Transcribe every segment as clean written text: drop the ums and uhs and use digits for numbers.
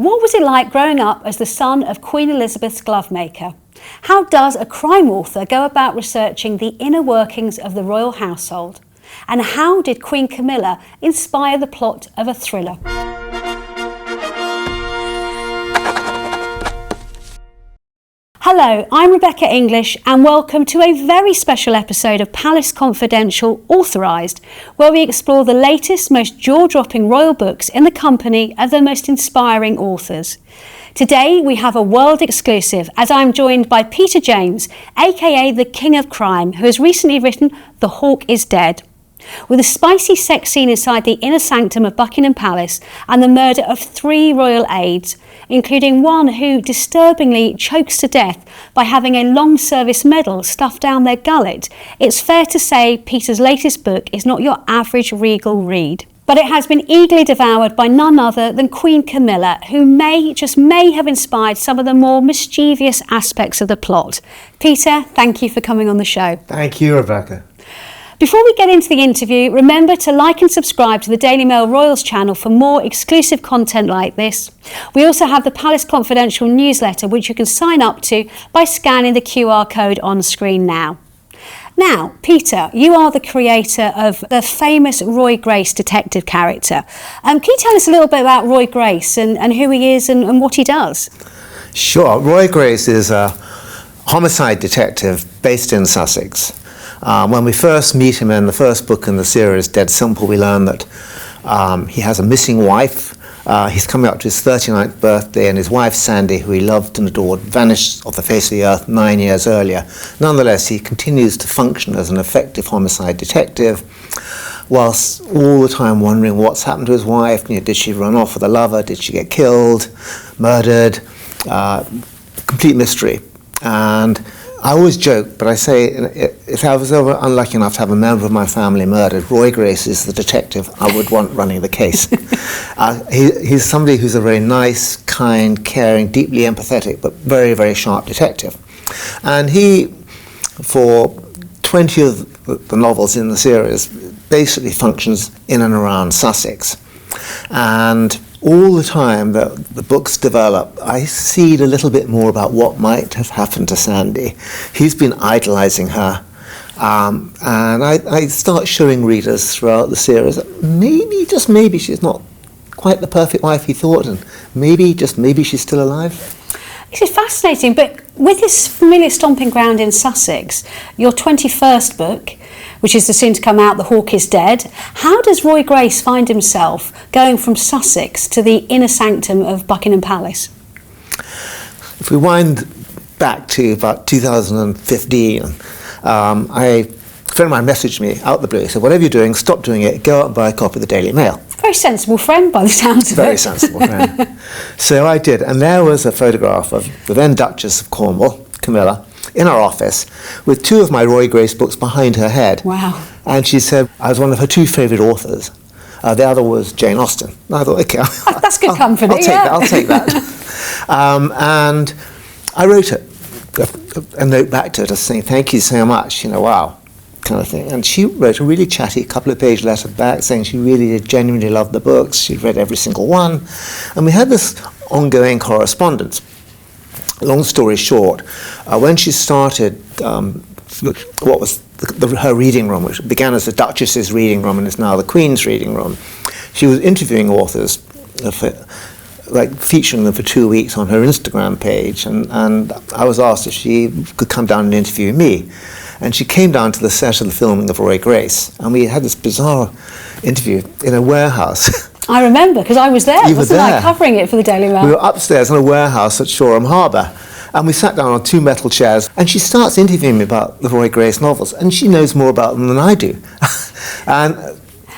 What was it like growing up as the son of Queen Elizabeth's glovemaker? How does a crime author go about researching the inner workings of the royal household? And how did Queen Camilla inspire the plot of a thriller? Hello, I'm Rebecca English and welcome to a very special episode of Palace Confidential Authorised, where we explore the latest, most jaw-dropping royal books in the company of the most inspiring authors. Today we have a world exclusive as I'm joined by Peter James, aka the King of Crime, who has recently written The Hawk is Dead. With a spicy sex scene inside the inner sanctum of Buckingham Palace and the murder of 3 royal aides, including one who disturbingly chokes to death by having a long service medal stuffed down their gullet, it's fair to say Peter's latest book is not your average regal read. But it has been eagerly devoured by none other than Queen Camilla, who may have inspired some of the more mischievous aspects of the plot. Peter, thank you for coming on the show. Thank you, Rebecca. Before we get into the interview, remember to like and subscribe to the Daily Mail Royals channel for more exclusive content like this. We also have the Palace Confidential newsletter, which you can sign up to by scanning the QR code on screen now. Now, Peter, you are the creator of the famous Roy Grace detective character. Can you tell us a little bit about Roy Grace and who he is and what he does? Sure. Roy Grace is a homicide detective based in Sussex. When we first meet him in the first book in the series, Dead Simple, we learn that he has a missing wife. He's coming up to his 39th birthday, and his wife, Sandy, who he loved and adored, vanished off the face of the earth 9 years earlier. Nonetheless, he continues to function as an effective homicide detective, whilst all the time wondering what's happened to his wife. Did she run off with a lover? Did she get killed? Murdered? Complete mystery. And I always joke, but I say, if I was ever unlucky enough to have a member of my family murdered, Roy Grace is the detective I would want running the case. He's somebody who's a very nice, kind, caring, deeply empathetic, but very, very sharp detective. And he, for 20 of the novels in the series, basically functions in and around Sussex. And all the time that the books develop, I see a little bit more about what might have happened to Sandy. He's been idolizing her, and I start showing readers throughout the series that maybe, just maybe, she's not quite the perfect wife he thought, and maybe, just maybe, she's still alive. This is fascinating, but with this familiar stomping ground in Sussex, your 21st book, which is soon to come out, The Hawk is Dead, how does Roy Grace find himself going from Sussex to the inner sanctum of Buckingham Palace? If we wind back to about 2015, a friend of mine messaged me out the blue. He said, whatever you're doing, stop doing it, go out and buy a copy of the Daily Mail. Very sensible friend by the sounds of it. Very sensible friend. So I did, and there was a photograph of the then Duchess of Cornwall, Camilla, in our office with 2 of my Roy Grace books behind her head. Wow. And she said I was one of her 2 favourite authors. The other was Jane Austen. And I thought, okay, that's good company. I'll take that. And I wrote a note back to her just saying, thank you so much, wow, kind of thing. And she wrote a really chatty couple-of-page letter back saying she really did genuinely love the books. She'd read every single one. And we had this ongoing correspondence. Long story short, when she started what was her reading room, which began as the Duchess's reading room and is now the Queen's reading room, she was interviewing authors, featuring them for 2 weeks on her Instagram page, and I was asked if she could come down and interview me. And she came down to the set of the filming of Roy Grace, and we had this bizarre interview in a warehouse. I remember, because I was there, wasn't I, covering it for the Daily Mail? We were upstairs in a warehouse at Shoreham Harbour, and we sat down on 2 metal chairs, and she starts interviewing me about the Roy Grace novels, and she knows more about them than I do. And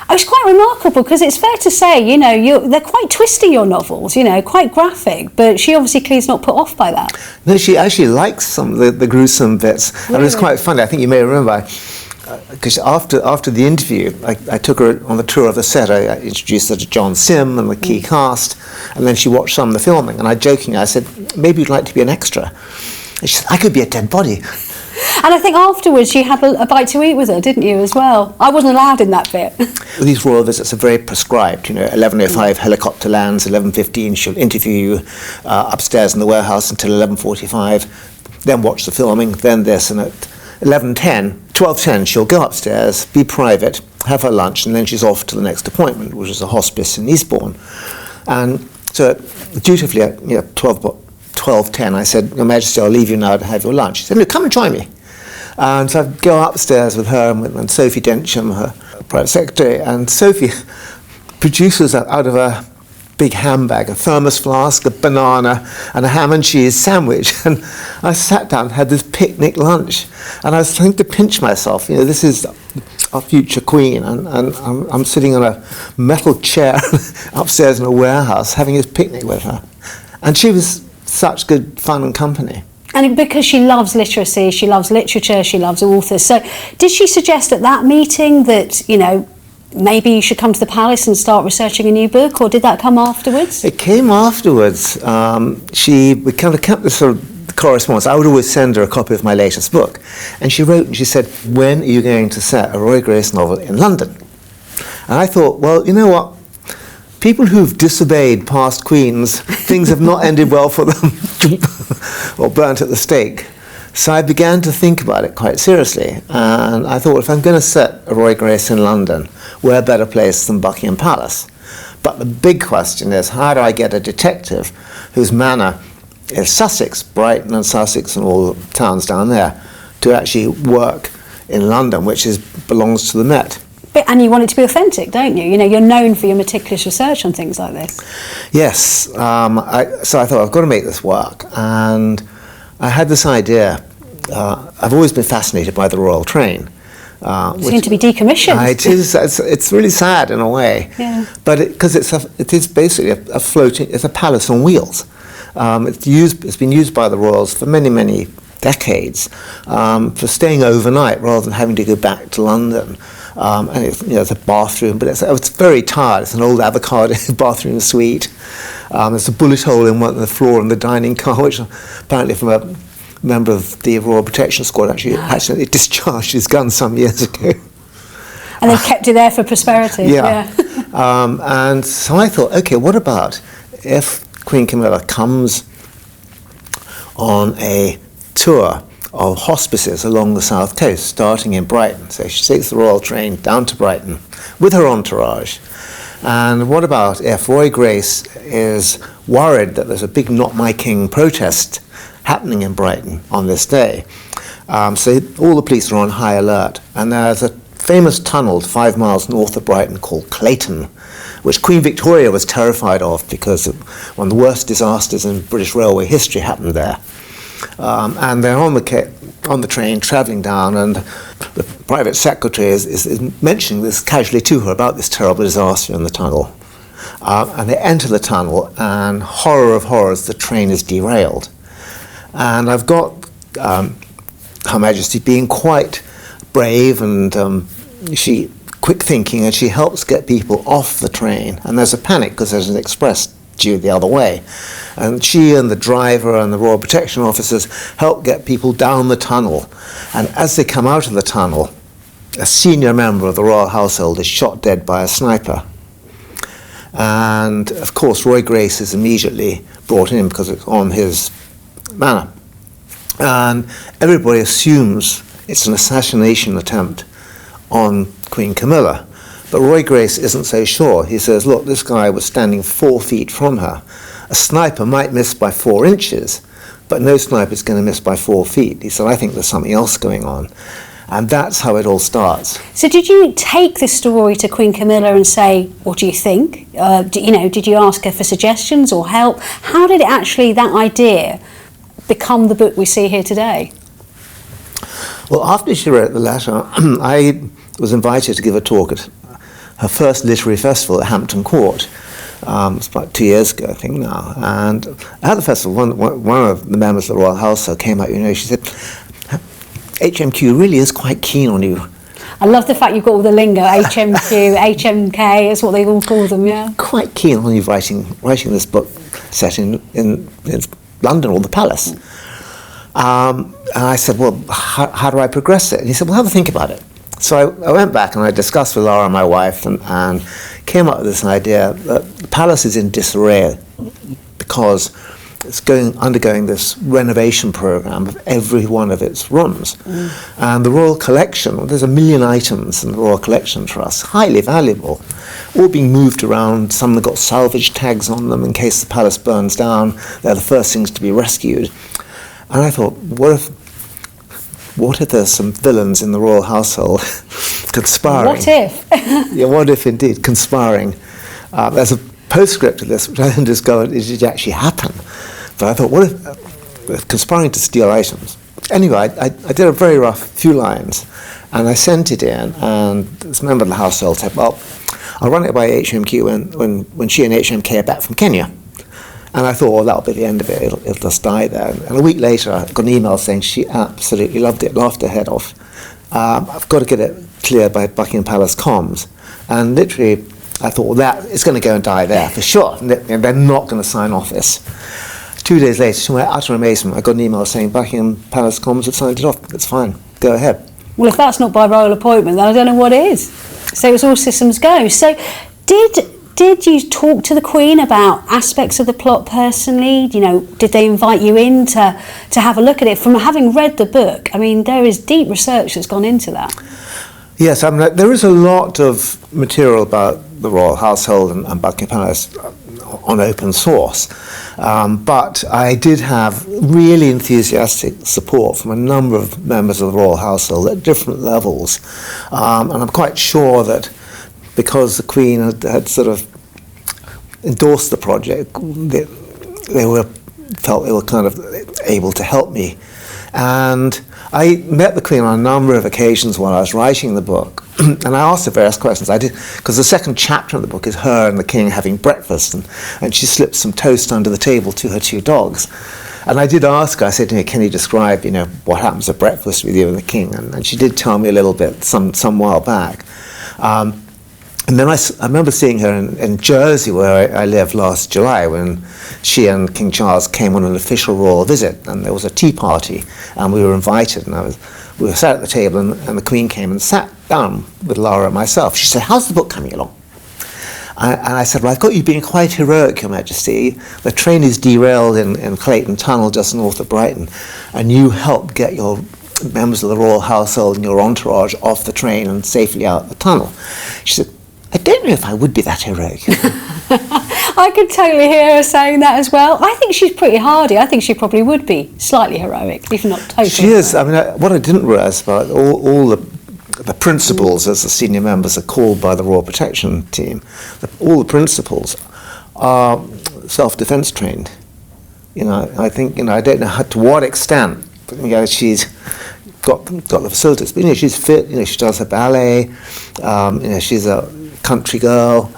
it's quite remarkable, because it's fair to say, they're quite twisty, your novels, quite graphic, but she obviously clearly is not put off by that. No, she actually likes some of the gruesome bits. Really? And it's quite funny. I think you may remember, because after the interview, I took her on the tour of the set. I introduced her to John Sim and the key cast, and then she watched some of the filming. And I said, maybe you'd like to be an extra. And she said, I could be a dead body. And I think afterwards you had a bite to eat with her, didn't you, as well? I wasn't allowed in that bit. These royal visits are very prescribed. 11:05 helicopter lands, 11:15 she'll interview you upstairs in the warehouse until 11:45, then watch the filming, then this, and at 12:10 she'll go upstairs, be private, have her lunch, and then she's off to the next appointment, which is a hospice in Eastbourne. And so dutifully at 12:10 I said, Your Majesty, I'll leave you now to have your lunch. She said, no, come and join me. And so I go upstairs with her and Sophie Densham, her private secretary, and Sophie produces out of a big handbag a thermos flask, a banana, and a ham and cheese sandwich. And I sat down and had this picnic lunch. And I was trying to pinch myself. This is our future queen, and I'm sitting on a metal chair upstairs in a warehouse having this picnic with her. And she was such good fun and company. And because she loves literacy, she loves literature, she loves authors. So did she suggest at that meeting that, maybe you should come to the palace and start researching a new book, or did that come afterwards? It came afterwards. We kind of kept this sort of correspondence. I would always send her a copy of my latest book. And she wrote and she said, when are you going to set a Roy Grace novel in London? And I thought, well, you know what? People who've disobeyed past queens, things have not ended well for them, or burnt at the stake. So I began to think about it quite seriously. And I thought, if I'm going to set a Roy Grace in London, where better place than Buckingham Palace? But the big question is, how do I get a detective whose manor is Sussex, Brighton and Sussex and all the towns down there, to actually work in London, which belongs to the Met? And you want it to be authentic, don't you? You're known for your meticulous research on things like this. Yes. So I thought, I've got to make this work. And I had this idea. I've always been fascinated by the royal train. Seem to be decommissioned. It is. It's really sad in a way. Yeah. But because it is basically a floating. It's a palace on wheels. It's been used by the royals for many, many decades for staying overnight rather than having to go back to London. And it's a bathroom, but it's very tired. It's an old avocado bathroom suite. There's a bullet hole in the floor in the dining car, which apparently from a member of the Royal Protection Squad actually accidentally discharged his gun some years ago. And they kept it there for prosperity. Yeah. And so I thought, okay, what about if Queen Camilla comes on a tour of hospices along the south coast, starting in Brighton. So she takes the royal train down to Brighton with her entourage. And what about if Roy Grace is worried that there's a big Not My King protest happening in Brighton on this day? So all the police are on high alert. And there's a famous tunnel 5 miles north of Brighton called Clayton, which Queen Victoria was terrified of because one of the worst disasters in British railway history happened there. And they're on the train travelling down, and the private secretary is mentioning this casually to her about this terrible disaster in the tunnel. And they enter the tunnel, and horror of horrors, the train is derailed. And I've got Her Majesty being quite brave and she quick thinking, and she helps get people off the train. And there's a panic because there's an express due the other way. And she and the driver and the Royal Protection officers help get people down the tunnel. And as they come out of the tunnel, a senior member of the royal household is shot dead by a sniper. And of course, Roy Grace is immediately brought in because it's on his manor. And everybody assumes it's an assassination attempt on Queen Camilla. But Roy Grace isn't so sure. He says, look, this guy was standing 4 feet from her. A sniper might miss by 4 inches, but no sniper is going to miss by 4 feet. He said, I think there's something else going on. And that's how it all starts. So did you take this story to Queen Camilla and say, what do you think? Did you ask her for suggestions or help? How did it actually, that idea, become the book we see here today? Well, after she wrote the letter, I was invited to give a talk at her first literary festival at Hampton Court. It's about 2 years ago, I think now. And at the festival, one of the members of the Royal Household came out, she said, HMQ really is quite keen on you. I love the fact you've got all the lingo, HMQ, HMK, is what they all call them, yeah. Quite keen on you writing this book set in London or the Palace. And I said, well, how do I progress it? And he said, well, have a think about it. So I went back and I discussed with Laura, my wife, and came up with this idea that the palace is in disarray because it's undergoing this renovation program of every one of its rooms. And the Royal Collection, there's 1 million items in the Royal Collection Trust, highly valuable, all being moved around. Some have got salvage tags on them in case the palace burns down. They're the first things to be rescued. And I thought, what if there's some villains in the royal household conspiring? What if? Yeah, what if indeed, conspiring. There's a postscript to this, which I didn't discover it did actually happen. But I thought, what if conspiring to steal items? Anyway, I did a very rough few lines, and I sent it in, and this member of the household said, well, I'll run it by HMQ when she and HMK are back from Kenya. And I thought, well, that'll be the end of it. It'll just die there. And a week later, I got an email saying she absolutely loved it, laughed her head off. I've got to get it cleared by Buckingham Palace Comms. And literally, I thought, well, that it's going to go and die there for sure. They're not going to sign off this. 2 days later, to my utter amazement, I got an email saying Buckingham Palace Comms had signed it off. It's fine. Go ahead. Well, if that's not by royal appointment, then I don't know what is. So it was all systems go. So did you talk to the Queen about aspects of the plot personally? You know, did they invite you in to have a look at it? From having read the book, I mean, there is deep research that's gone into that. Yes, I mean, there is a lot of material about the royal household and Buckingham Palace on open source. But I did have really enthusiastic support from a number of members of the royal household at different levels. And I'm quite sure that because the Queen had sort of endorsed the project, they felt they were kind of able to help me. And I met the Queen on a number of occasions while I was writing the book, and I asked her various questions. I did, because the second chapter of the book is her and the King having breakfast, and she slipped some toast under the table to her 2 dogs. And I did ask her, I said, can you describe, what happens at breakfast with you and the King? And she did tell me a little bit some while back. And then I remember seeing her in Jersey, where I lived last July, when she and King Charles came on an official royal visit, and there was a tea party, and we were invited, and we were sat at the table, and the Queen came and sat down with Laura and myself. She said, how's the book coming along? And I said, well, I've got you being quite heroic, Your Majesty. The train is derailed in Clayton Tunnel, just north of Brighton, and you helped get your members of the royal household and your entourage off the train and safely out the tunnel. She said, I don't know if I would be that heroic. I could totally hear her saying that as well. I think she's pretty hardy. I think she probably would be slightly heroic, if not totally. She is. I mean, what I didn't realise about all the principals, as the senior members are called by the Royal Protection Team, all the principals are self-defence trained. I think, I don't know to what extent, she's got the facilities. But, she's fit, she does her ballet, she's a country girl.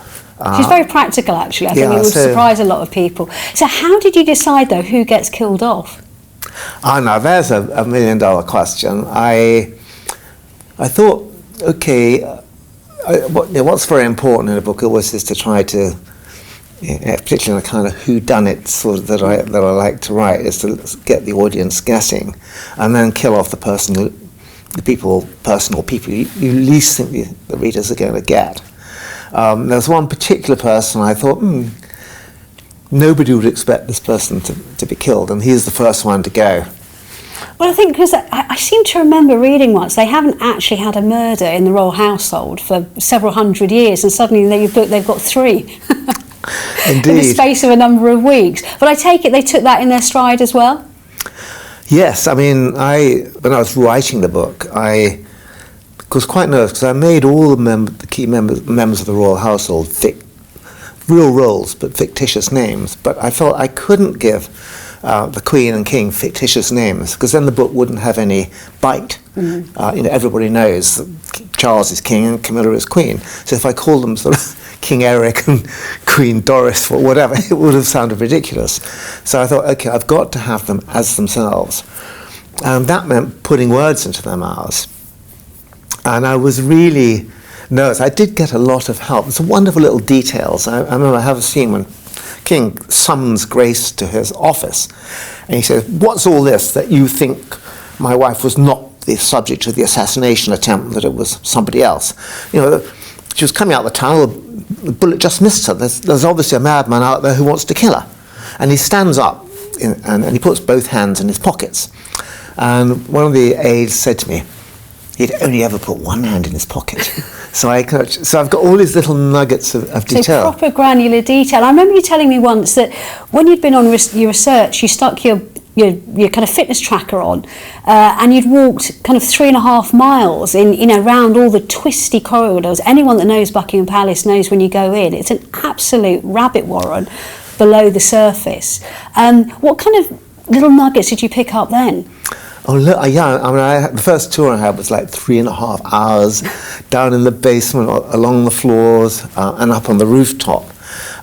She's very practical, actually. I think it would surprise a lot of people. So how did you decide, though, who gets killed off? Now there's a $1 million question. I thought, okay, what's very important in a book always is to try to, particularly in a kind of whodunit sort of that I like to write, is to get the audience guessing, and then kill off the people you least think the readers are going to get. There's one particular person I thought, nobody would expect this person to be killed, and he's the first one to go. Well, I think because I seem to remember reading once they haven't actually had a murder in the royal household for several hundred years, and suddenly they've got 3 Indeed. in the space of a number of weeks. But I take it they took that in their stride as well? Yes, I mean, when I was writing the book, I was quite nervous because I made all the key members of the royal household real roles, but fictitious names. But I felt I couldn't give the Queen and King fictitious names, because then the book wouldn't have any bite. Everybody knows that Charles is king and Camilla is queen. So if I called them sort of King Eric and Queen Doris or whatever, it would have sounded ridiculous. So I thought, okay, I've got to have them as themselves. And that meant putting words into their mouths. And I was really nervous. I did get a lot of help. Some wonderful little details. I remember I have a scene when king summons Grace to his office, and he says, "What's all this that you think my wife was not the subject of the assassination attempt, that it was somebody else? You know, she was coming out the tunnel, the bullet just missed her. There's obviously a madman out there who wants to kill her." And he stands up and he puts both hands in his pockets. And one of the aides said to me, he'd only ever put one hand in his pocket. So I've got all these little nuggets of detail. So proper granular detail. I remember you telling me once that when you'd been on your research, you stuck your kind of fitness tracker on, and you'd walked kind of 3.5 miles in around all the twisty corridors. Anyone that knows Buckingham Palace knows when you go in, it's an absolute rabbit warren below the surface. What kind of little nuggets did you pick up then? Oh, look, yeah, I mean, the first tour I had was like 3.5 hours down in the basement, along the floors, and up on the rooftop.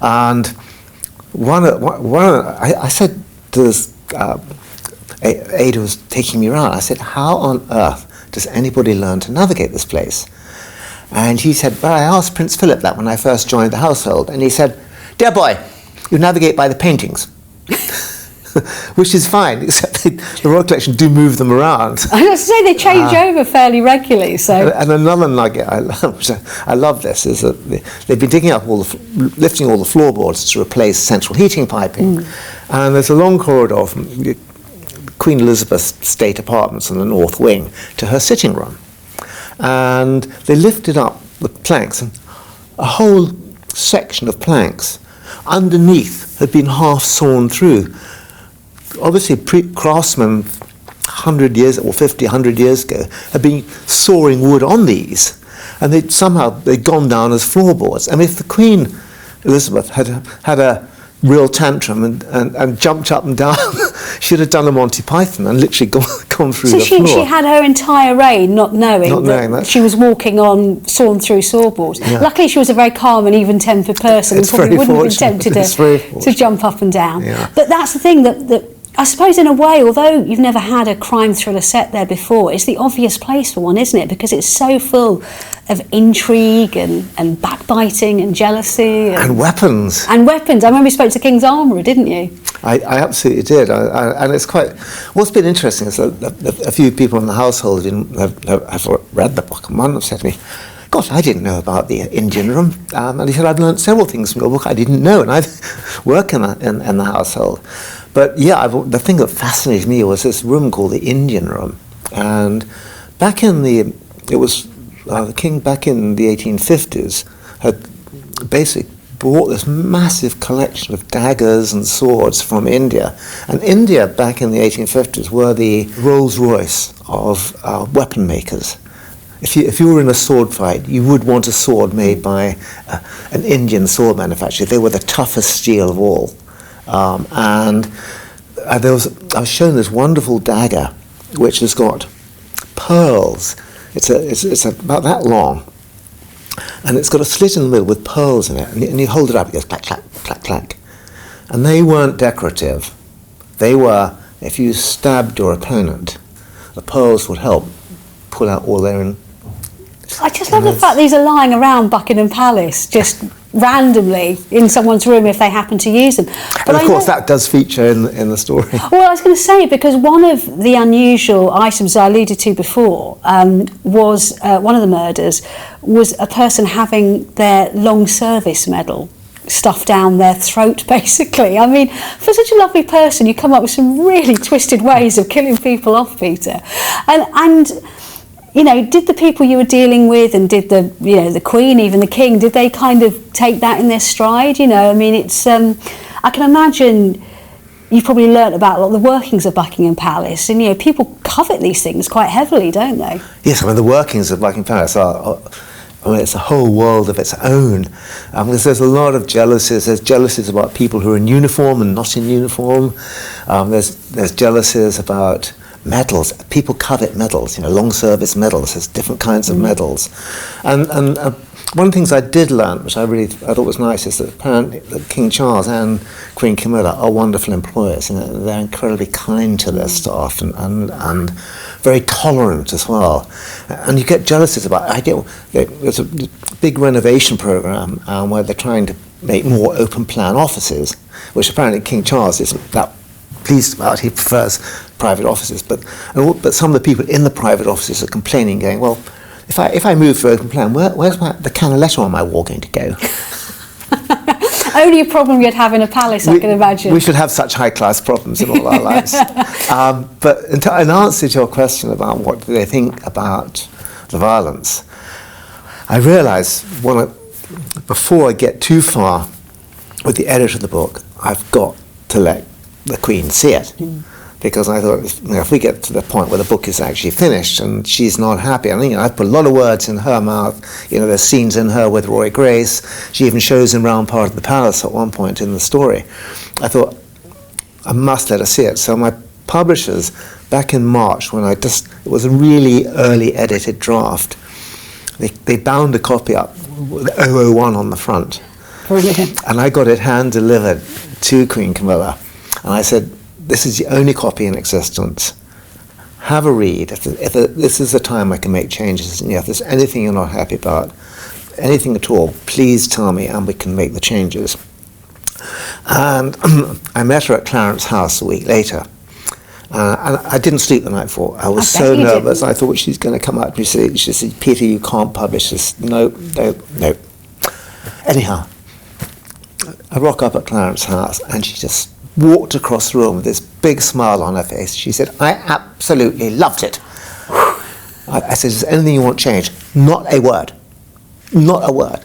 And I said to this aide who was taking me around, I said, "How on earth does anybody learn to navigate this place?" And he said, "Well, I asked Prince Philip that when I first joined the household, and he said, 'Dear boy, you navigate by the paintings.'" Which is fine, except the Royal Collection do move them around. I was to say they change over fairly regularly. So. And another nugget I love this is that they've been digging up lifting all the floorboards to replace central heating piping, and there's a long corridor from Queen Elizabeth's state apartments in the north wing to her sitting room, and they lifted up the planks, and a whole section of planks underneath had been half sawn through. Obviously, craftsmen 100 years or 50, 100 years ago had been sawing wood on these, and they'd gone down as floorboards. I mean, if the Queen Elizabeth had a real tantrum and jumped up and down, she'd have done a Monty Python and literally gone through the floor. So she had her entire reign not knowing that she was walking on sawn through sawboards. Yeah. Luckily, she was a very calm and even-tempered person and probably wouldn't have been tempted to jump up and down. Yeah. But that's the thing that I suppose in a way, although you've never had a crime thriller set there before, it's the obvious place for one, isn't it? Because it's so full of intrigue and backbiting and jealousy. And weapons. And weapons. I remember you spoke to King's Armourer, didn't you? I absolutely did. And it's quite... What's been interesting is that a few people in the household have read the book, and one have said to me, "Gosh, I didn't know about the Indian room." And he said, "I've learned several things from your book I didn't know," and I work in the household. But yeah, the thing that fascinated me was this room called the Indian Room, and the king back in the 1850s had basically brought this massive collection of daggers and swords from India, and India back in the 1850s were the Rolls-Royce of weapon makers. If you were in a sword fight, you would want a sword made by an Indian sword manufacturer. They were the toughest steel of all. I was shown this wonderful dagger, which has got pearls. It's about that long, and it's got a slit in the middle with pearls in it. And you hold it up, it goes clack, clack, clack, clack. And they weren't decorative. They were, if you stabbed your opponent, the pearls would help pull out all their... I just love the fact these are lying around Buckingham Palace, just randomly in someone's room if they happen to use them. But and of course that does feature in the story. Well, I was going to say, because one of the unusual items I alluded to before was one of the murders was a person having their long service medal stuffed down their throat, basically. I mean, for such a lovely person, you come up with some really twisted ways of killing people off, Peter. And you know, did the people you were dealing with, and did the Queen, even the King, did they kind of take that in their stride? You know, I mean, it's I can imagine you've probably learnt about a lot of the workings of Buckingham Palace, and you know, people covet these things quite heavily, don't they? Yes, I mean, the workings of Buckingham Palace are it's a whole world of its own. There's a lot of jealousies. There's jealousies about people who are in uniform and not in uniform. There's jealousies about medals. People covet medals, you know, long service medals. There's different kinds of medals. And one of the things I did learn, which I thought was nice, is that apparently that King Charles and Queen Camilla are wonderful employers, and they're incredibly kind to their staff and very tolerant as well. And you get jealousies about it. There's a big renovation program where they're trying to make more open plan offices, which apparently King Charles isn't that pleased about. He prefers private offices, but some of the people in the private offices are complaining, going, well, if I move for open plan, where's the can of letter on my wall going to go? Only a problem you'd have in a palace, I can imagine. We should have such high-class problems in all our lives. But in answer to your question about what do they think about the violence, I realise before I get too far with the edit of the book, I've got to let the Queen see it. Because I thought, if we get to the point where the book is actually finished and she's not happy, I've put a lot of words in her mouth. There's scenes in her with Roy Grace. She even shows him round part of the palace at one point in the story. I thought, I must let her see it. So my publishers, back in March, when it was a really early edited draft, they bound a copy up with 001 on the front. Brilliant. And I got it hand-delivered to Queen Camilla. And I said, this is the only copy in existence. Have a read. This is the time I can make changes. And if there's anything you're not happy about, anything at all, please tell me and we can make the changes. And I met her at Clarence House a week later. And I didn't sleep the night before. I was so nervous. I thought she's going to come up and she said, Peter, you can't publish this. No. Anyhow, I rock up at Clarence House and she just walked across the room with this big smile on her face. She said, I absolutely loved it. I said, is there anything you want changed? Not a word. Not a word.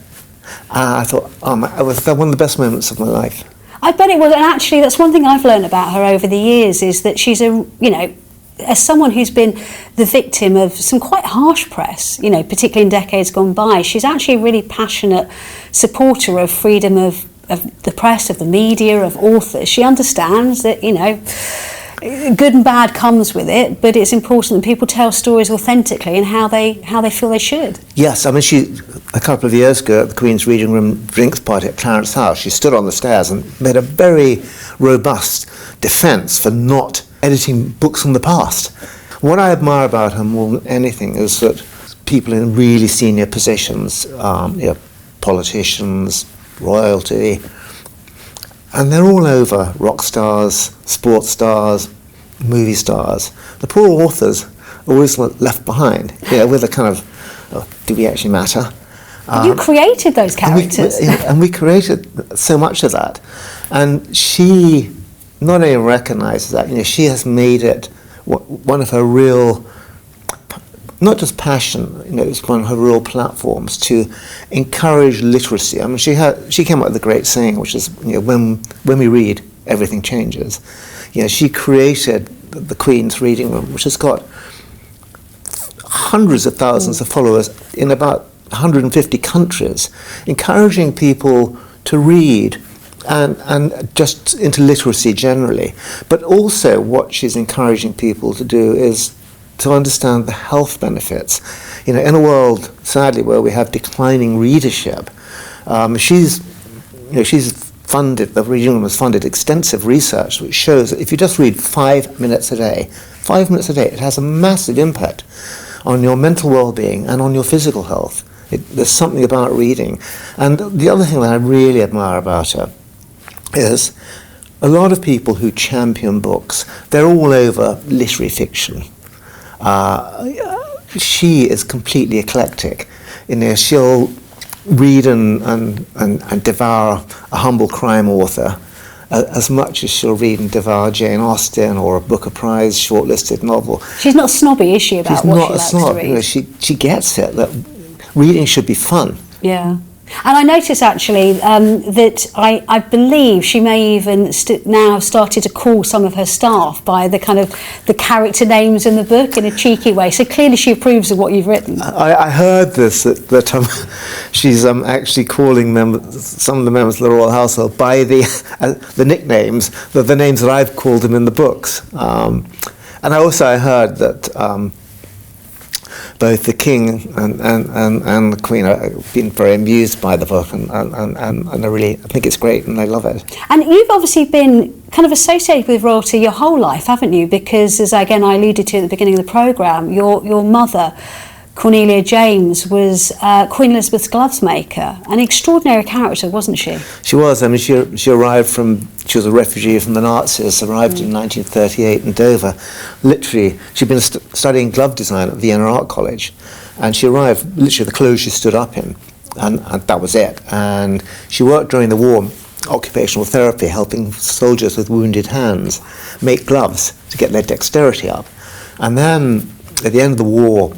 And I thought, it was one of the best moments of my life. I bet it was, and actually that's one thing I've learned about her over the years, is that she's as someone who's been the victim of some quite harsh press, particularly in decades gone by, she's actually a really passionate supporter of freedom of the press, of the media, of authors. She understands that, good and bad comes with it, but it's important that people tell stories authentically and how they feel they should. Yes, a couple of years ago at the Queen's Reading Room drinks party at Clarence House, she stood on the stairs and made a very robust defence for not editing books from the past. What I admire about her more than anything is that people in really senior positions, politicians, royalty, and they're all over, rock stars, sports stars, movie stars. The poor authors are always left behind, with a kind of, do we actually matter? You created those characters. And we created so much of that. And she not only recognises that, she has made it one of her real, not just passion, it's one of her real platforms to encourage literacy. She came up with a great saying, which is, when we read, everything changes. She created the Queen's Reading Room, which has got hundreds of thousands of followers in about 150 countries, encouraging people to read and just into literacy generally. But also what she's encouraging people to do is to understand the health benefits. In a world, sadly, where we have declining readership, she's funded, the Reading Room has funded extensive research which shows that if you just read 5 minutes a day, it has a massive impact on your mental well-being and on your physical health. There's something about reading. And the other thing that I really admire about her is a lot of people who champion books, they're all over literary fiction. She is completely eclectic. She'll read and devour a humble crime author as much as she'll read and devour Jane Austen or a Booker Prize shortlisted novel. She's not snobby, is she, about what she likes to read? She gets it, that reading should be fun. Yeah. And I notice actually that I believe she may even now started to call some of her staff by the kind of the character names in the book in a cheeky way. So clearly she approves of what you've written. I heard this, that she's actually calling some of the members of the royal household by the nicknames, the names that I've called them in the books. And I heard that both the King and the Queen have been very amused by the book, and I think it's great and they love it. And you've obviously been kind of associated with royalty your whole life, haven't you? Because, as I alluded to at the beginning of the programme, your mother Cornelia James was Queen Elizabeth's gloves maker. An extraordinary character, wasn't she? She was. I mean, she arrived she was a refugee from the Nazis, arrived in 1938 in Dover. Literally, she'd been studying glove design at Vienna Art College, and she arrived, literally the clothes she stood up in, and that was it. And she worked during the war, occupational therapy, helping soldiers with wounded hands make gloves to get their dexterity up. And then, at the end of the war,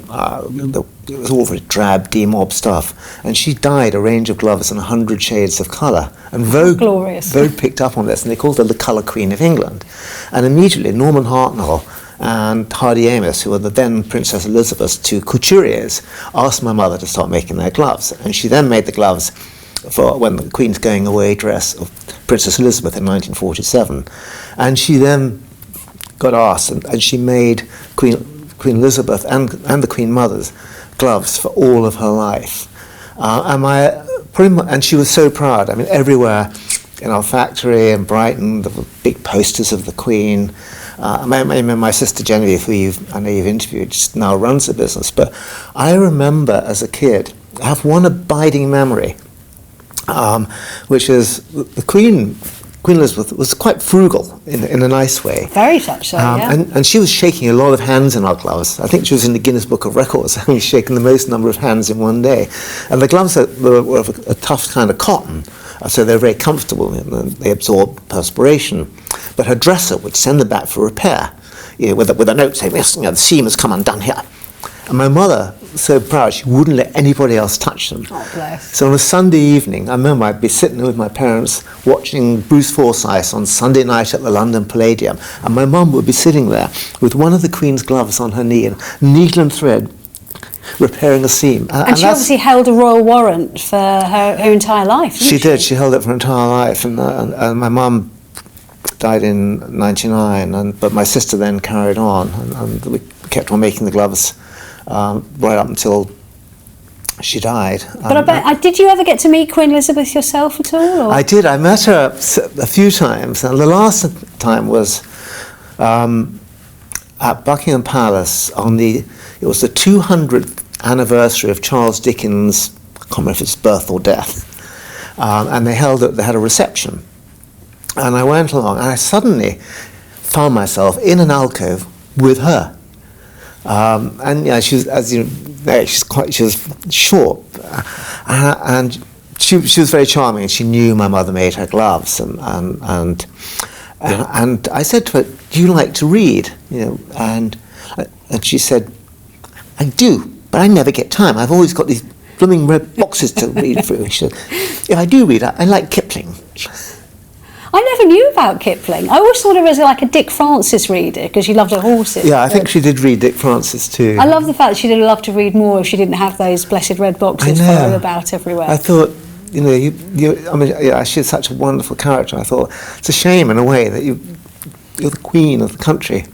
it was all very drab, demob stuff, and she dyed a range of gloves in 100 shades of colour. And Vogue picked up on this, and they called her the Colour Queen of England. And immediately, Norman Hartnell and Hardy Amos, who were the then Princess Elizabeth's two couturiers, asked my mother to start making their gloves. And she then made the gloves for when the Queen's going away dress of Princess Elizabeth in 1947. And she then got asked, and she made Queen Elizabeth and the Queen Mother's gloves for all of her life. And she was so proud. I mean, everywhere in our factory in Brighton, there were big posters of the Queen. My sister Genevieve, who I know you've interviewed, now runs the business. But I remember as a kid, I have one abiding memory, which is the Queen Elizabeth was quite frugal in a nice way. Very much so, yeah. And she was shaking a lot of hands in our gloves. I think she was in the Guinness Book of Records, having shaken the most number of hands in one day. And the gloves were of a tough kind of cotton, so they're very comfortable and they absorb perspiration. But her dresser would send them back for repair, with a note saying, yes, the seam has come undone here. And my mother, so proud, she wouldn't let anybody else touch them. Oh, bless. So on a Sunday evening, I remember I'd be sitting with my parents watching Bruce Forsyth on Sunday night at the London Palladium, and my mum would be sitting there with one of the Queen's gloves on her knee and needle and thread repairing a seam. And she obviously held a royal warrant for her entire life, didn't she? She did. She held it for her entire life, and my mum died in '99, but my sister then carried on, and we kept on making the gloves right up until she died. But I bet, did you ever get to meet Queen Elizabeth yourself at all? Or? I did. I met her a few times, and the last time was at Buckingham Palace it was the 200th anniversary of Charles Dickens', I can't remember if it's birth or death, and they had a reception. And I went along, and I suddenly found myself in an alcove with her. And yeah, she was, as you know, she was short, and she was very charming. And she knew my mother made her gloves, and I said to her, "Do you like to read?" And she said, "I do, but I never get time. I've always got these blooming red boxes to read through." She said, "If I do read, I like Kipling." I never knew about Kipling. I always thought of her as like a Dick Francis reader because she loved her horses. Yeah, I think she did read Dick Francis too. I love the fact that she did love to read more if she didn't have those blessed red boxes following about everywhere. I thought, she's such a wonderful character. I thought it's a shame in a way that you're the queen of the country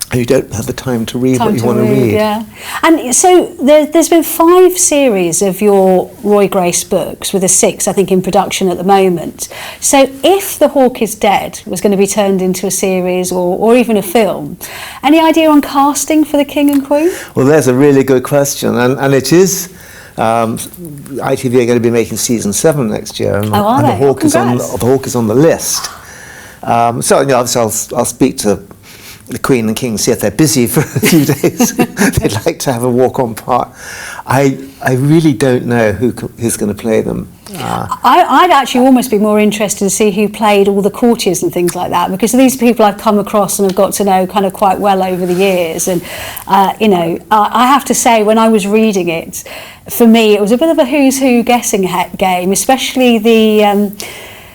and you don't have the time to read what you want to read. Yeah. And so there's been 5 series of your Roy Grace books, with a 6th, I think, in production at the moment. So if The Hawk is Dead was going to be turned into a series or even a film, any idea on casting for the King and Queen? Well, there's a really good question, and it is. ITV are going to be making season 7 next year, and The Hawk is on the list. So obviously I'll speak to the Queen and King, see if they're busy for a few days. They'd like to have a walk-on part. I really don't know who's going to play them. I'd actually almost be more interested to see who played all the courtiers and things like that, because these people I've come across and have got to know kind of quite well over the years. And I have to say, when I was reading it, for me it was a bit of a who's who guessing game, especially the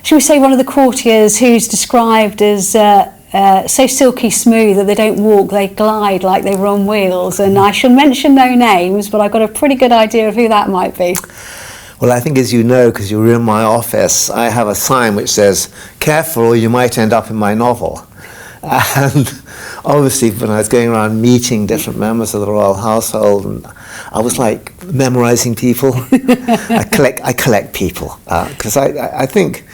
shall we say one of the courtiers who's described as so silky smooth that they don't walk, they glide like they were on wheels. And I shall mention no names, but I've got a pretty good idea of who that might be. Well, I think, as you know, because you were in my office, I have a sign which says, "Careful, or you might end up in my novel." And obviously, when I was going around meeting different members of the royal household, and I was like memorizing people. I collect people, because I think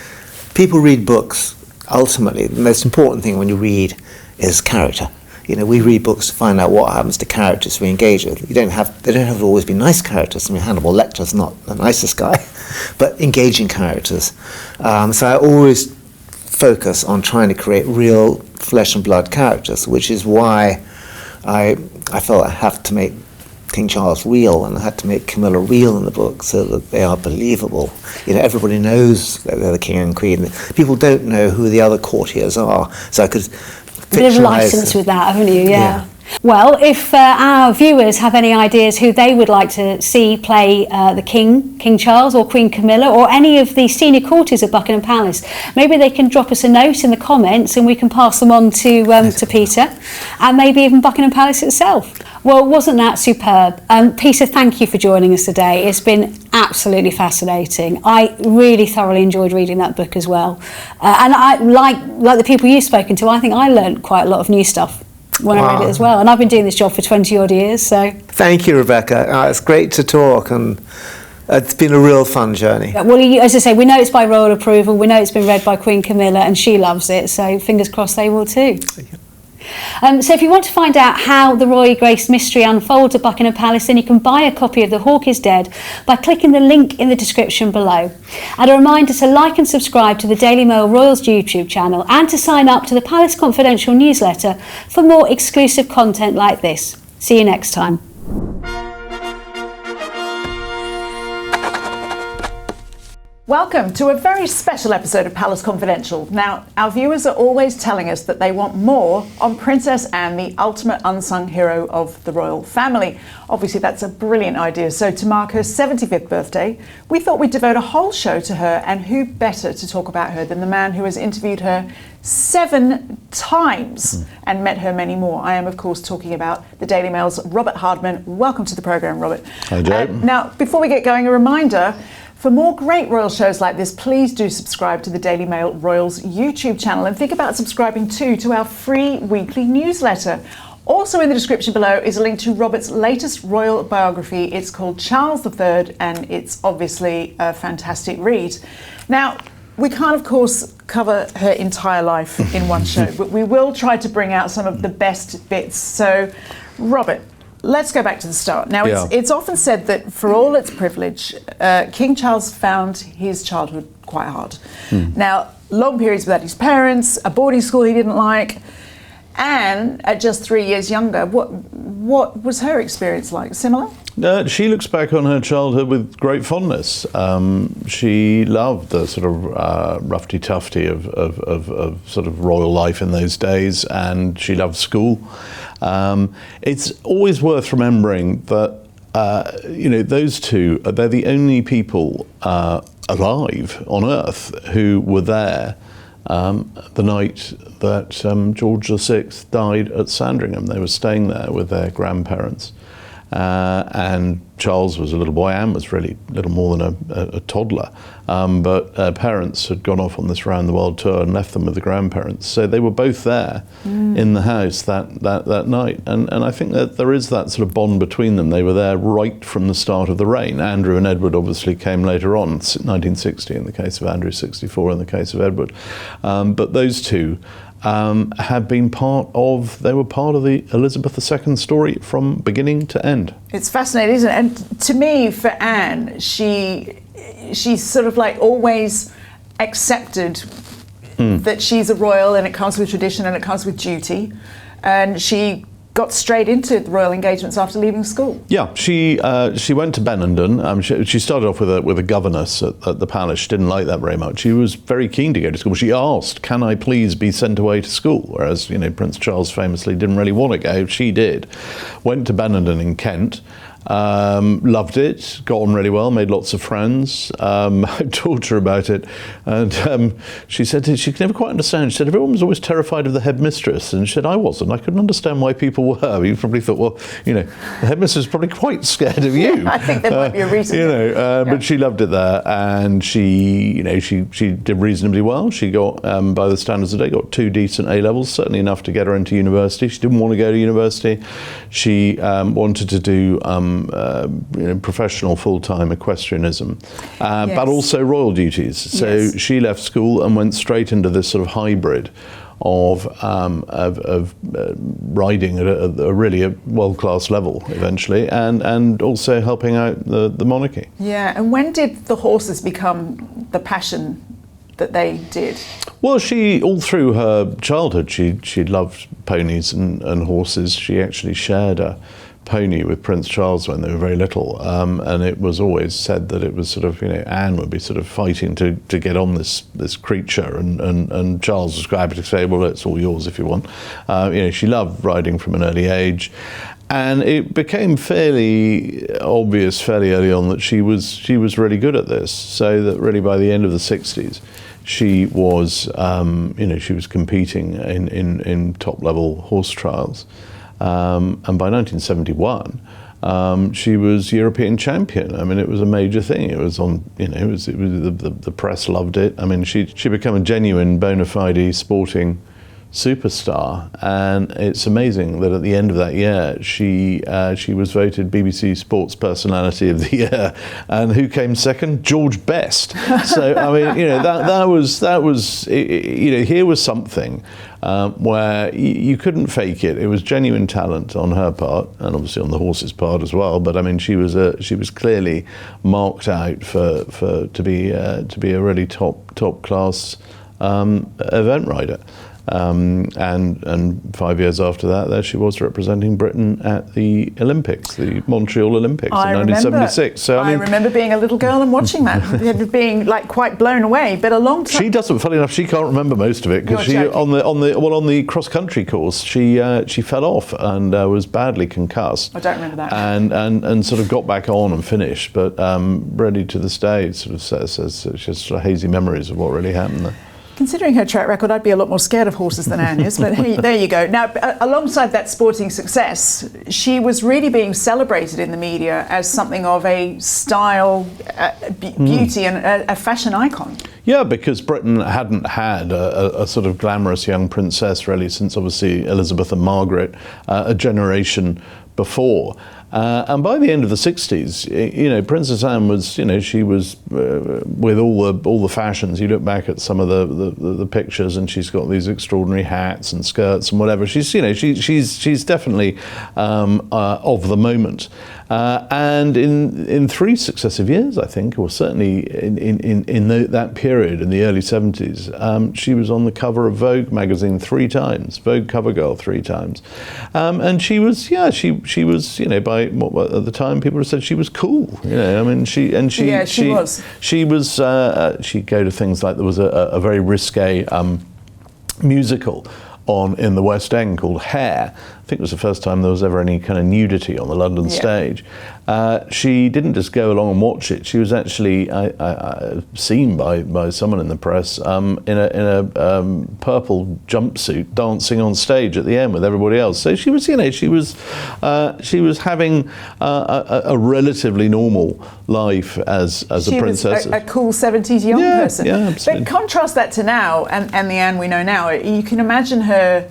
people read books. Ultimately, the most important thing when you read is character. we read books to find out what happens to characters we engage with. They don't have to always be nice characters. I mean, Hannibal Lecter's not the nicest guy, but engaging characters. So I always focus on trying to create real flesh and blood characters, which is why I felt I have to make King Charles real, and I had to make Camilla real in the book so that they are believable. Everybody knows that they're the king and queen. People don't know who the other courtiers are, so I could fictionalize. Bit of license with that, haven't you? Yeah. Well, if our viewers have any ideas who they would like to see play the King Charles or Queen Camilla or any of the senior courtiers at Buckingham Palace, maybe they can drop us a note in the comments and we can pass them on to Peter and maybe even Buckingham Palace itself. Well, wasn't that superb? Peter, thank you for joining us today. It's been absolutely fascinating. I really thoroughly enjoyed reading that book as well. And I like the people you've spoken to, I think I learned quite a lot of new stuff when I read it as well, and I've been doing this job for 20 odd years, so. Thank you, Rebecca. It's great to talk, and it's been a real fun journey. Well, as I say, we know it's by royal approval, we know it's been read by Queen Camilla, and she loves it, so fingers crossed they will too. So if you want to find out how the Royal Grace mystery unfolds at Buckingham Palace, then you can buy a copy of The Hawk is Dead by clicking the link in the description below. And a reminder to like and subscribe to the Daily Mail Royals YouTube channel and to sign up to the Palace Confidential newsletter for more exclusive content like this. See you next time. Welcome to a very special episode of Palace Confidential. Now, our viewers are always telling us that they want more on Princess Anne, the ultimate unsung hero of the royal family. Obviously, that's a brilliant idea. So to mark her 75th birthday, we thought we'd devote a whole show to her, and who better to talk about her than the man who has interviewed her 7 times and met her many more. I am, of course, talking about the Daily Mail's Robert Hardman. Welcome to the programme, Robert. Hi, Joe. Now, before we get going, a reminder, for more great royal shows like this, please do subscribe to the Daily Mail Royals YouTube channel and think about subscribing too to our free weekly newsletter. Also in the description below is a link to Robert's latest royal biography. It's called Charles III, and it's obviously a fantastic read. Now, we can't, of course, cover her entire life in one show, but we will try to bring out some of the best bits. So, Robert, let's go back to the start. Now, it's often said that for all its privilege, King Charles found his childhood quite hard. Now, long periods without his parents, a boarding school he didn't like, and at just 3 years younger, what was her experience like? Similar? She looks back on her childhood with great fondness. She loved the sort of roughy-tufty of sort of royal life in those days, and she loved school. It's always worth remembering that those two, they're the only people alive on Earth who were there the night that George VI died at Sandringham. They were staying there with their grandparents. And Charles was a little boy. Anne was really little more than a toddler, but her parents had gone off on this round the world tour and left them with the grandparents, so they were both there in the house that night, and I think that there is that sort of bond between them. They were there right from the start of the reign. Andrew and Edward obviously came later on, 1960 in the case of Andrew, 64 in the case of Edward, but those two had been they were part of the Elizabeth II story from beginning to end. It's fascinating, isn't it? And to me, for Anne, she's sort of like always accepted that she's a royal, and it comes with tradition and it comes with duty, and she got straight into the royal engagements after leaving school. Yeah, she went to Benenden. She started off with a governess at the palace. She didn't like that very much. She was very keen to go to school. She asked, "Can I please be sent away to school?" Whereas Prince Charles famously didn't really want to go. She did. Went to Benenden in Kent. Loved it, got on really well, made lots of friends. I talked to her about it, and she said she could never quite understand. She said everyone was always terrified of the headmistress, and she said I wasn't. I couldn't understand why people were. You probably thought, well, the headmistress is probably quite scared of you. I think there might be a reason. But she loved it there, and she did reasonably well. She got, by the standards of the day, got 2 decent A levels, certainly enough to get her into university. She didn't want to go to university. She wanted to do professional full-time equestrianism, but also royal duties. So she left school and went straight into this sort of hybrid of riding at a really world-class level eventually, and also helping out the monarchy. Yeah, and when did the horses become the passion that they did? Well, she, all through her childhood, she loved ponies and horses. She actually shared a pony with Prince Charles when they were very little, and it was always said that it was sort of, Anne would be sort of fighting to get on this creature, and Charles was quite happy to say, well, it's all yours if you want. She loved riding from an early age. And it became fairly obvious fairly early on that she was really good at this, so that really by the end of the 60s, she was she was competing in top level horse trials, and by 1971 she was European champion. I mean, it was a major thing. It was on, the press loved it. I mean, she became a genuine bona fide sporting superstar, and it's amazing that at the end of that year she was voted BBC Sports Personality of the Year, and who came second? George Best. So I mean, that was here was something where you couldn't fake it. It was genuine talent on her part, and obviously on the horse's part as well. But I mean, she was clearly marked out to be a really top class event rider. And 5 years after that, there she was representing Britain at the Olympics, the Montreal Olympics in 1976. So I remember being a little girl and watching that, being like quite blown away. But a long time. She doesn't. Funny enough, she can't remember most of it because she on the cross country course she fell off and was badly concussed. I don't remember that. And sort of got back on and finished, but really to this day, sort of says she has sort of hazy memories of what really happened there. Considering her track record, I'd be a lot more scared of horses than Anne is, but hey, there you go. Now, alongside that sporting success, she was really being celebrated in the media as something of a style, beauty and a fashion icon. Yeah, because Britain hadn't had a sort of glamorous young princess really since obviously Elizabeth and Margaret, a generation before. And by the end of the 60s, Princess Anne was, she was with all the fashions. You look back at some of the pictures, and she's got these extraordinary hats and skirts and whatever. She's definitely of the moment. And in 3 successive years, I think, or certainly in that period in the early 70s, she was on the cover of Vogue magazine 3 times, Vogue cover girl 3 times, and she was by at the time people said she was cool. I mean, she was. She'd go to things like there was a very risque musical on in the West End called Hair. I think it was the first time there was ever any kind of nudity on the London stage. She didn't just go along and watch it. She was actually seen by someone in the press in a purple jumpsuit dancing on stage at the end with everybody else. So she was, she was having a relatively normal life as a princess. She was a cool 70s young person. Yeah, absolutely. But contrast that to now, and the Anne we know now. You can imagine her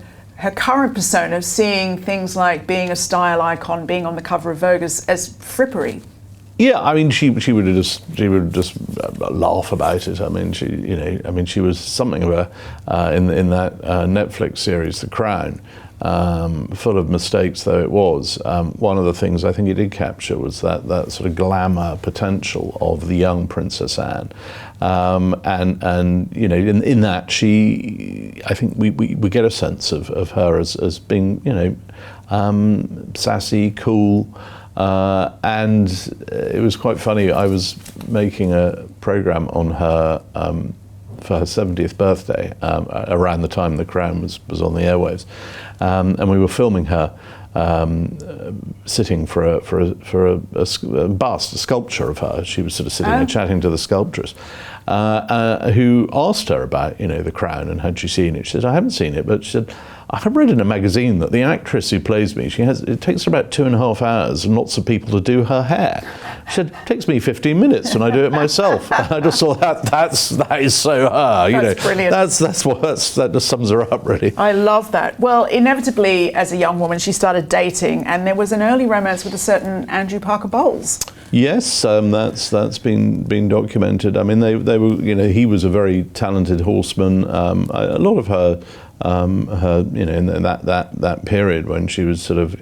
current persona, seeing things like being a style icon, being on the cover of Vogue as frippery. Yeah, I mean, she would just laugh about it. I mean, she was something of a in that Netflix series, The Crown. Full of mistakes though it was, one of the things I think it did capture was that sort of glamour potential of the young Princess Anne, and in that I think we get a sense of her as being sassy, cool, and it was quite funny. I was making a programme on her for her 70th birthday, around the time The Crown was on the airwaves, and we were filming her sitting for a bust, a sculpture of her. She was sort of sitting there chatting to the sculptress, who asked her about The Crown and had she seen it. She said, I haven't seen it, but she said, I've read in a magazine that the actress who plays me, it takes her about 2.5 hours and lots of people to do her hair. She said, it takes me 15 minutes and I do it myself. And I just thought that is so her. That's brilliant. That just sums her up, really. I love that. Well, inevitably, as a young woman, she started dating, and there was an early romance with a certain Andrew Parker Bowles. Yes, that's been documented. I mean, they were, he was a very talented horseman. A lot of her her, in that period when she was sort of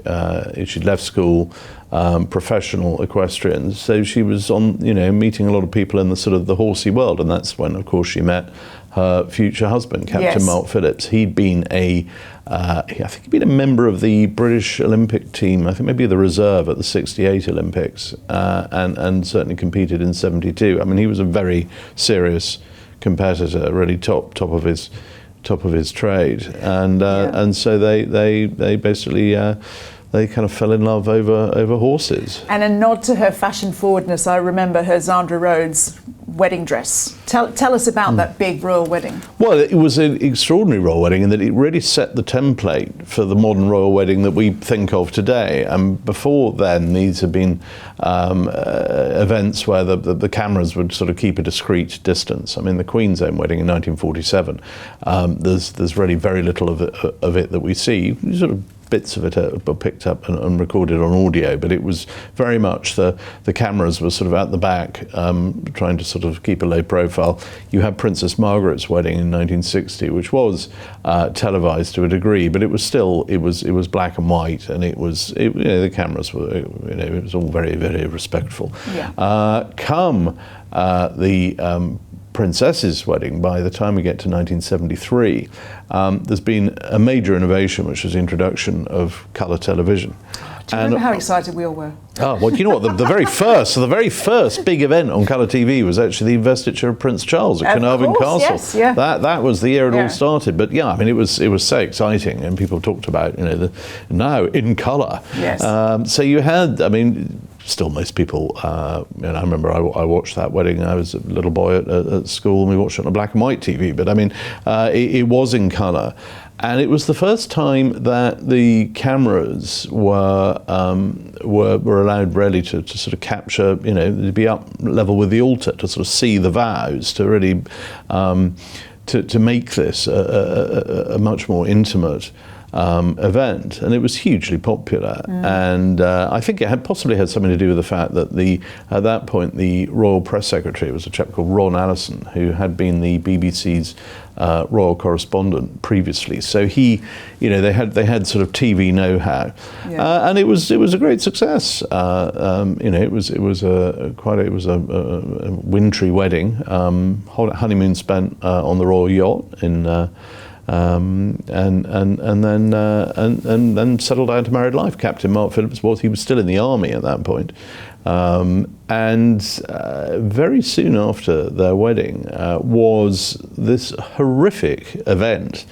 she'd left school, professional equestrian. So she was on, meeting a lot of people in the sort of the horsey world, and that's when, of course, she met her future husband, Captain Mark Phillips. He'd been I think he'd been a member of the British Olympic team, I think maybe the reserve at the 68 Olympics, and certainly competed in 72. I mean, he was a very serious competitor, really top of his trade, and so they basically they kind of fell in love over horses. And a nod to her fashion forwardness, I remember her Zandra Rhodes wedding dress. Tell us about that big royal wedding. Well, it was an extraordinary royal wedding in that it really set the template for the modern royal wedding that we think of today. And before then, these had been events where the cameras would sort of keep a discreet distance. I mean, the Queen's own wedding in 1947, there's really very little of it that we see. Sort of bits of it are picked up and recorded on audio, but it was very much the cameras were sort of at the back, trying to sort of keep a low profile. You had Princess Margaret's wedding in 1960, which was televised to a degree, but it was still it was black and white, and the cameras were it was all very, very respectful. Yeah. The Princess's wedding, by the time we get to 1973, there's been a major innovation, which was the introduction of colour television. Do you remember how excited we all were? Oh, well, you know what? The very first big event on colour TV was actually the investiture of Prince Charles at Carnarvon Castle. Yes, yeah. That was the year it all started. But yeah, I mean, it was so exciting, and people talked about now in colour. Yes. So you had, I mean, still most people, I remember I watched that wedding. I was a little boy at school, and we watched it on a black and white TV. But I mean, it was in colour. And it was the first time that the cameras were allowed really to sort of capture, to be up level with the altar, to sort of see the vows, to really to make this a much more intimate event, and it was hugely popular. And I think it possibly had something to do with the fact that at that point the Royal Press Secretary was a chap called Ron Allison, who had been the BBC's royal correspondent previously. So they had sort of TV know-how, and it was a great success. It was a wintry wedding, honeymoon spent on the royal yacht in. And then settled down to married life. Captain Mark Phillips he was still in the army at that point, and very soon after their wedding was this horrific event,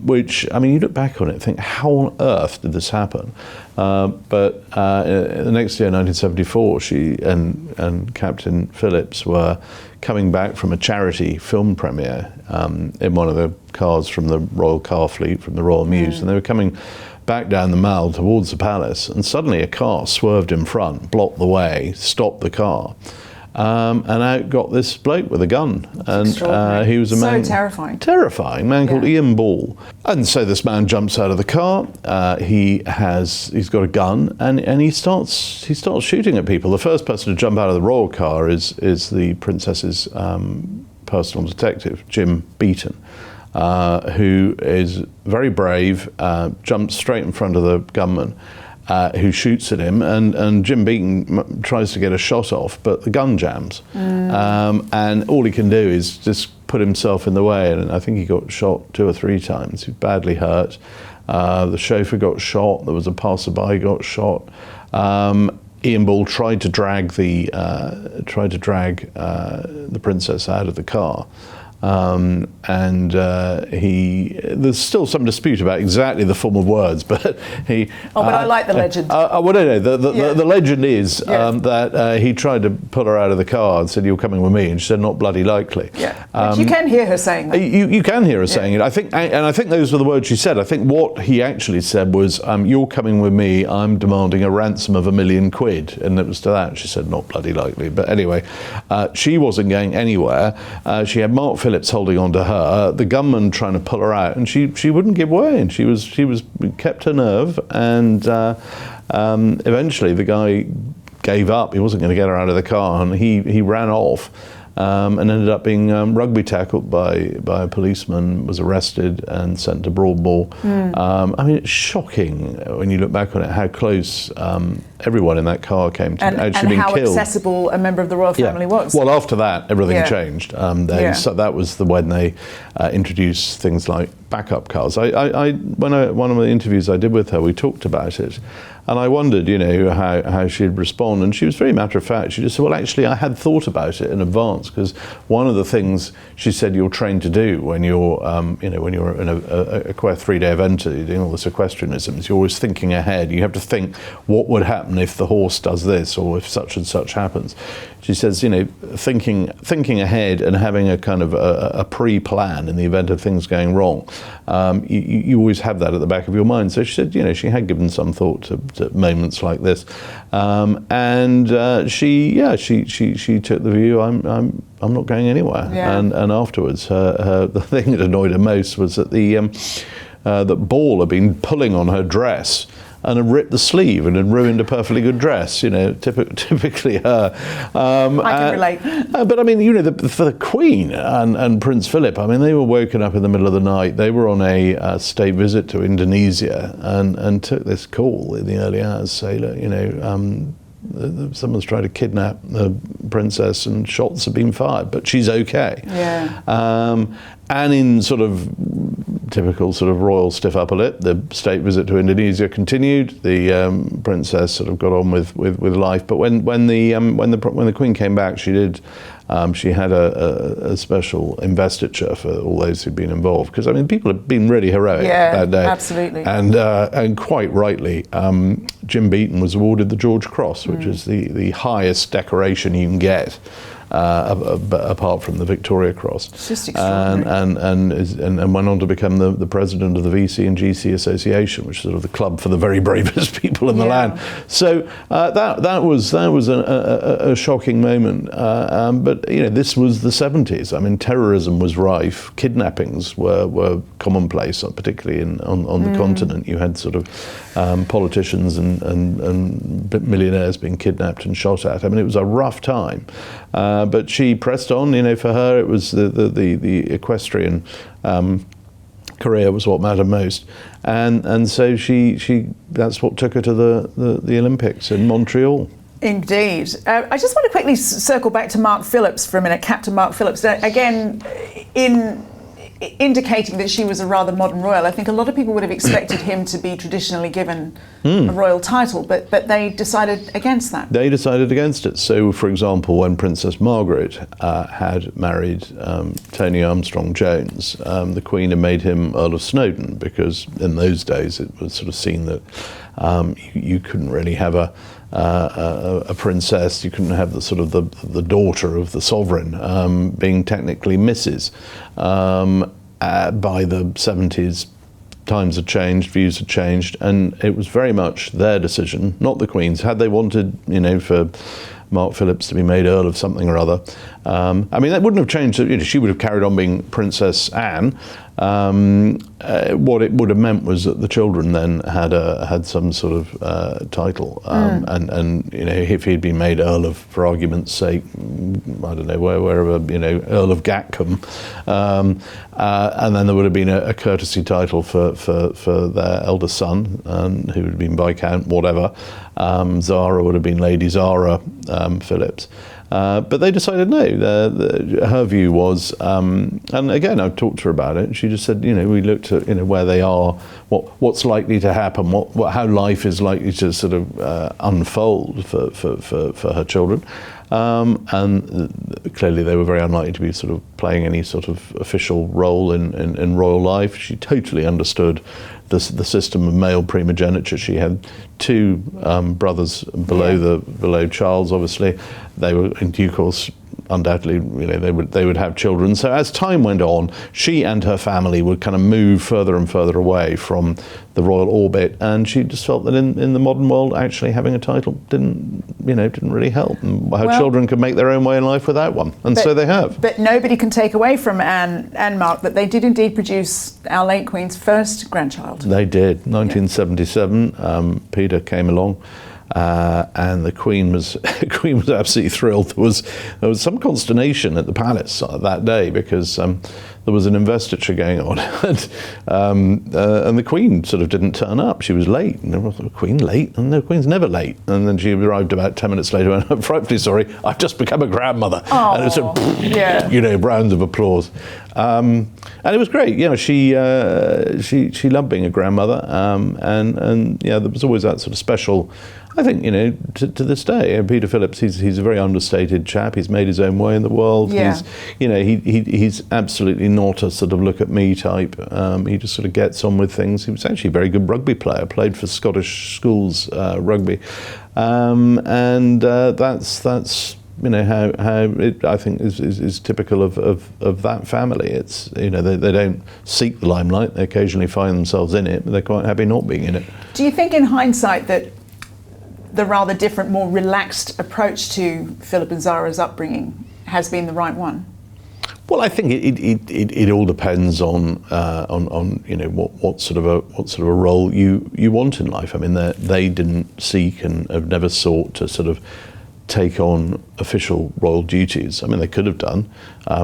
which, I mean, you look back on it and think, how on earth did this happen? But the next year, 1974, she and Captain Phillips were coming back from a charity film premiere in one of the cars from the Royal Car Fleet, from the Royal Mews, and they were coming back down the Mall towards the palace, and suddenly a car swerved in front, blocked the way, stopped the car. And out got this bloke with a gun, and he was a man, terrifying man called Ian Ball. And so this man jumps out of the car. He's got a gun, and he starts shooting at people. The first person to jump out of the royal car is the princess's personal detective, Jim Beaton, who is very brave. Jumps straight in front of the gunman, who shoots at him, and Jim Beaton tries to get a shot off, but the gun jams, and all he can do is just put himself in the way, and I think he got shot 2 or 3 times. He was badly hurt. The chauffeur got shot. There was a passerby got shot. Ian Ball tried to drag the princess out of the car. There's still some dispute about exactly the form of words, but he. Oh, but I like the legend. The legend is that he tried to pull her out of the car and said, "You're coming with me," and she said, "Not bloody likely." Yeah, but you can hear her saying that. You can hear her saying it. I think those were the words she said. I think what he actually said was, "You're coming with me. I'm demanding a ransom of £1 million," and it was to that she said, "Not bloody likely." But anyway, she wasn't going anywhere. She had Mark Phillips holding on to her, the gunman trying to pull her out, and she wouldn't give way, and she kept her nerve, and eventually the guy gave up. He wasn't going to get her out of the car, and he ran off. and ended up being rugby tackled by a policeman, was arrested and sent to Broadmoor. I mean, it's shocking when you look back on it how close everyone in that car came to actually being killed. And how accessible a member of the royal family was. Well, after that, everything changed. So that was when they introduced things like backup cars. One of the interviews I did with her, we talked about it, and I wondered, how she'd respond, and she was very matter of fact. She just said, "Well, actually, I had thought about it in advance, because one of the things she said you're trained to do when you're, when you're in a 3-day event, you're doing all this equestrianism, is you're always thinking ahead. You have to think what would happen if the horse does this, or if such and such happens." She says, thinking ahead and having a kind of a pre-plan in the event of things going wrong. You always have that at the back of your mind. So she said, she had given some thought to moments like this, and she took the view, I'm not going anywhere. And afterwards, the thing that annoyed her most was that that Ball had been pulling on her dress and had ripped the sleeve and had ruined a perfectly good dress, typically her. I can relate. But I mean, for the Queen and Prince Philip, I mean, they were woken up in the middle of the night. They were on a state visit to Indonesia and took this call in the early hours, say, look, someone's tried to kidnap the princess and shots have been fired, but she's okay. And in sort of typical sort of royal stiff upper lip, the state visit to Indonesia continued. The princess sort of got on with life. But when the Queen came back, she had a special investiture for all those who'd been involved, because I mean people had been really heroic that day. Absolutely. And quite rightly, Jim Beaton was awarded the George Cross, which is the highest decoration you can get. Apart from the Victoria Cross, it's just extraordinary. And went on to become the president of the VC and GC Association, which is sort of the club for the very bravest people in the land. So that was a shocking moment. But this was the 70s. I mean, terrorism was rife, kidnappings were commonplace, particularly on the continent. You had sort of politicians and millionaires being kidnapped and shot at. I mean, it was a rough time. But she pressed on. For her, it was the equestrian career was what mattered most, and so she that's what took her to the Olympics in Montreal. Indeed. I just want to quickly circle back to Mark Phillips for a minute, Captain Mark Phillips. Again, in indicating that she was a rather modern royal, I think a lot of people would have expected him to be traditionally given a royal title, but they decided against that. They decided against it. So, for example, when Princess Margaret had married Tony Armstrong-Jones, the Queen had made him Earl of Snowdon, because in those days it was sort of seen that you couldn't really have a princess, you couldn't have the sort of the daughter of the sovereign being technically Mrs. By the 70s, times had changed, views had changed, and it was very much their decision, not the Queen's. Had they wanted, for Mark Phillips to be made Earl of something or other, I mean, that wouldn't have changed. She would have carried on being Princess Anne. What it would have meant was that the children then had some sort of title, and if he'd been made Earl of, for argument's sake, I don't know, wherever, Earl of Gatcombe, and then there would have been a courtesy title for their eldest son, who would have been Viscount, whatever. Zara would have been Lady Zara Phillips. But they decided no. Her view was, and again, I've talked to her about it. And she just said, we looked at where they are, what's likely to happen, how life is likely to sort of unfold for her children, and clearly they were very unlikely to be sort of playing any sort of official role in royal life. She totally understood the system of male primogeniture. She had two brothers below Charles. Obviously, they were in due course. Undoubtedly, they would have children. So as time went on, she and her family would kind of move further and further away from the royal orbit, and she just felt that in the modern world, actually having a title didn't really help. And her children could make their own way in life without one, and so they have. But nobody can take away from Anne and Mark that they did indeed produce our late Queen's first grandchild. They did. 1977, Peter came along. and the Queen was absolutely thrilled. There was some consternation at the palace that day because there was an investiture going on, and the Queen sort of didn't turn up. She was late. And everyone thought, the Queen late? And the Queen's never late. And then she arrived about 10 minutes later and I'm frightfully sorry, I've just become a grandmother. Oh, and it was sort of, rounds of applause. And it was great. She loved being a grandmother. And there was always that sort of special, I think, to this day, Peter Phillips, he's a very understated chap. He's made his own way in the world. Yeah. He's absolutely not a sort of look at me type. He just sort of gets on with things. He was actually a very good rugby player, played for Scottish schools rugby. And that's how it, I think, is typical of that family. It's, they don't seek the limelight. They occasionally find themselves in it, but they're quite happy not being in it. Do you think in hindsight that the rather different, more relaxed approach to Philip and Zara's upbringing has been the right one? Well, I think it all depends on what sort of a role you want in life. I mean, they didn't seek and have never sought to sort of take on official royal duties. I mean, they could have done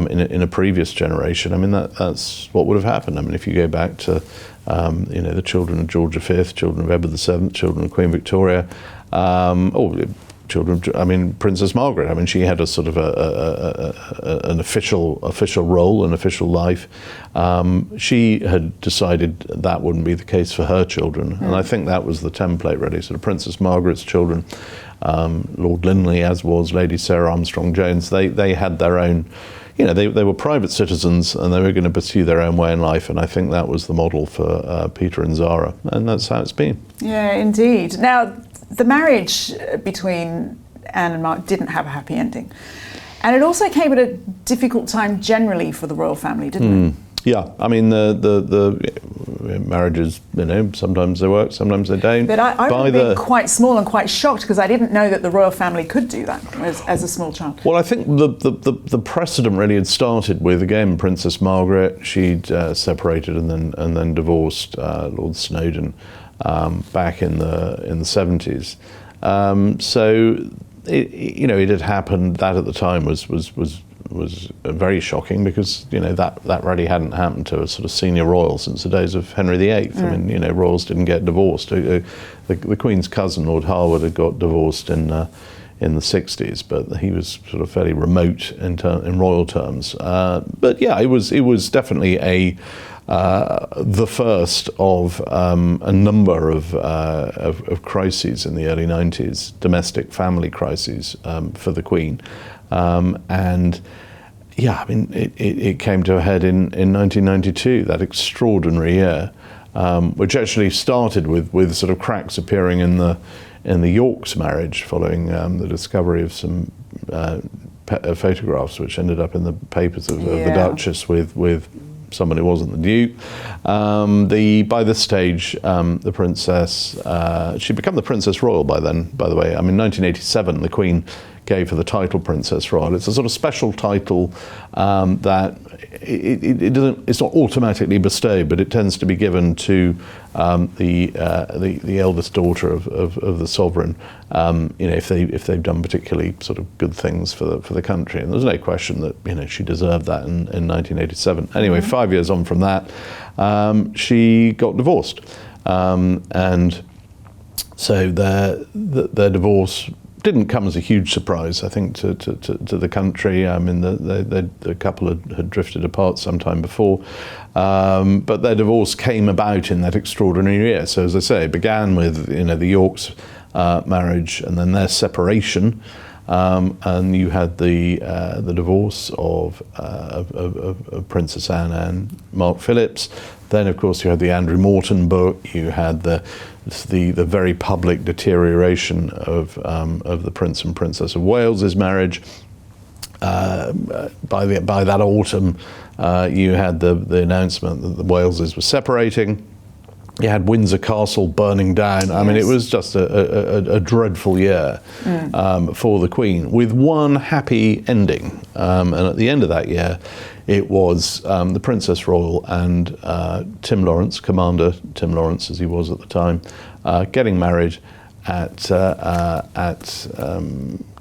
in a previous generation. I mean, that's what would have happened. I mean, if you go back to the children of George V, children of Edward VII, children of Queen Victoria, Princess Margaret. I mean, she had a sort of an official role, an official life. She had decided that wouldn't be the case for her children, and I think that was the template, really. Sort of Princess Margaret's children, Lord Linley, as was Lady Sarah Armstrong-Jones. They had their own. They were private citizens and they were going to pursue their own way in life, and I think that was the model for Peter and Zara, and that's how it's been. Yeah, indeed. Now, the marriage between Anne and Mark didn't have a happy ending, and it also came at a difficult time generally for the royal family, didn't it? Yeah, I mean the marriages, sometimes they work, sometimes they don't. But I remember being quite small and quite shocked because I didn't know that the royal family could do that as a small child. Well, I think the precedent really had started with, again, Princess Margaret. She'd separated and then divorced Lord Snowdon back in the 70s. So it had happened. That at the time was very shocking because that really hadn't happened to a sort of senior royal since the days of Henry VIII. I mean, royals didn't get divorced. The Queen's cousin, Lord Harwood, had got divorced in the 60s, but he was sort of fairly remote in royal terms. But yeah, it was definitely the first of a number of crises in the early 90s, domestic family crises for the Queen. And yeah, I mean, it came to a head in 1992, that extraordinary year, which actually started with sort of cracks appearing in the Yorks marriage following the discovery of some photographs which ended up in the papers of the Duchess with someone who wasn't the Duke. By this stage, the Princess, she'd become the Princess Royal by then, by the way. I mean, 1987, the Queen gave her the title Princess Royal. It's a sort of special title that it's not automatically bestowed, but it tends to be given to the eldest daughter of the sovereign, if they've done particularly sort of good things for the country. And there's no question that she deserved that in 1987. Anyway, 5 years on from that, she got divorced, and so their divorce didn't come as a huge surprise, I think, to the country. I mean, the couple had drifted apart sometime before, but their divorce came about in that extraordinary year. So, as I say, it began with the Yorks marriage, and then their separation, and you had the divorce of Princess Anne and Mark Phillips. Then, of course, you had the Andrew Morton book. You had the very public deterioration of the Prince and Princess of Wales's marriage. By that autumn, you had the announcement that the Waleses were separating. You had Windsor Castle burning down. I mean, it was just a dreadful year for the Queen, with one happy ending. And at the end of that year, it was the Princess Royal and Tim Lawrence, Commander Tim Lawrence, as he was at the time, getting married. at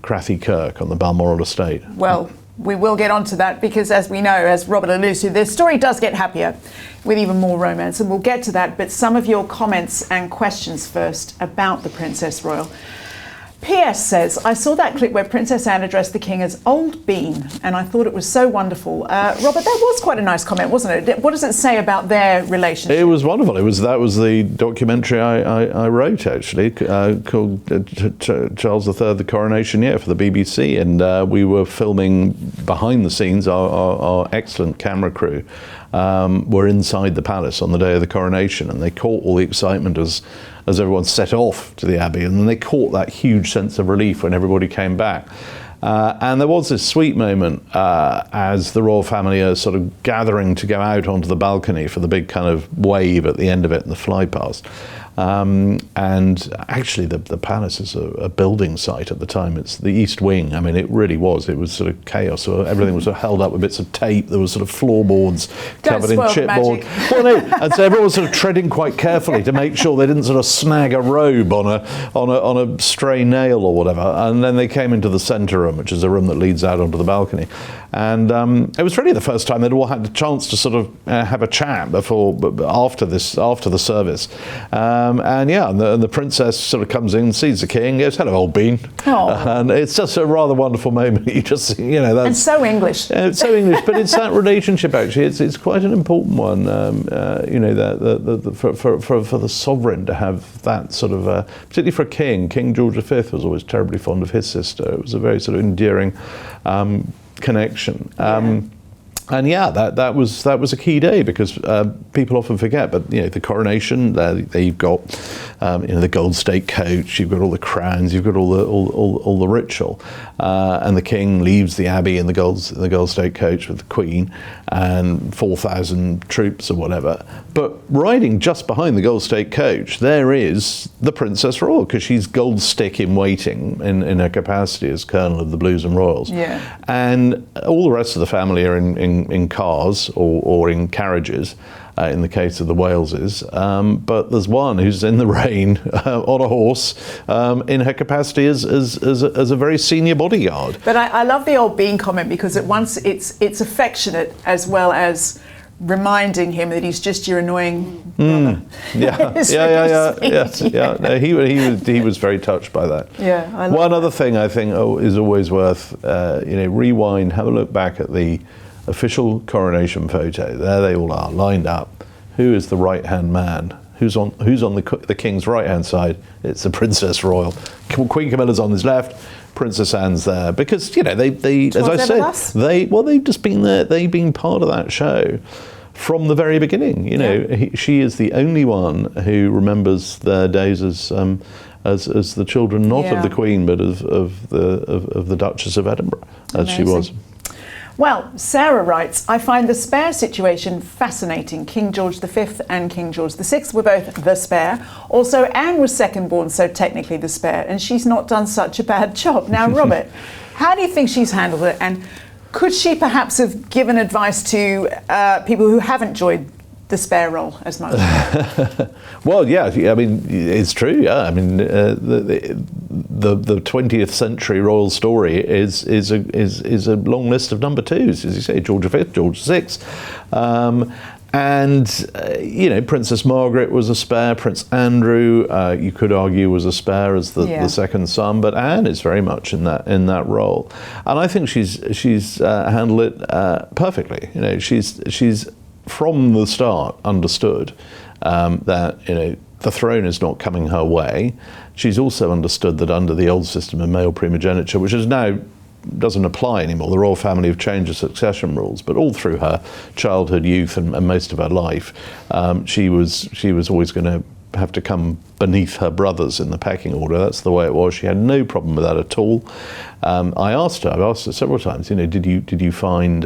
Crathy Kirk on the Balmoral estate. Well, we will get onto that because, as we know, as Robert alludes to, the story does get happier with even more romance, and we'll get to that. But some of your comments and questions first about the Princess Royal. P.S. says, I saw that clip where Princess Anne addressed the King as Old Bean, and I thought it was so wonderful. Robert, that was quite a nice comment, wasn't it? What does it say about their relationship? It was wonderful. That was the documentary I wrote, actually, called Charles III, The Coronation Year, for the BBC, and we were filming behind the scenes. Our excellent camera crew were inside the palace on the day of the coronation, and they caught all the excitement as everyone set off to the Abbey, and then they caught that huge sense of relief when everybody came back. And there was this sweet moment as the royal family are sort of gathering to go out onto the balcony for the big kind of wave at the end of it and the fly past. And actually the palace is a building site at the time. It's the East Wing. I mean, it really was. It was sort of chaos. So everything was sort of held up with bits of tape. There was sort of floorboards covered in chipboard. Well, no, and so everyone was sort of treading quite carefully to make sure they didn't sort of snag a robe on a stray nail or whatever. And then they came into the centre room, which is a room that leads out onto the balcony. And it was really the first time they'd all had the chance to sort of have a chat after the service. And the princess sort of comes in, sees the king, goes, "Hello, Old Bean." And it's just a rather wonderful moment. You just, that's... And so English. It's so English, but it's that relationship, actually. It's quite an important one, for the sovereign to have that sort of, particularly for a king. King George V was always terribly fond of his sister. It was a very sort of endearing connection. And that was a key day because people often forget. But the coronation, there you've got the gold state coach, you've got all the crowns, you've got all the ritual, and the king leaves the abbey in the gold state coach with the Queen and 4,000 troops or whatever. But riding just behind the gold state coach, there is the Princess Royal, because she's gold stick in waiting in her capacity as Colonel of the Blues and Royals. Yeah. And all the rest of the family are in cars or in carriages, in the case of the Waleses, but there's one who's in the rain on a horse in her capacity as a very senior bodyguard. But I love the Old Bean comment because at once it's affectionate as well as reminding him that he's just your annoying brother. No, he was very touched by that. Yeah, I love one other thing I think is always worth rewind, have a look back at the official coronation photo. There they all are, lined up. Who is the right-hand man? Who's on the king's right-hand side? It's the Princess Royal. Queen Camilla's on his left. Princess Anne's there because they as I said, they've just been there. They've been part of that show from the very beginning. She is the only one who remembers their days as the children, not of the Queen, but of the Duchess of Edinburgh, as she was. Well, Sarah writes, I find the spare situation fascinating. King George V and King George VI were both the spare. Also, Anne was second born, so technically the spare, and she's not done such a bad job. Now, Robert, how do you think she's handled it? And could she perhaps have given advice to people who haven't enjoyed the spare role as much? Well, yeah, I mean, it's true. Yeah, I mean, the 20th century royal story is a long list of number twos, as you say, George V, George VI, and Princess Margaret was a spare. Prince Andrew, you could argue, was a spare as the second son, but Anne is very much in that role, and I think she's handled it perfectly. She's from the start understood that the throne is not coming her way. She's also understood that under the old system of male primogeniture, which is now doesn't apply anymore, the royal family have changed the succession rules, but all through her childhood, youth, and most of her life, she was always going to have to come beneath her brothers in the pecking order. That's the way it was. She had no problem with that at all. I've asked her several times, did you find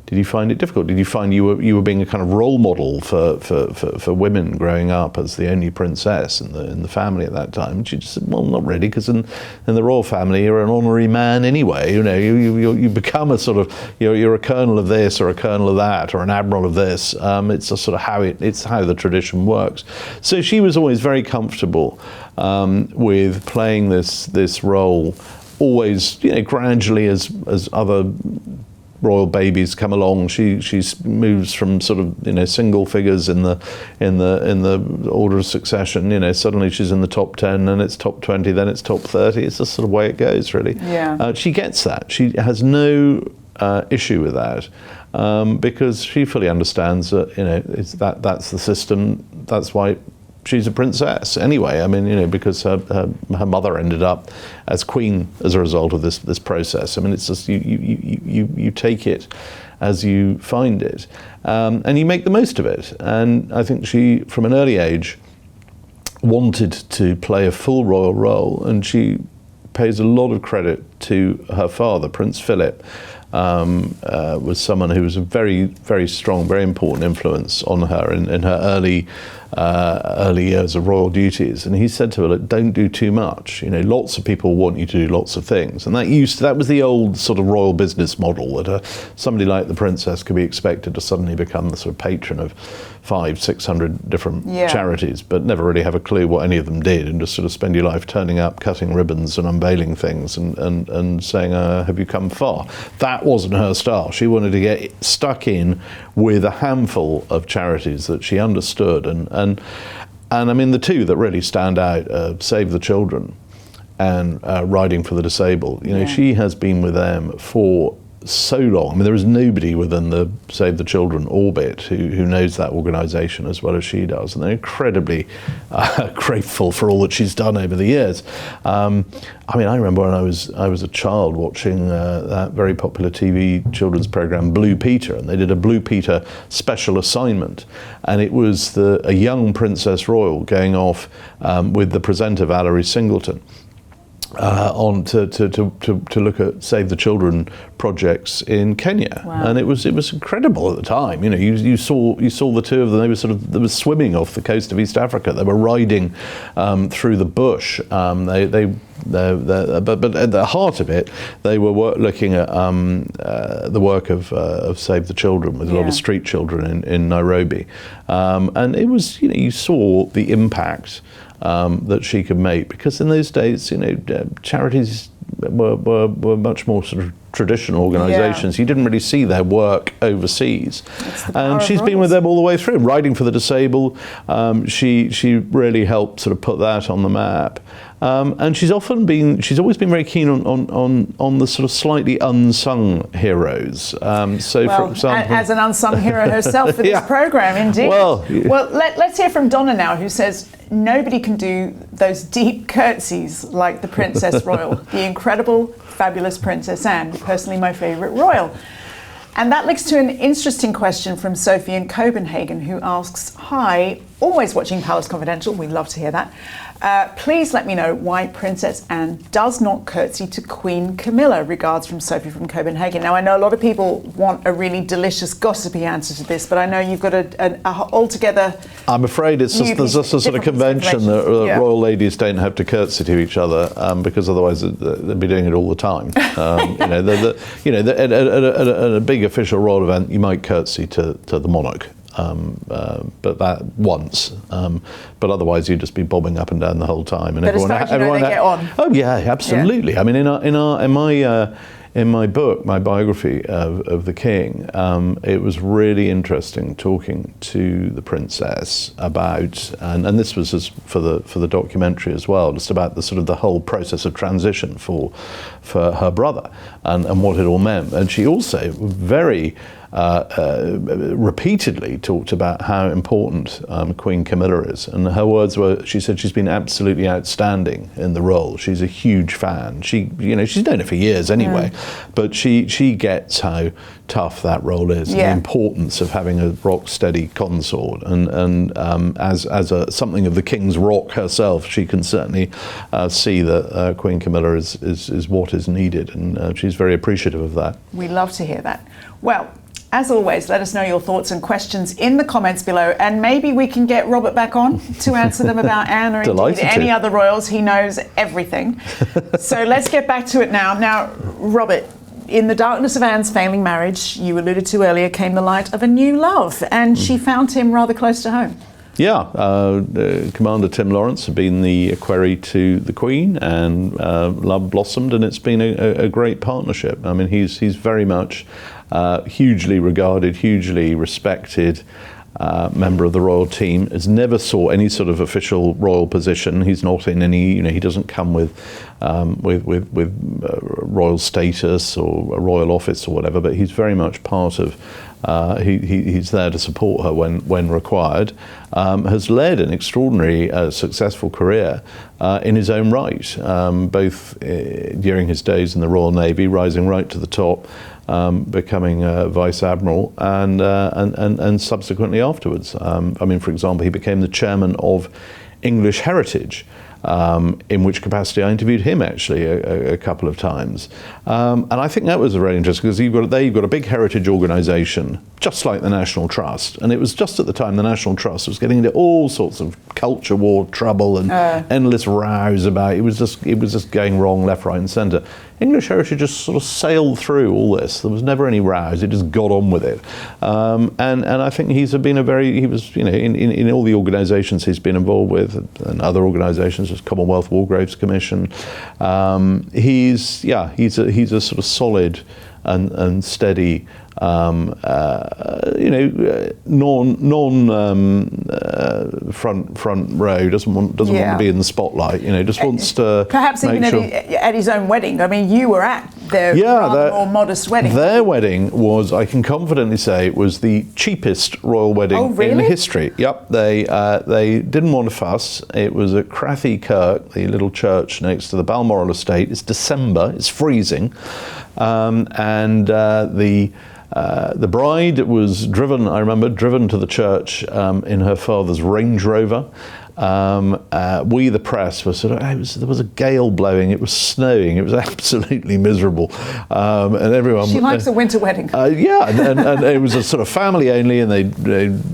Did you find it difficult? Did you find you were being a kind of role model for women growing up as the only princess in the family at that time? And she just said, well, not really, because in the royal family you're an honorary man anyway. You know, you become a sort of you're a colonel of this or a colonel of that or an admiral of this. It's a sort of how the tradition works. So she was always very comfortable with playing this role. Always, gradually as other royal babies come along, she moves from sort of single figures in the order of succession. Suddenly she's in the top 10, then it's top 20, then it's top 30. It's the sort of way it goes, really. Yeah. She gets that. She has no issue with that because she fully understands that that's the system. That's why she's a princess anyway. I mean, because her mother ended up as queen as a result of this process. I mean, it's just you take it as you find it, and you make the most of it. And I think she, from an early age, wanted to play a full royal role, and she pays a lot of credit to her father, Prince Philip. Was someone who was a very, very strong, very important influence on her in her early years of royal duties. And he said to her, look, don't do too much. Lots of people want you to do lots of things. And that was the old sort of royal business model, that somebody like the princess could be expected to suddenly become the sort of patron of 500-600 different charities, but never really have a clue what any of them did, and just sort of spend your life turning up, cutting ribbons and unveiling things and saying, have you come far? That wasn't her style. She wanted to get stuck in with a handful of charities that she understood. And I mean, the two that really stand out, Save the Children and Riding for the Disabled. She has been with them for so long. I mean, there is nobody within the Save the Children orbit who knows that organisation as well as she does, and they're incredibly grateful for all that she's done over the years. I mean, I remember when I was a child watching that very popular TV children's programme Blue Peter, and they did a Blue Peter special assignment, and it was a young Princess Royal going off with the presenter Valerie Singleton on to look at Save the Children projects in Kenya. Wow. And it was incredible at the time. You saw the two of them. They were swimming off the coast of East Africa. They were riding through the bush. But at the heart of it, they were looking at the work of Save the Children with a lot of street children in Nairobi, and it was you saw the impact that she could make, because in those days charities were much more sort of traditional organisations. You didn't really see their work overseas, and she's been with them all the way through. Riding for the Disabled, she really helped sort of put that on the map. And she's always been very keen on the sort of slightly unsung heroes. For example, as an unsung hero herself for this programme, indeed. Well, let's hear from Donna now, who says nobody can do those deep curtsies like the Princess Royal, the incredible, fabulous Princess Anne, personally my favourite royal. And that leads to an interesting question from Sophie in Copenhagen, who asks, hi, always watching Palace Confidential, we love to hear that. Please let me know why Princess Anne does not curtsy to Queen Camilla. Regards from Sophie from Copenhagen. Now, I know a lot of people want a really delicious, gossipy answer to this, but I know you've got a altogether... I'm afraid there's just a sort of convention that royal ladies don't have to curtsy to each other, because otherwise they'd be doing it all the time. At a big official royal event, you might curtsy to the monarch. But that once, but otherwise you'd just be bobbing up and down the whole time, and but everyone they get on. Oh yeah, absolutely. Yeah. I mean, in my book, my biography of the king, it was really interesting talking to the princess about, and this was just for the documentary as well, just about the whole process of transition for her brother and what it all meant. And she also very repeatedly talked about how important Queen Camilla is, and her words were, she said she's been absolutely outstanding in the role. She's a huge fan. She's known it for years anyway, but she gets how tough that role is, and the importance of having a rock steady consort, and as something of the King's rock herself, she can certainly see that Queen Camilla is what is needed, and she's very appreciative of that. We love to hear that. Well, As always, let us know your thoughts and questions in the comments below, and maybe we can get Robert back on to answer them about Anne or indeed any other royals. He knows everything. So let's get back to it now. Now, Robert, in the darkness of Anne's failing marriage, you alluded to earlier, came the light of a new love, and she found him rather close to home. Yeah, Commander Tim Lawrence had been the equerry to the Queen, and love blossomed, and it's been a great partnership. I mean, he's very much hugely regarded, hugely respected member of the royal team. Has never sought any sort of official royal position. He's not in any, he doesn't come with royal status or a royal office or whatever. But he's very much part of. He's there to support her when required. Has led an extraordinary, successful career in his own right, both during his days in the Royal Navy, rising right to the top, becoming Vice Admiral, and subsequently afterwards. I mean, for example, he became the chairman of English Heritage, in which capacity I interviewed him actually a couple of times. And I think that was very interesting, because you've got a big heritage organisation, just like the National Trust. And it was just at the time the National Trust was getting into all sorts of culture war trouble and endless rows about it. It was just going wrong left, right and centre. English Heritage just sort of sailed through all this. There was never any rows. It just got on with it. And I think he was, in all the organisations he's been involved with, and other organisations, as Commonwealth War Graves Commission. He's a sort of solid and steady, front row. Doesn't want to be in the spotlight. Just wants to perhaps even at his own wedding. I mean, you were at their rather more modest wedding. Their wedding was, I can confidently say, it was the cheapest royal wedding in history. Yep, they didn't want to fuss. It was at Crathy Kirk, the little church next to the Balmoral estate. It's December. It's freezing, and the bride was driven to the church in her father's Range Rover. We, the press, were there was a gale blowing, it was snowing, it was absolutely miserable, and everyone. She likes a winter wedding. And it was a sort of family only, and they'd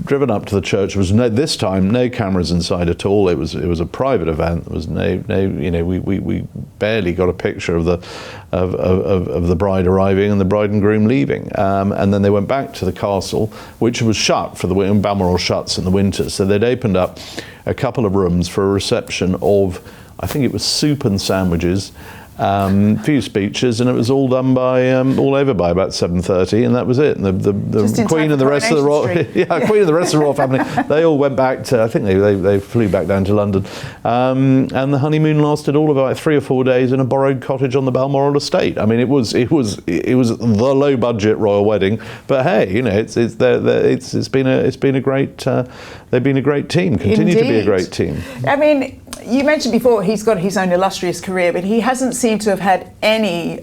driven up to the church. There was this time no cameras inside at all. It was a private event. There was we barely got a picture of the bride arriving and the bride and groom leaving, and then they went back to the castle, which was shut for the Balmoral shuts in the winter. So they'd opened up a couple of rooms for a reception of, I think it was soup and sandwiches, a few speeches, and it was all done by all over by about 7:30, and that was it. And the Queen and the rest of the royal, Queen and the rest of the royal family, they all went back to, I think they flew back down to London, and the honeymoon lasted all of about 3 or 4 days in a borrowed cottage on the Balmoral estate. I mean, it was the low budget royal wedding, but hey, it's been a great they've been a great team, continue to be a great team. I mean, you mentioned before he's got his own illustrious career, but he hasn't seemed to have had any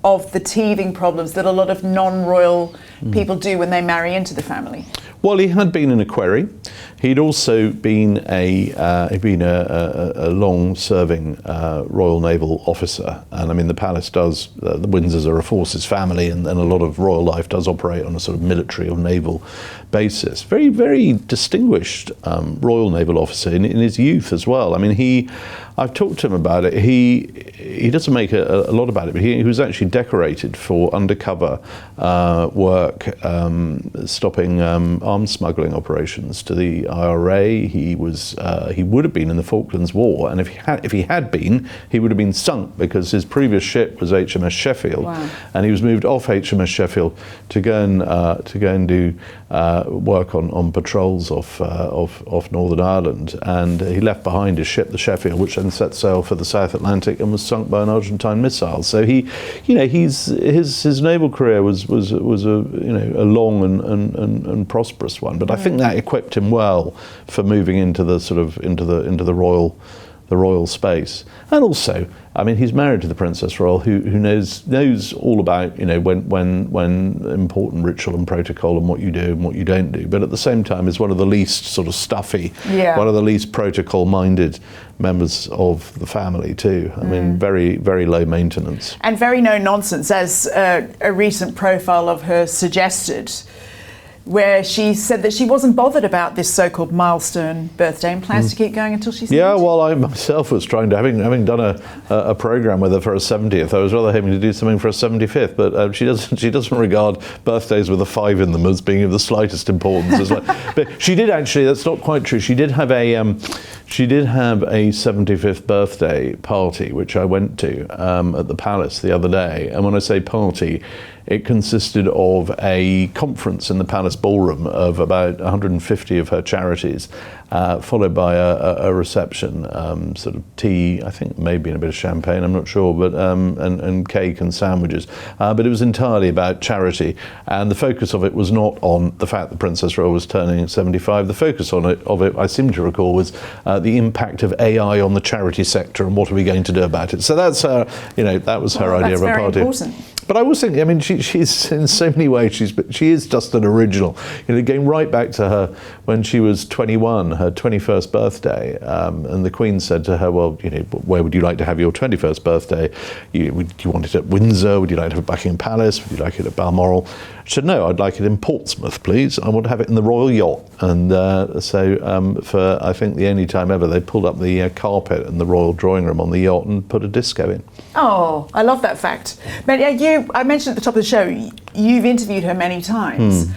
of the teething problems that a lot of non-royal people do when they marry into the family. Well, he had been an equerry. He'd also been a long-serving Royal Naval officer, and I mean the palace does. The Windsors are a forces family, and a lot of royal life does operate on a sort of military or naval basis. Very, very distinguished Royal Naval officer in his youth as well. I mean, I've talked to him about it. He doesn't make a lot about it, but he was actually decorated for undercover work, stopping arms smuggling operations to the IRA. He would have been in the Falklands War, and if he had been, he would have been sunk, because his previous ship was HMS Sheffield, and he was moved off HMS Sheffield to go and do work on patrols off Northern Ireland, and he left behind his ship, the Sheffield, which then set sail for the South Atlantic and was sunk by an Argentine missile. So his naval career was a long and prosperous one. But I think that equipped him well for moving into the royal space. And also, I mean, he's married to the Princess Royal, who knows all about when important ritual and protocol and what you do and what you don't do. But at the same time, is one of the least sort of stuffy, one of the least protocol-minded members of the family too. I mean, very, very low maintenance. And very no nonsense, as a recent profile of her suggested. where she said that she wasn't bothered about this so-called milestone birthday and plans to keep going until she's 70. Yeah, well, I myself was trying to, having done a program with her for her 70th, I was rather hoping to do something for her 75th, but she doesn't regard birthdays with a 5 in them as being of the slightest importance. It's like, but she did actually. That's not quite true. She did have a 75th birthday party, which I went to at the Palace the other day. And when I say party, it consisted of a conference in the Palace ballroom of about 150 of her charities, followed by a reception, sort of tea, I think maybe and a bit of champagne, I'm not sure, but and cake and sandwiches. But it was entirely about charity, and the focus of it was not on the fact that Princess Royal was turning 75. The focus of it, I seem to recall, was the impact of AI on the charity sector and what are we going to do about it. So that's her, that was her idea of a party. Important. But I was thinking, I mean, she's in so many ways, she is just an original. Going right back to her when she was 21, her 21st birthday, and the Queen said to her, well, where would you like to have your 21st birthday? Would you want it at Windsor? Would you like to have it at Buckingham Palace? Would you like it at Balmoral? She said, no, I'd like it in Portsmouth, please. I want to have it in the Royal Yacht. And so for, I think, the only time ever, they pulled up the carpet in the royal drawing room on the yacht and put a disco in. Oh, I love that fact. But I mentioned at the top of the show, you've interviewed her many times.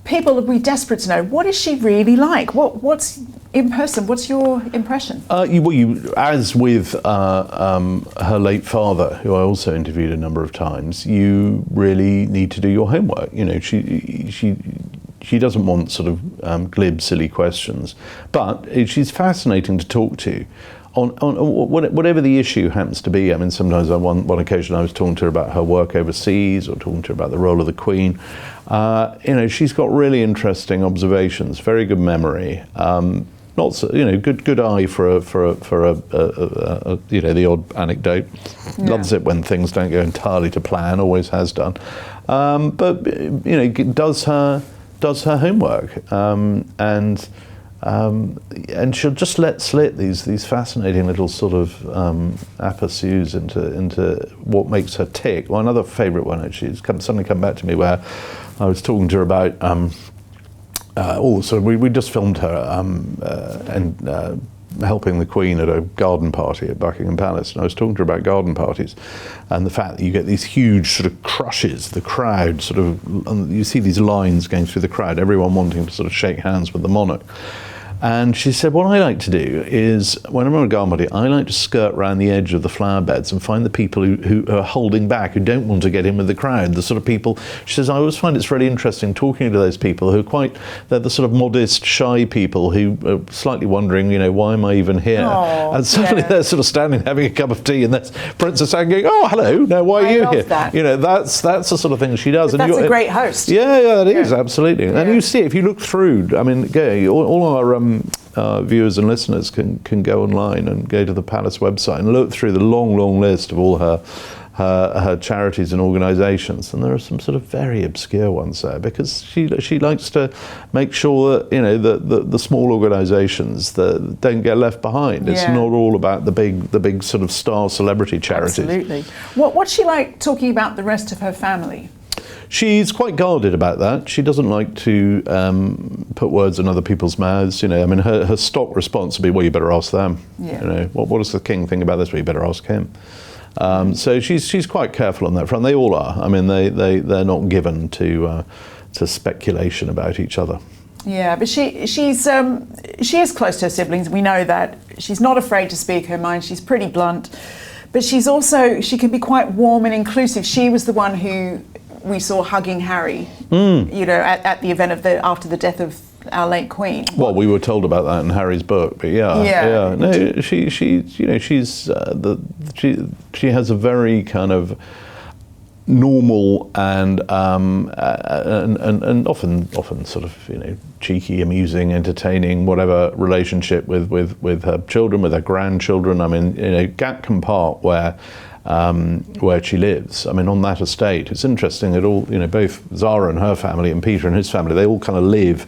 People will be desperate to know, what is she really like? What's in person? What's your impression? As with her late father, who I also interviewed a number of times, you really need to do your homework. She doesn't want sort of glib, silly questions, but she's fascinating to talk to. On whatever the issue happens to be. I mean, sometimes on one occasion I was talking to her about her work overseas, or talking to her about the role of the Queen. She's got really interesting observations, very good memory, not so, good eye for the odd anecdote. Yeah. Loves it when things don't go entirely to plan, always has done. But does her homework, and she'll just let slip these fascinating little sort of aperçus into what makes her tick. Well, another favourite one actually has suddenly come back to me, where I was talking to her about we just filmed her helping the Queen at a garden party at Buckingham Palace, and I was talking to her about garden parties and the fact that you get these huge sort of crushes, the crowd sort of, you see these lines going through the crowd, everyone wanting to sort of shake hands with the monarch. And she said, what I like to do is, when I'm on a garden party, I like to skirt around the edge of the flower beds and find the people who are holding back, who don't want to get in with the crowd, the sort of people. She says, I always find it's really interesting talking to those people who are they're the sort of modest, shy people who are slightly wondering, why am I even here? Aww, and suddenly they're sort of standing having a cup of tea, and there's Princess Anne going, oh, hello, no, why are you here? That. That's the sort of thing she does. That's a great host. Yeah, it is, absolutely. Yeah. And you see, if you look through, I mean, all our viewers and listeners can go online and go to the Palace website and look through the long list of all her charities and organisations, and there are some sort of very obscure ones there, because she likes to make sure that the small organisations that don't get left behind. It's not all about the big sort of star celebrity charities. Absolutely. What's she like talking about the rest of her family? She's quite guarded about that. She doesn't like to put words in other people's mouths. I mean, her stock response would be, well, you better ask them. Yeah. What does the king think about this? Well, you better ask him. So she's quite careful on that front. They all are. I mean, they're not given to speculation about each other. Yeah, but she is close to her siblings. We know that. She's not afraid to speak her mind. She's pretty blunt, but she can be quite warm and inclusive. She was the one who we saw hugging Harry, at the event after the death of our late Queen. Well, we were told about that in Harry's book, but yeah. No, she has a very kind of normal and often sort of cheeky, amusing, entertaining, whatever relationship with her children, with her grandchildren. I mean, Gatcombe Park, where she lives. I mean, on that estate, it's interesting that all, both Zara and her family and Peter and his family, they all kind of live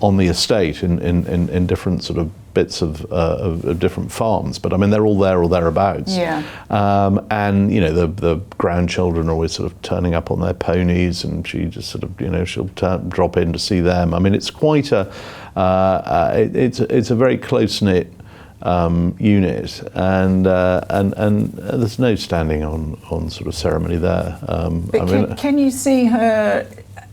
on the estate in different sort of bits of different farms, but I mean they're all there or thereabouts. Yeah. And you know the grandchildren are always sort of turning up on their ponies, and she just sort of she'll drop in to see them. I mean it's quite a it's a very close-knit unit, and there's no standing on sort of ceremony there. But can you see her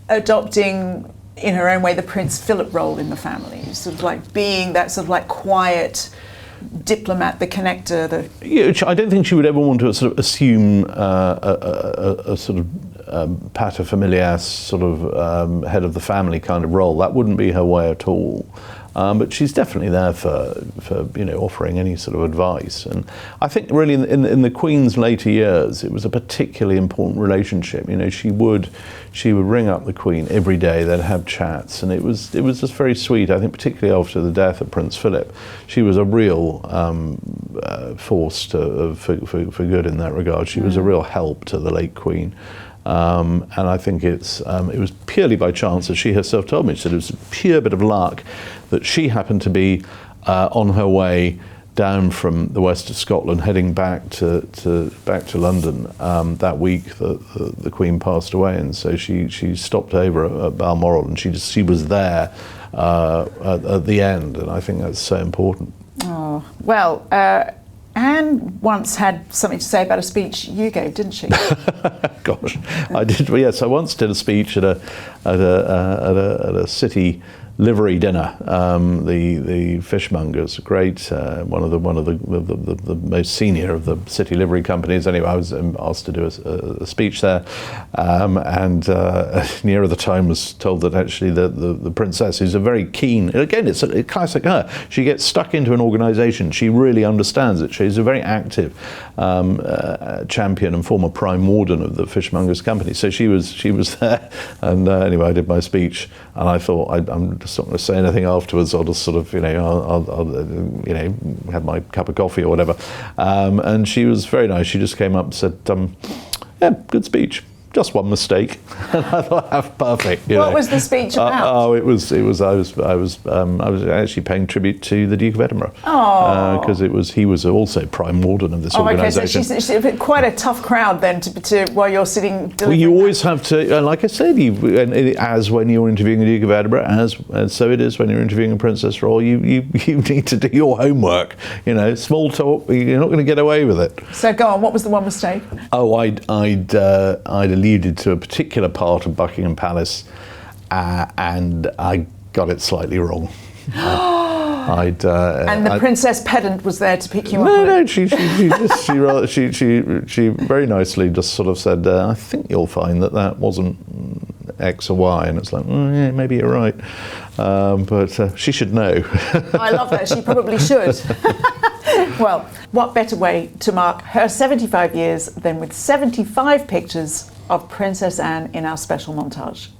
adopting, in her own way, the Prince Philip role in the family, sort of like being that sort of like quiet diplomat, the connector? I don't think she would ever want to sort of assume a sort of paterfamilias sort of head of the family kind of role. That wouldn't be her way at all. But she's definitely there for offering any sort of advice. And I think really in the Queen's later years, it was a particularly important relationship. She would ring up the Queen every day. They'd have chats, and it was just very sweet. I think particularly after the death of Prince Philip, she was a real force for good in that regard. She was a real help to the late Queen. And I think it was purely by chance, as she herself told me. She said it was a pure bit of luck that she happened to be on her way down from the west of Scotland, heading back to London that week that the Queen passed away, and so she stopped over at Balmoral, and she was there at the end, and I think that's so important. Oh well. Anne once had something to say about a speech you gave, didn't she? Gosh, I did. Well, yes, I once did a speech at a city livery dinner. The fishmongers, great, one of the most senior of the city livery companies. Anyway, I was asked to do a speech there, and nearer the time was told that actually the princess, who's a very keen, again, it's classic her. She gets stuck into an organisation. She really understands it. She's a very active champion and former prime warden of the fishmongers company. So she was there, and anyway, I did my speech, and I thought I'm just not going to say anything afterwards. I'll just sort of I'll have my cup of coffee or whatever. And she was very nice. She just came up and said, "Yeah, good speech. Just one mistake." And I thought, "That's perfect." What was the speech about? It was. I was actually paying tribute to the Duke of Edinburgh. Because he was also prime warden of this organisation. Okay, so she's quite a tough crowd then to while you're sitting. Well, you always have to, like I said, as when you're interviewing the Duke of Edinburgh, and so it is when you're interviewing a princess role. You need to do your homework. Small talk. You're not going to get away with it. So go on. What was the one mistake? Oh, I'd alluded to a particular part of Buckingham Palace, and I got it slightly wrong. And the princess pedant was there to pick you up. No, she very nicely just sort of said, "I think you'll find that wasn't X or Y," and it's like, yeah, maybe you're right, but she should know. I love that. She probably should. Well, what better way to mark her 75 years than with 75 pictures of Princess Anne in our special montage.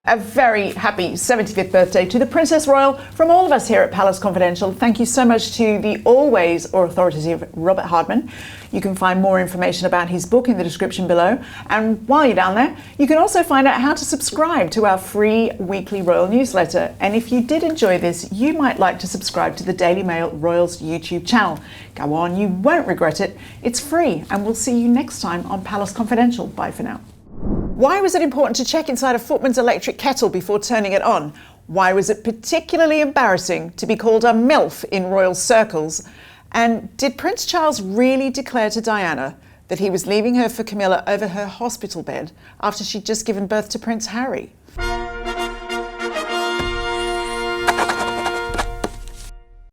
A very happy 75th birthday to the Princess Royal from all of us here at Palace Confidential. Thank you so much to the always authoritative Robert Hardman. You can find more information about his book in the description below. And while you're down there, you can also find out how to subscribe to our free weekly Royal newsletter. And if you did enjoy this, you might like to subscribe to the Daily Mail Royals YouTube channel. Go on, you won't regret it. It's free, and we'll see you next time on Palace Confidential. Bye for now. Why was it important to check inside a footman's electric kettle before turning it on? Why was it particularly embarrassing to be called a MILF in royal circles? And did Prince Charles really declare to Diana that he was leaving her for Camilla over her hospital bed after she'd just given birth to Prince Harry?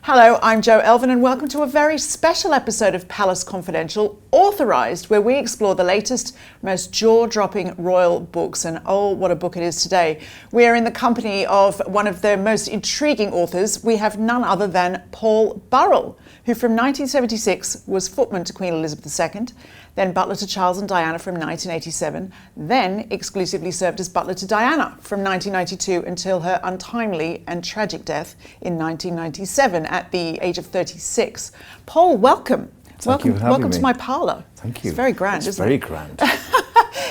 Hello, I'm Jo Elvin and welcome to a very special episode of Palace Confidential Authorised, where we explore the latest, most jaw-dropping royal books. And oh, what a book it is today. We are in the company of one of the most intriguing authors. We have none other than Paul Burrell, who from 1976 was footman to Queen Elizabeth II, then butler to Charles and Diana from 1987, then exclusively served as butler to Diana from 1992 until her untimely and tragic death in 1997 at the age of 36. Paul, welcome. Thank you for having welcome me. to my parlour. Thank you. It's very grand, It's isn't very it? grand.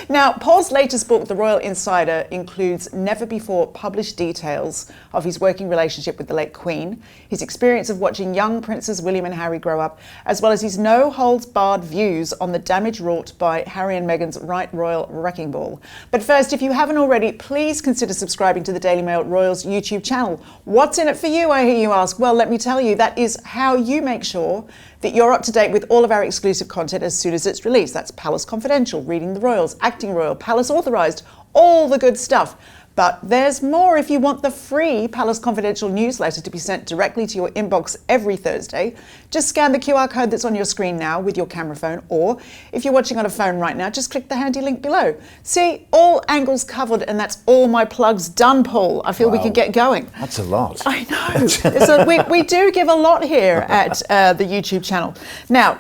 Now, Paul's latest book, The Royal Insider, includes never-before published details of his working relationship with the late Queen, his experience of watching young Princes William and Harry grow up, as well as his no-holds-barred views on the damage wrought by Harry and Meghan's Right Royal Wrecking Ball. But first, if you haven't already, please consider subscribing to the Daily Mail Royals YouTube channel. What's in it for you, I hear you ask? Well, let me tell you, that is how you make sure that you're up to date with all of our exclusive content as soon as it's released. That's Palace Confidential, Reading the Royals, Acting Royal, Palace Authorised, all the good stuff. But there's more if you want the free Palace Confidential newsletter to be sent directly to your inbox every Thursday. Just scan the QR code that's on your screen now with your camera phone, or if you're watching on a phone right now, just click the handy link below. See, all angles covered, and that's all my plugs done, Paul. I feel we can get going. That's a lot. I know. So we do give a lot here at the YouTube channel. Now,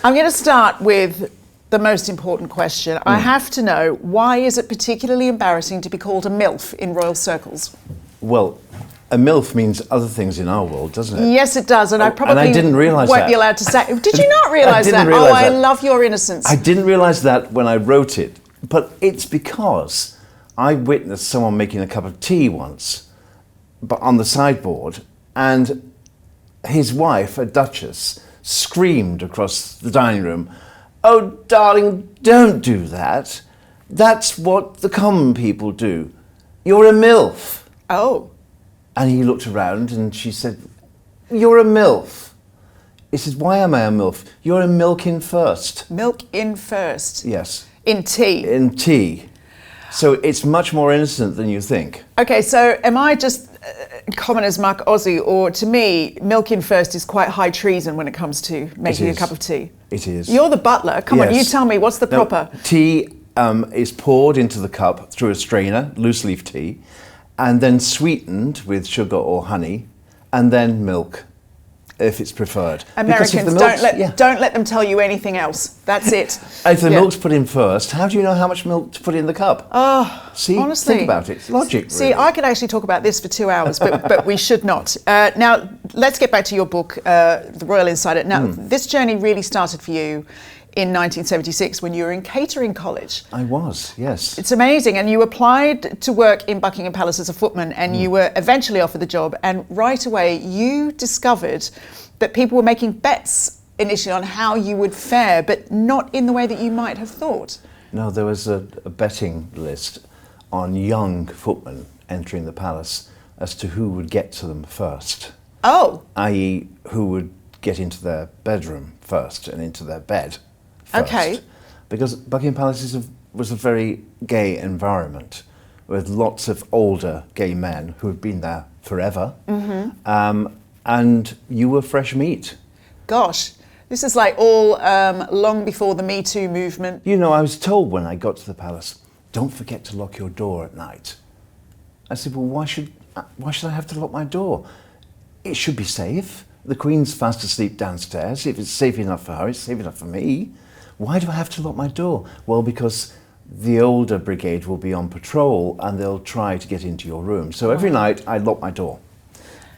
I'm going to start with the most important question. I have to know, why is it particularly embarrassing to be called a MILF in royal circles? Well, a MILF means other things in our world, doesn't it? Yes, it does, and I probably and I didn't realise won't that. be allowed to say. Did you not realise I that? didn't realise I that. love your innocence. I didn't realise that when I wrote it, but it's because I witnessed someone making a cup of tea once, but on the sideboard, and his wife, a duchess, screamed across the dining room, "Oh, darling, don't do that. That's what the common people do. You're a MILF." Oh. And he looked around and she said, "You're a MILF." He said, "Why am I a MILF?" "You're a milk in first." Milk in first. Yes. In tea. In tea. So it's much more innocent than you think. Okay, so am I just common as muck Aussie, or to me, milk in first is quite high treason when it comes to making a cup of tea? It is. You're the butler. Come on, you Yes. tell me, what's the No, proper? Tea is poured into the cup through a strainer, loose leaf tea, and then sweetened with sugar or honey, and then milk, if it's preferred. Because if Americans, the milk's- don't let them tell you anything else. That's it. If the Yeah. milk's put in first, how do you know how much milk to put in the cup? Oh, See, honestly. think about it. It's logic, See, really. I could actually talk about this for 2 hours, but we should not. Now, let's get back to your book, The Royal Insider. Now, this journey really started for you in 1976 when you were in catering college. I was, yes. It's amazing. And you applied to work in Buckingham Palace as a footman, and you were eventually offered the job. And right away, you discovered that people were making bets initially on how you would fare, but not in the way that you might have thought. No, there was a betting list on young footmen entering the palace as to who would get to them first, Oh, i.e. who would get into their bedroom first and into their bed first. Okay. Because Buckingham Palace was a very gay environment with lots of older gay men who had been there forever, and you were fresh meat. gosh. This is like all long before the Me Too movement. You know, I was told when I got to the palace, don't forget to lock your door at night. I said, well, why should I have to lock my door? It should be safe. The Queen's fast asleep downstairs. If it's safe enough for her, it's safe enough for me. Why do I have to lock my door? Well, because the older brigade will be on patrol and they'll try to get into your room. So every night I lock my door.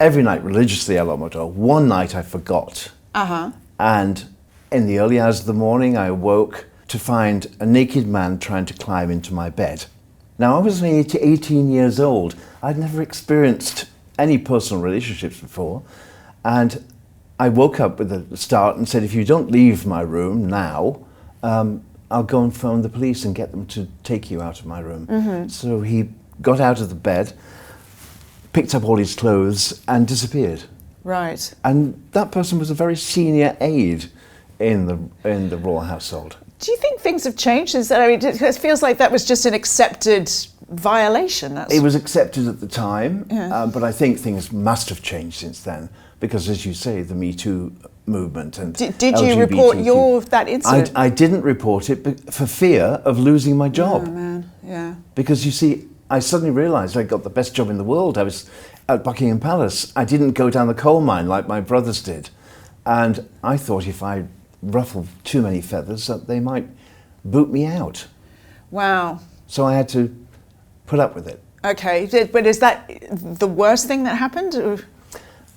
Every night, religiously, I lock my door. One night I forgot. And in the early hours of the morning, I awoke to find a naked man trying to climb into my bed. Now, I was only 18 years old. I'd never experienced any personal relationships before. And I woke up with a start and said, if you don't leave my room now, I'll go and phone the police and get them to take you out of my room. So he got out of the bed, picked up all his clothes and disappeared. Right. And that person was a very senior aide in the royal household. Do you think things have changed? It feels like that was just an accepted violation. It was accepted at the time, Yeah. but I think things must have changed since then, because, as you say, the Me Too movement and Did you report that incident? I didn't report it for fear of losing my job. Oh man, yeah. Because you see, I suddenly realised I got the best job in the world. I was at Buckingham Palace. I didn't go down the coal mine like my brothers did, and I thought if I ruffled too many feathers, that they might boot me out. Wow. So I had to put up with it. Okay, but is that the worst thing that happened?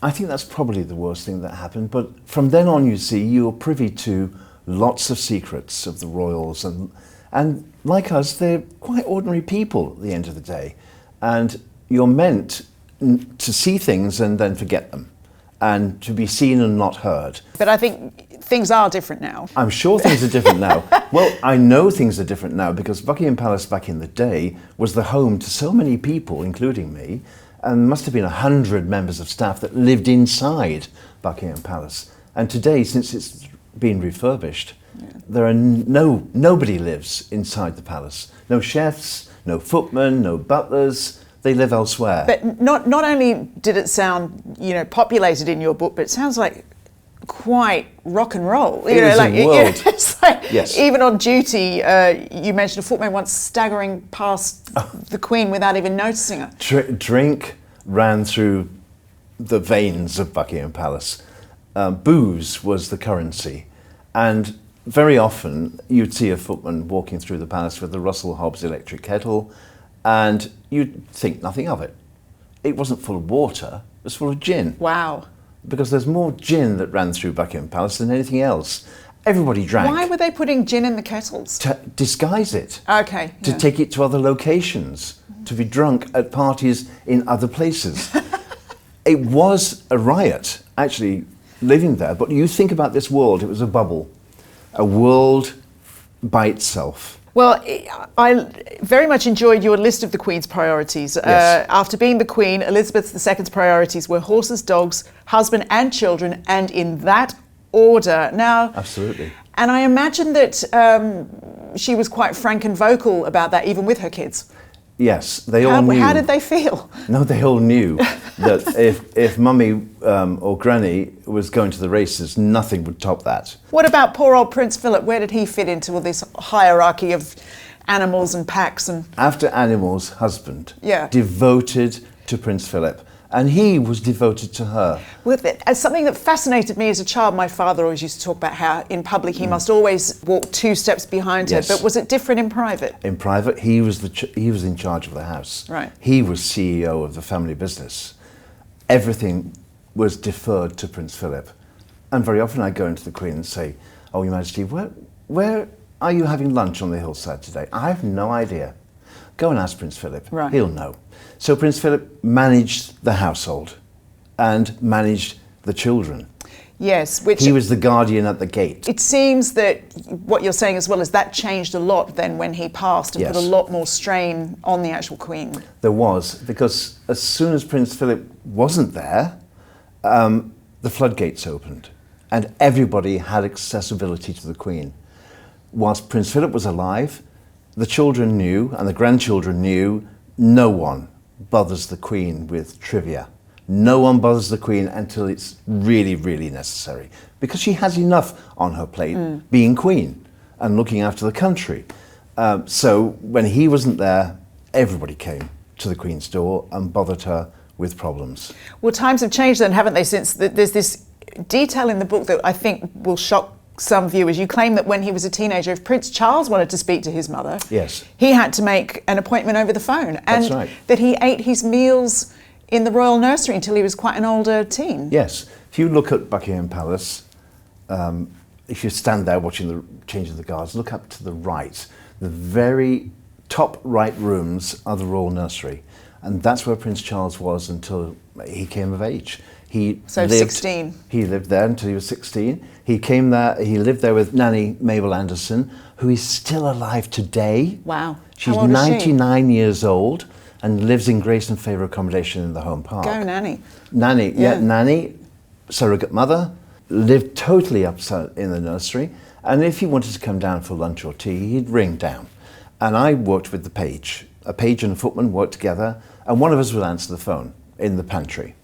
I think that's probably the worst thing that happened. But from then on, you see, you're privy to lots of secrets of the royals, and like us, they're quite ordinary people at the end of the day, and you're meant to see things and then forget them, and to be seen and not heard. But I think things are different now. I'm sure things are different now. Well, I know things are different now because Buckingham Palace back in the day was the home to so many people, including me, and must have been 100 members of staff that lived inside Buckingham Palace. And today, since it's been refurbished, there are nobody lives inside the palace. No chefs, no footmen, no butlers. They live elsewhere. But not only did it sound, populated in your book, but it sounds like quite rock and roll. It is a world. It's like, yes. Even on duty, you mentioned a footman once staggering past the Queen without even noticing her. Drink ran through the veins of Buckingham Palace. Booze was the currency. And very often you'd see a footman walking through the palace with the Russell Hobbs electric kettle, and you'd think nothing of it. It wasn't full of water, it was full of gin. Wow. Because there's more gin that ran through Buckingham Palace than anything else. Everybody drank. Why were they putting gin in the kettles? To disguise it. Okay. To take it to other locations. To be drunk at parties in other places. It was a riot, actually, living there. But you think about this world, it was a bubble. A world by itself. Well, I very much enjoyed your list of the Queen's priorities. Yes. After being the Queen, Elizabeth II's priorities were horses, dogs, husband and children, and in that order. Now, absolutely. And I imagine that she was quite frank and vocal about that, even with her kids. Yes, they all knew. How did they feel? No, they all knew that if Mummy or Granny was going to the races, nothing would top that. What about poor old Prince Philip? Where did he fit into all this hierarchy of animals and packs? And after animals, husband. Yeah. Devoted to Prince Philip. And he was devoted to her. As something that fascinated me as a child, my father always used to talk about how in public he must always walk 2 steps behind her. But was it different in private? In private, he was in charge of the house. Right. He was CEO of the family business. Everything was deferred to Prince Philip. And very often I'd go into the Queen and say, "Oh, Your Majesty, where are you having lunch on the hillside today?" "I have no idea." "Go and ask Prince Philip. Right. He'll know." So Prince Philip managed the household and managed the children. Yes, which he was the guardian at the gate. It seems that what you're saying as well is that changed a lot then when he passed and put a lot more strain on the actual Queen. There was, because as soon as Prince Philip wasn't there, the floodgates opened and everybody had accessibility to the Queen. Whilst Prince Philip was alive, the children knew and the grandchildren knew no one bothers the Queen with trivia. No one bothers the Queen until it's really, really necessary. Because she has enough on her plate being Queen and looking after the country. So when he wasn't there, everybody came to the Queen's door and bothered her with problems. Well, times have changed then, haven't they, since there's this detail in the book that I think will shock some viewers. You claim that when he was a teenager, if Prince Charles wanted to speak to his mother, yes, he had to make an appointment over the phone. And that's right. That he ate his meals in the royal nursery until he was quite an older teen. Yes. If you look at Buckingham Palace, if you stand there watching the change of the guards, look up to the right. The very top right rooms are the royal nursery. And that's where Prince Charles was until he came of age. So 16. He lived there until he was 16. He came there, he lived there with Nanny Mabel Anderson, who is still alive today. Wow. She's How old is she? 99 years old, and lives in grace and favour accommodation in the home park. Go nanny. Nanny, nanny, surrogate mother, lived totally upset in the nursery, and if he wanted to come down for lunch or tea, he'd ring down. And I worked with the page. A page and a footman worked together, and one of us would answer the phone in the pantry.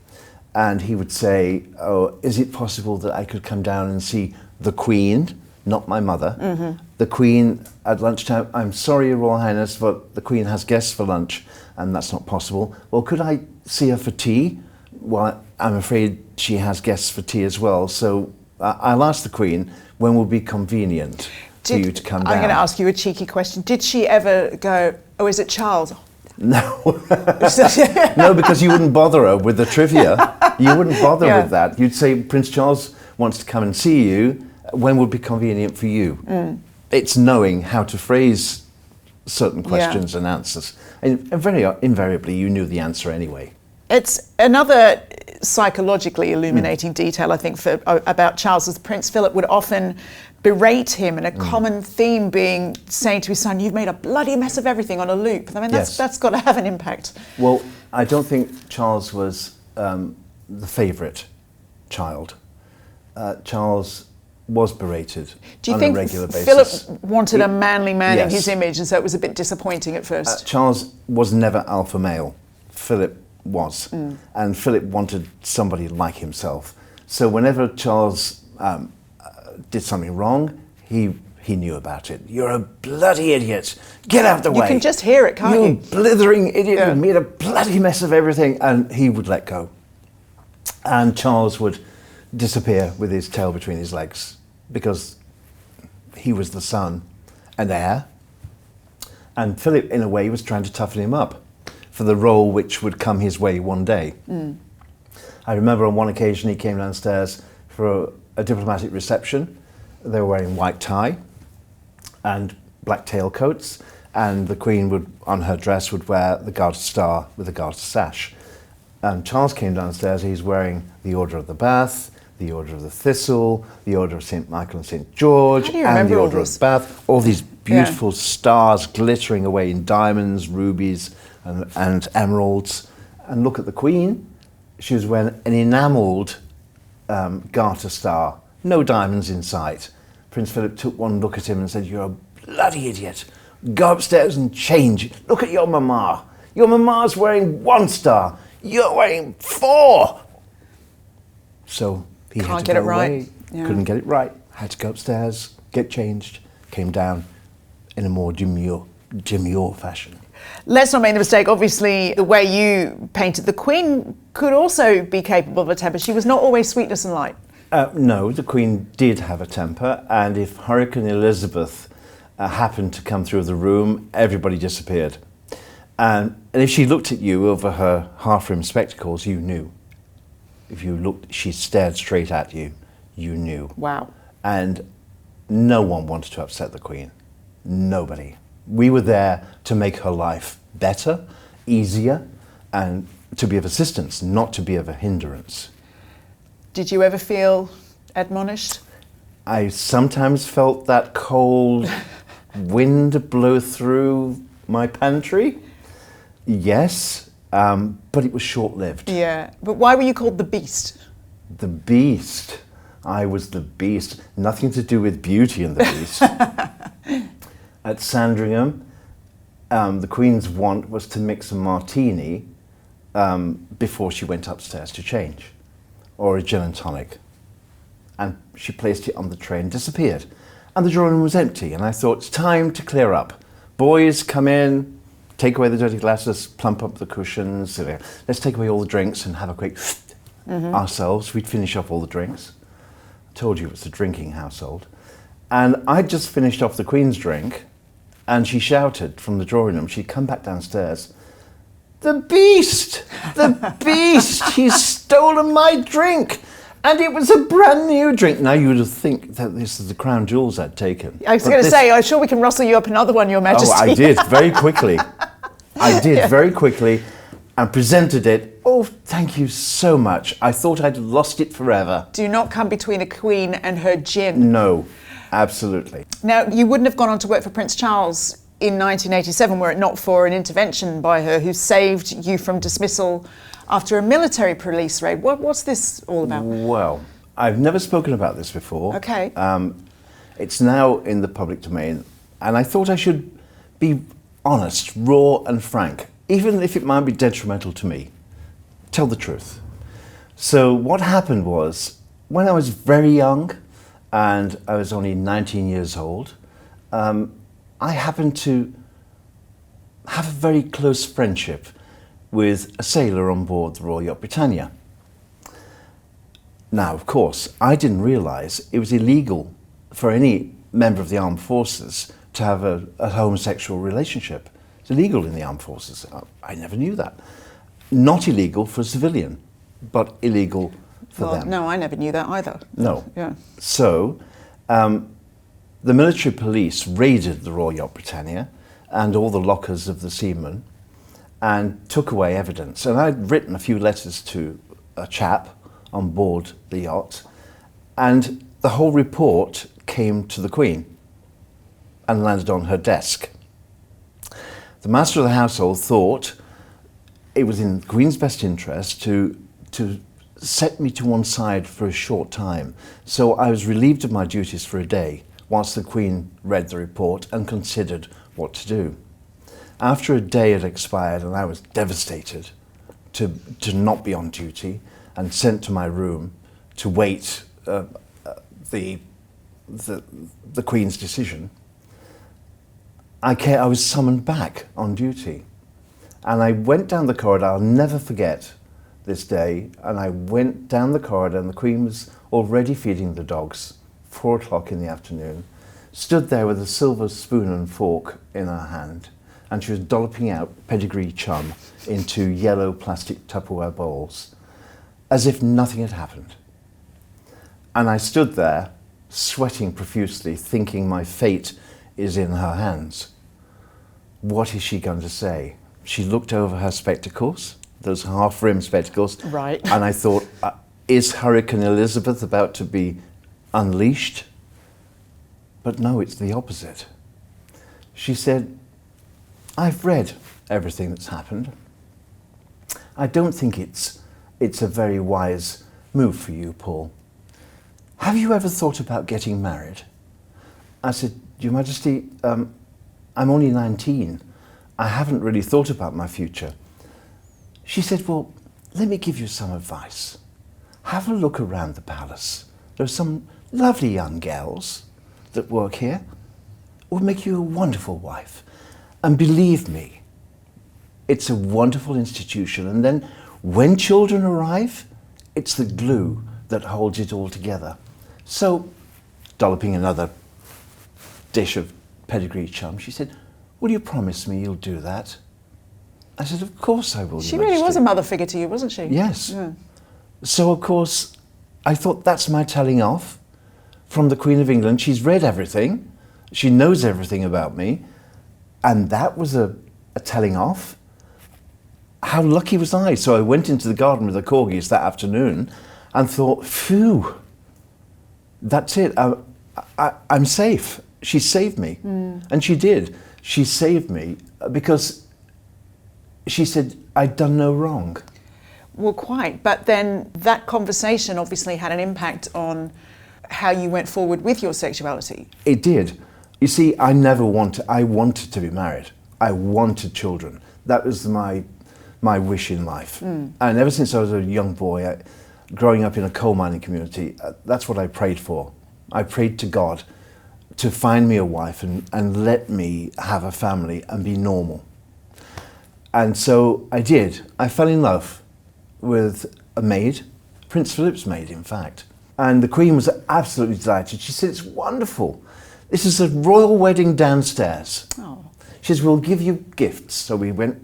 And he would say, oh, is it possible that I could come down and see the Queen, not my mother, the Queen at lunchtime? I'm sorry, Your Royal Highness, but the Queen has guests for lunch, and that's not possible. Well, could I see her for tea? Well, I'm afraid she has guests for tea as well, so I'll ask the Queen when will be convenient for you to come down. I'm going to ask you a cheeky question. Did she ever go, oh, is it Charles? No. No, because you wouldn't bother her with the trivia. You wouldn't bother with that. You'd say, Prince Charles wants to come and see you. When would be convenient for you? It's knowing how to phrase certain questions and answers. And very invariably, you knew the answer anyway. It's another psychologically illuminating detail, I think, about Charles, as Prince Philip would often berate him, and a common theme being saying to his son, you've made a bloody mess of everything on a loop. I mean, that's got to have an impact. Well, I don't think Charles was the favourite child. Charles was berated on a regular basis. Do you think Philip wanted a manly man in his image, and so it was a bit disappointing at first? Charles was never alpha male. Philip was. And Philip wanted somebody like himself. So whenever Charles did something wrong, he knew about it. You're a bloody idiot. Get out of the way. You can just hear it, can't you? You blithering idiot. You made a bloody mess of everything. And he would let go. And Charles would disappear with his tail between his legs because he was the son and heir. And Philip, in a way, was trying to toughen him up for the role which would come his way one day. I remember on one occasion he came downstairs for a diplomatic reception. They were wearing white tie and black tailcoats, and the Queen would, on her dress, would wear the Garter Star with the Garter Sash. And Charles came downstairs, he's wearing the Order of the Bath, the Order of the Thistle, the Order of St. Michael and St. George, and the Order of the Bath, all these beautiful stars glittering away in diamonds, rubies, and emeralds. And look at the Queen, she was wearing an enamelled Garter Star, no diamonds in sight. Prince Philip took one look at him and said, you're a bloody idiot. Go upstairs and change. Look at your mama. Your mama's wearing 1 star. You're wearing 4. So he had to go away. Couldn't get it right. Had to go upstairs, get changed, came down in a more demure fashion. Let's not make the mistake, obviously, the way you painted the Queen could also be capable of a temper. She was not always sweetness and light. No, the Queen did have a temper, and if Hurricane Elizabeth happened to come through the room, everybody disappeared. And if she looked at you over her half-rimmed spectacles, you knew. If you looked, she stared straight at you, you knew. Wow. And no one wanted to upset the Queen. Nobody. We were there to make her life better, easier, and to be of assistance, not to be of a hindrance. Did you ever feel admonished? I sometimes felt that cold wind blow through my pantry. Yes, but it was short-lived. Yeah, but why were you called the Beast? The Beast. I was the Beast. Nothing to do with Beauty and the Beast. At Sandringham, the Queen's want was to mix a martini before she went upstairs to change, or a gin and tonic. And she placed it on the tray and disappeared. And the drawing room was empty, and I thought, it's time to clear up. Boys, come in, take away the dirty glasses, plump up the cushions. Let's take away all the drinks and have a quick ourselves. We'd finish off all the drinks. I told you it was a drinking household. And I'd just finished off the Queen's drink, and she shouted from the drawing room. She'd come back downstairs. The Beast! The Beast! He's stolen my drink! And it was a brand new drink. Now you would think that this is the crown jewels I'd taken. I was going to say, I'm sure we can rustle you up another one, Your Majesty. Oh, I did, very quickly. I did, very quickly, and presented it. Oh, thank you so much. I thought I'd lost it forever. Do not come between a Queen and her gin. No, absolutely. Now, you wouldn't have gone on to work for Prince Charles in 1987 were it not for an intervention by her who saved you from dismissal after a military police raid. What's this all about? Well, I've never spoken about this before. Okay. It's now in the public domain, and I thought I should be honest, raw and frank, even if it might be detrimental to me. Tell the truth. So what happened was, when I was very young, and I was only 19 years old, I happened to have a very close friendship with a sailor on board the Royal Yacht Britannia. Now, of course, I didn't realise it was illegal for any member of the armed forces to have a homosexual relationship. It's illegal in the armed forces. I never knew that. Not illegal for a civilian, but illegal for them. No, I never knew that either. No. Yeah. So, the military police raided the Royal Yacht Britannia and all the lockers of the seamen and took away evidence. And I'd written a few letters to a chap on board the yacht, and the whole report came to the Queen and landed on her desk. The master of the household thought it was in the Queen's best interest to set me to one side for a short time. So I was relieved of my duties for a day whilst the Queen read the report and considered what to do. After a day had expired and I was devastated to not be on duty and sent to my room to wait the Queen's decision, I was summoned back on duty. And I went down the corridor. I'll never forget this day. And I went down the corridor and the Queen was already feeding the dogs, 4 o'clock in the afternoon, stood there with a silver spoon and fork in her hand, and she was dolloping out pedigree chum into yellow plastic Tupperware bowls, as if nothing had happened. And I stood there, sweating profusely, thinking my fate is in her hands. What is she going to say? She looked over her spectacles, those half-rimmed spectacles, right. And I thought, is Hurricane Elizabeth about to be unleashed? But no, it's the opposite. She said, I've read everything that's happened. I don't think it's a very wise move for you, Paul. Have you ever thought about getting married? I said, Your Majesty, I'm only 19. I haven't really thought about my future. She said, well, let me give you some advice. Have a look around the palace. There are some lovely young girls that work here. It will make you a wonderful wife. And believe me, it's a wonderful institution. And then when children arrive, it's the glue that holds it all together. So, dolloping another dish of pedigree chum, she said, will you promise me you'll do that? I said, of course I will. She really was a mother figure to you, wasn't she? Yes. Yeah. So, of course, I thought that's my telling off from the Queen of England. She's read everything. She knows everything about me. And that was a telling off. How lucky was I? So I went into the garden with the corgis that afternoon and thought, phew, that's it. I'm safe. She saved me. And she did. She saved me because she said I'd done no wrong. Well, quite. But then that conversation obviously had an impact on how you went forward with your sexuality. It did. You see, I wanted to be married. I wanted children. That was my wish in life. And ever since I was a young boy, growing up in a coal mining community, that's what I prayed for. I prayed to God to find me a wife and let me have a family and be normal. And so I did. I fell in love with a maid, Prince Philip's maid, in fact. And the Queen was absolutely delighted. She said, it's wonderful. This is a royal wedding downstairs. Oh. She says, we'll give you gifts. So we went,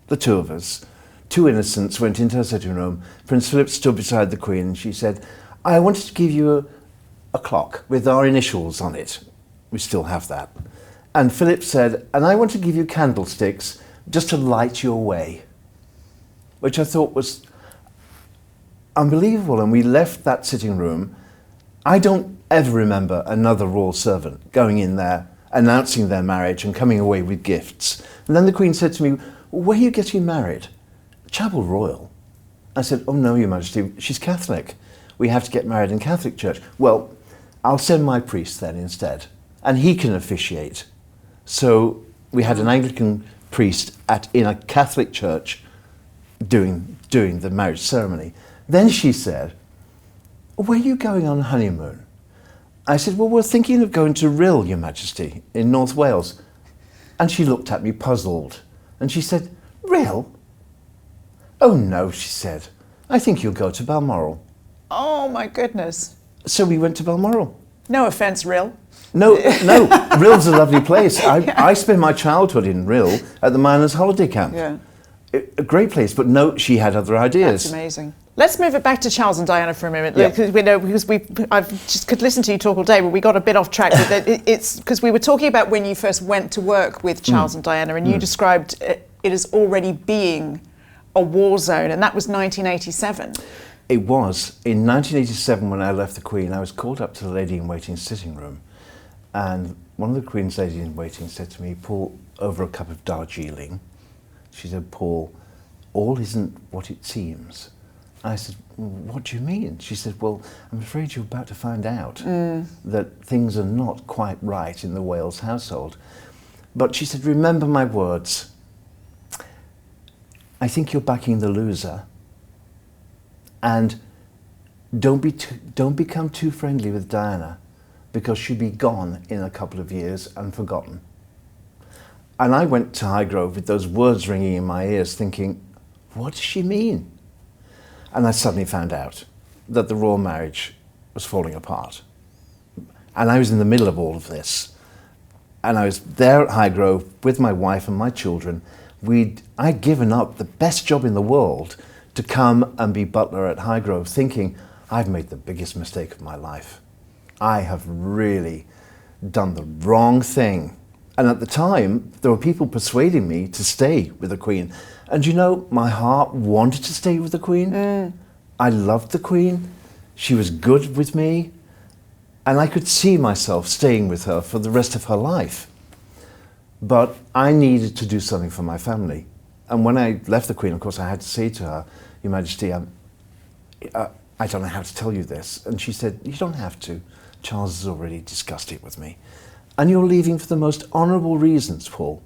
the two of us, two innocents, went into her sitting room. Prince Philip stood beside the Queen and she said, I wanted to give you a clock with our initials on it. We still have that. And Philip said, and I want to give you candlesticks just to light your way, which I thought was unbelievable. And we left that sitting room. I don't ever remember another royal servant going in there announcing their marriage and coming away with gifts. And then the Queen said to me, "Where are you getting married?" "Chapel Royal." I said, "Oh no, Your Majesty, she's Catholic. We have to get married in Catholic church." "Well, I'll send my priest then instead, and he can officiate." So we had an Anglican priest in a Catholic church doing the marriage ceremony. Then she said, "Where are you going on honeymoon?" I said, "Well, we're thinking of going to Rhyl, Your Majesty, in North Wales." And she looked at me puzzled, and she said, "Rhyl?" "Oh no," she said, "I think you'll go to Balmoral." Oh my goodness. So we went to Balmoral. No offence, Rhyl. No, Rhyl's a lovely place. I spent my childhood in Rhyl at the miners' holiday camp. Yeah. A great place, but no, she had other ideas. That's amazing. Let's move it back to Charles and Diana for a minute, Yeah. because I've just could listen to you talk all day, but we got a bit off track. It's because we were talking about when you first went to work with Charles and Diana, and you described it as already being a war zone, and that was 1987. It was. In 1987, when I left the Queen, I was called up to the lady-in-waiting sitting room, and one of the Queen's lady-in-waiting said to me, "Paul, over a cup of Darjeeling," she said, "Paul, all isn't what it seems." I said, "What do you mean?" She said, "Well, I'm afraid you're about to find out that things are not quite right in the Wales household." But she said, "Remember my words. I think you're backing the loser. And don't become too friendly with Diana, because she'll be gone in a couple of years and forgotten." And I went to Highgrove with those words ringing in my ears, thinking, what does she mean? And I suddenly found out that the royal marriage was falling apart. And I was in the middle of all of this. And I was there at Highgrove with my wife and my children. I'd given up the best job in the world to come and be butler at Highgrove, thinking, I've made the biggest mistake of my life. I have really done the wrong thing. And at the time, there were people persuading me to stay with the Queen. And you know, my heart wanted to stay with the Queen. I loved the Queen. She was good with me. And I could see myself staying with her for the rest of her life. But I needed to do something for my family. And when I left the Queen, of course, I had to say to her, Your Majesty, I don't know how to tell you this. And she said, you don't have to. Charles has already discussed it with me. And you're leaving for the most honourable reasons, Paul.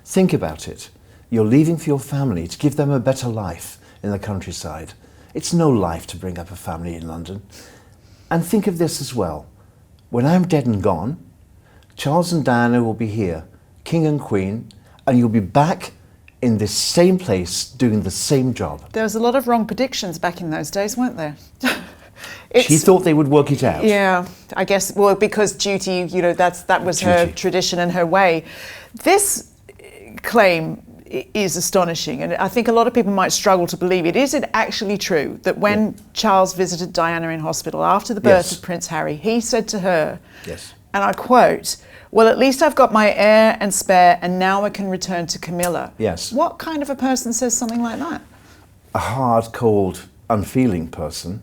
Think about it. You're leaving for your family to give them a better life in the countryside. It's no life to bring up a family in London. And think of this as well. When I'm dead and gone, Charles and Diana will be here, King and Queen, and you'll be back in this same place doing the same job. There was a lot of wrong predictions back in those days, weren't there? She thought they would work it out. Yeah, I guess, well, because duty, you know, that was her tradition and her way. This claim is astonishing, and I think a lot of people might struggle to believe it. Is it actually true that when Charles visited Diana in hospital after the birth of Prince Harry, he said to her, and I quote, well, at least I've got my heir and spare, and now I can return to Camilla. Yes. What kind of a person says something like that? A hard, cold, unfeeling person.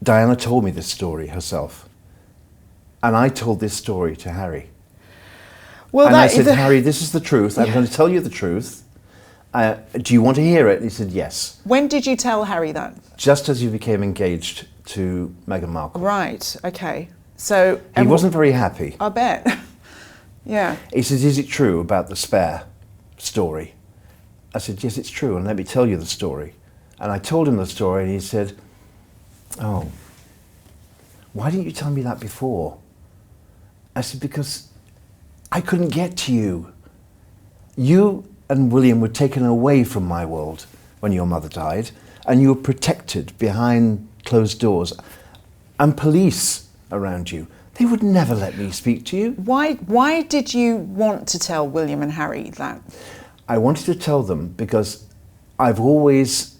Diana told me this story herself. And I told this story to Harry. Well, and I said, Harry, this is the truth. I'm going to tell you the truth. Do you want to hear it? And he said, yes. When did you tell Harry that? Just as you became engaged to Meghan Markle. Right, okay. So he wasn't very happy. I bet. Yeah. He said, is it true about the spare story? I said, yes, it's true, and let me tell you the story. And I told him the story, and he said, oh, why didn't you tell me that before? I said, because I couldn't get to you. You and William were taken away from my world when your mother died, and you were protected behind closed doors and police around you. They would never let me speak to you. Why did you want to tell William and Harry that? I wanted to tell them because I always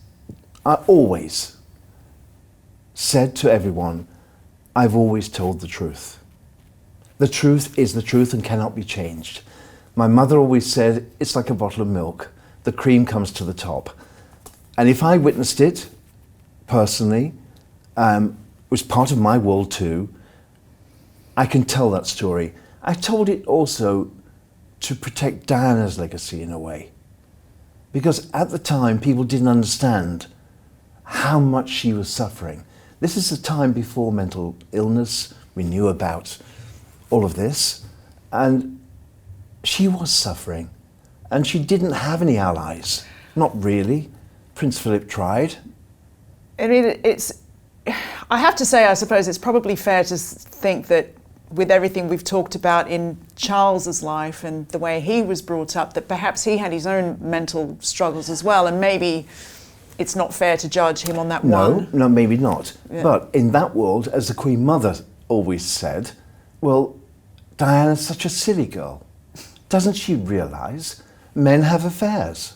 said to everyone, I've always told the truth. The truth is the truth and cannot be changed. My mother always said, it's like a bottle of milk. The cream comes to the top. And if I witnessed it personally, it was part of my world too, I can tell that story. I told it also to protect Diana's legacy in a way. Because at the time, people didn't understand how much she was suffering. This is a time before mental illness. We knew about all of this. And she was suffering. And she didn't have any allies. Not really. Prince Philip tried. I mean, I have to say, I suppose it's probably fair to think that with everything we've talked about in Charles's life and the way he was brought up, that perhaps he had his own mental struggles as well, and maybe it's not fair to judge him on that one. No, maybe not. Yeah. But in that world, as the Queen Mother always said, well, Diana's such a silly girl. Doesn't she realise men have affairs?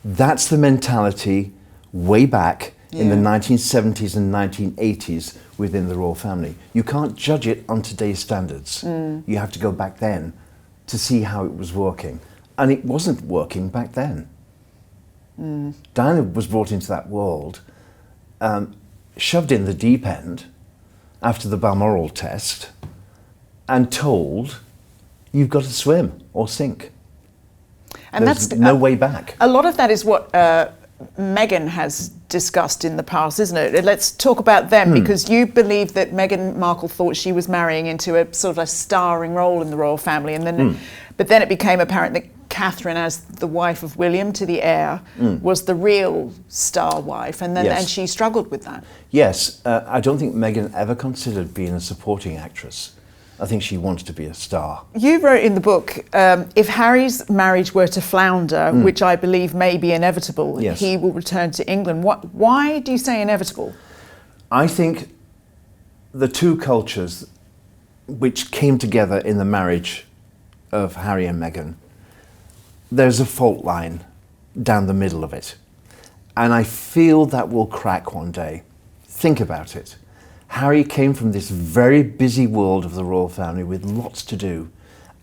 That's the mentality way back in the 1970s and 1980s within the royal family. You can't judge it on today's standards. You have to go back then to see how it was working. And it wasn't working back then. Diana was brought into that world, shoved in the deep end after the Balmoral test and told, you've got to swim or sink. And There's that's no way back. A lot of that is what Meghan has discussed in the past, isn't it? Let's talk about them, because you believe that Meghan Markle thought she was marrying into a sort of a starring role in the royal family, and then, but then it became apparent that Catherine, as the wife of William to the heir, was the real star wife, and then Yes. and she struggled with that. Yes, I don't think Meghan ever considered being a supporting actress. I think she wanted to be a star. You wrote in the book, if Harry's marriage were to flounder, which I believe may be inevitable, Yes. he will return to England. Why do you say inevitable? I think the two cultures which came together in the marriage of Harry and Meghan, there's a fault line down the middle of it. And I feel that will crack one day. Think about it. Harry came from this very busy world of the royal family with lots to do.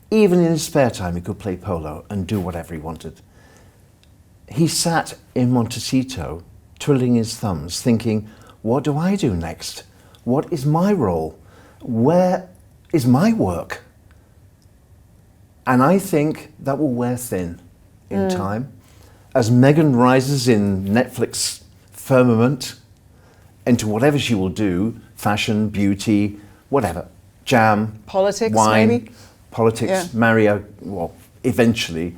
Even in his spare time, he could play polo and do whatever he wanted. He sat in Montecito, twiddling his thumbs, thinking, what do I do next? What is my role? Where is my work? And I think that will wear thin in time. As Meghan rises in Netflix firmament into whatever she will do, fashion, beauty, whatever, jam, Politics, wine, maybe? politics, Yeah. marry a, well, eventually.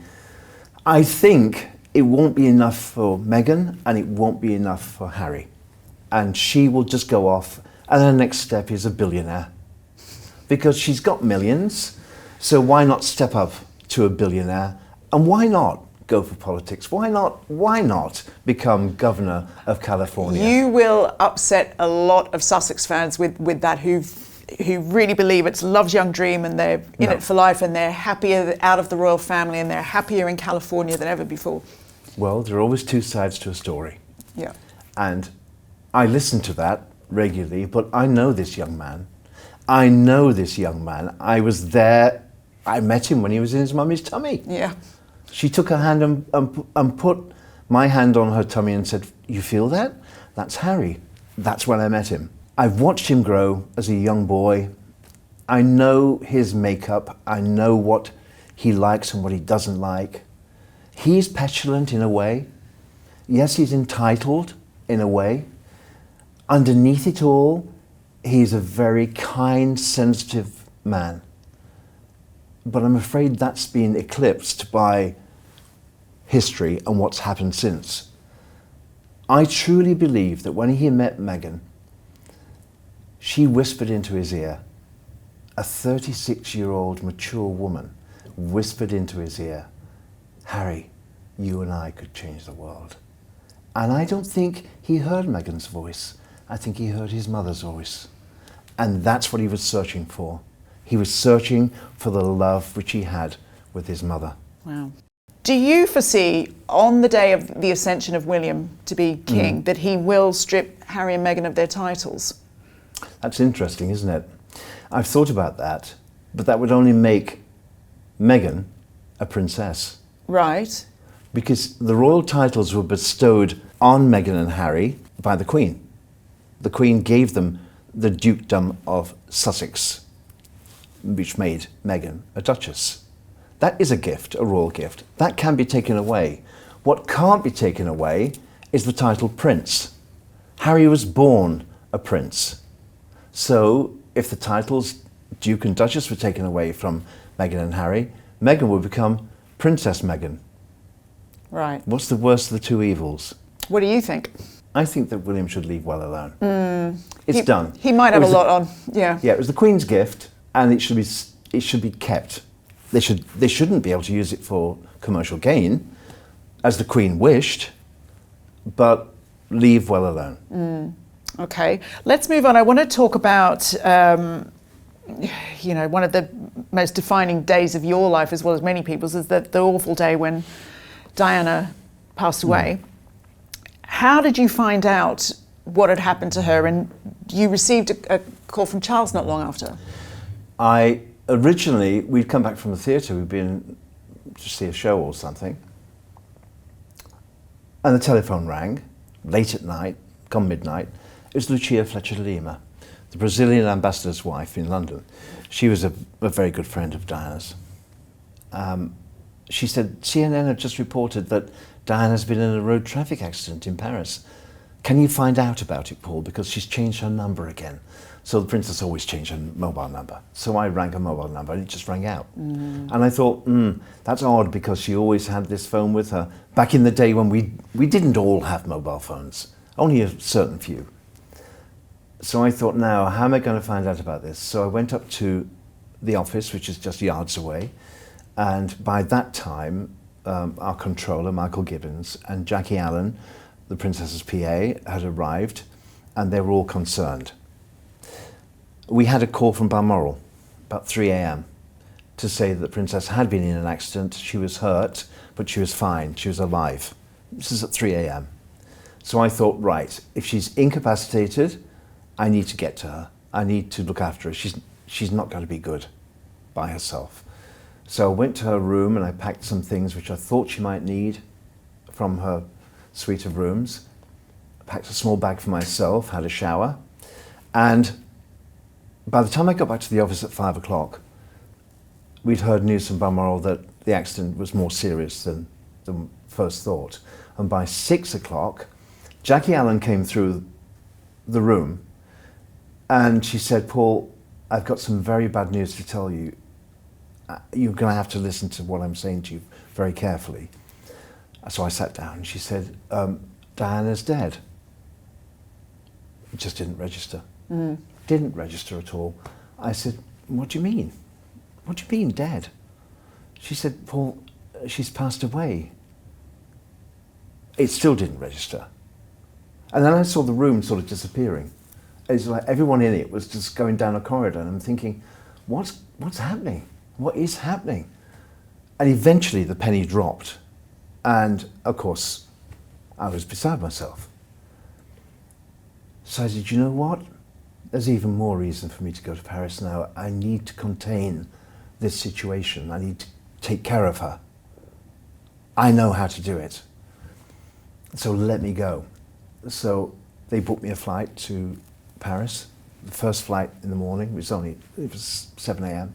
I think it won't be enough for Meghan and it won't be enough for Harry. And she will just go off and her next step is a billionaire. Because she's got millions, so why not step up to a billionaire? And why not go for politics? Why not become governor of California? You will upset a lot of Sussex fans with that who really believe it's love's young dream and they're in it for life and they're happier out of the royal family and they're happier in California than ever before. Well, there are always two sides to a story. Yeah. And I listen to that regularly, but I know this young man. I know this young man. I was there. I met him when he was in his mummy's tummy. Yeah. She took her hand and put my hand on her tummy and said, you feel that? That's Harry. That's when I met him. I've watched him grow as a young boy. I know his makeup. I know what he likes and what he doesn't like. He's petulant in a way. Yes, he's entitled in a way. Underneath it all, he's a very kind, sensitive man. But I'm afraid that's been eclipsed by history and what's happened since. I truly believe that when he met Meghan, she whispered into his ear, a 36-year-old mature woman whispered into his ear, Harry, you and I could change the world. And I don't think he heard Meghan's voice. I think he heard his mother's voice. And that's what he was searching for. He was searching for the love which he had with his mother. Wow. Do you foresee, on the day of the ascension of William to be king, that he will strip Harry and Meghan of their titles? That's interesting, isn't it? I've thought about that, but that would only make Meghan a princess. Right. Because the royal titles were bestowed on Meghan and Harry by the Queen. The Queen gave them the dukedom of Sussex. which made Meghan a duchess. That is a gift, a royal gift. That can be taken away. What can't be taken away is the title prince. Harry was born a prince. So if the titles Duke and Duchess were taken away from Meghan and Harry, Meghan would become Princess Meghan. Right. What's the worst of the two evils? What do you think? I think that William should leave well alone. It's done. He might have a lot on. Yeah. Yeah, it was the Queen's gift, and it should be kept. They shouldn't be able to use it for commercial gain, as the Queen wished, but leave well alone. Okay, let's move on. I want to talk about, one of the most defining days of your life, as well as many people's, is the awful day when Diana passed away. How did you find out what had happened to her? And you received a call from Charles not long after. Originally, we'd come back from the theatre, we'd been to see a show or something, and the telephone rang, late at night, come midnight. It was Lucia Fletcher-Lima, the Brazilian ambassador's wife in London. She was a very good friend of Diana's. She said, CNN have just reported that Diana's been in a road traffic accident in Paris. Can you find out about it, Paul? Because she's changed her number again. So the princess always changed her mobile number. So I rang her mobile number and it just rang out. And I thought, that's odd, because she always had this phone with her. Back in the day when we didn't all have mobile phones, only a certain few. So I thought, now, how am I going to find out about this? So I went up to the office, which is just yards away. And by that time, our controller, Michael Gibbons, and Jackie Allen, the princess's PA, had arrived, and they were all concerned. We had a call from Balmoral about 3 a.m. to say that the princess had been in an accident. She was hurt, but she was fine. She was alive. This is at 3 a.m. So I thought, right, if she's incapacitated, I need to get to her. I need to look after her. She's not going to be good by herself. So I went to her room and I packed some things which I thought she might need from her suite of rooms. I packed a small bag for myself, had a shower, and by the time I got back to the office at 5 o'clock, we'd heard news from Balmoral that the accident was more serious than first thought. And by 6 o'clock, Jackie Allen came through the room and she said, Paul, I've got some very bad news to tell you. You're going to have to listen to what I'm saying to you very carefully. So I sat down and she said, Diana's dead. It just didn't register. Didn't register at all. I said, what do you mean? What do you mean, dead? She said, Paul, she's passed away. It still didn't register. And then I saw the room sort of disappearing. It's like everyone in it was just going down a corridor, and I'm thinking, what's happening? What is happening? And eventually the penny dropped. And of course, I was beside myself. So I said, you know what? There's even more reason for me to go to Paris now. I need to contain this situation. I need to take care of her. I know how to do it. So let me go. So they booked me a flight to Paris. The first flight in the morning, it was 7 a.m.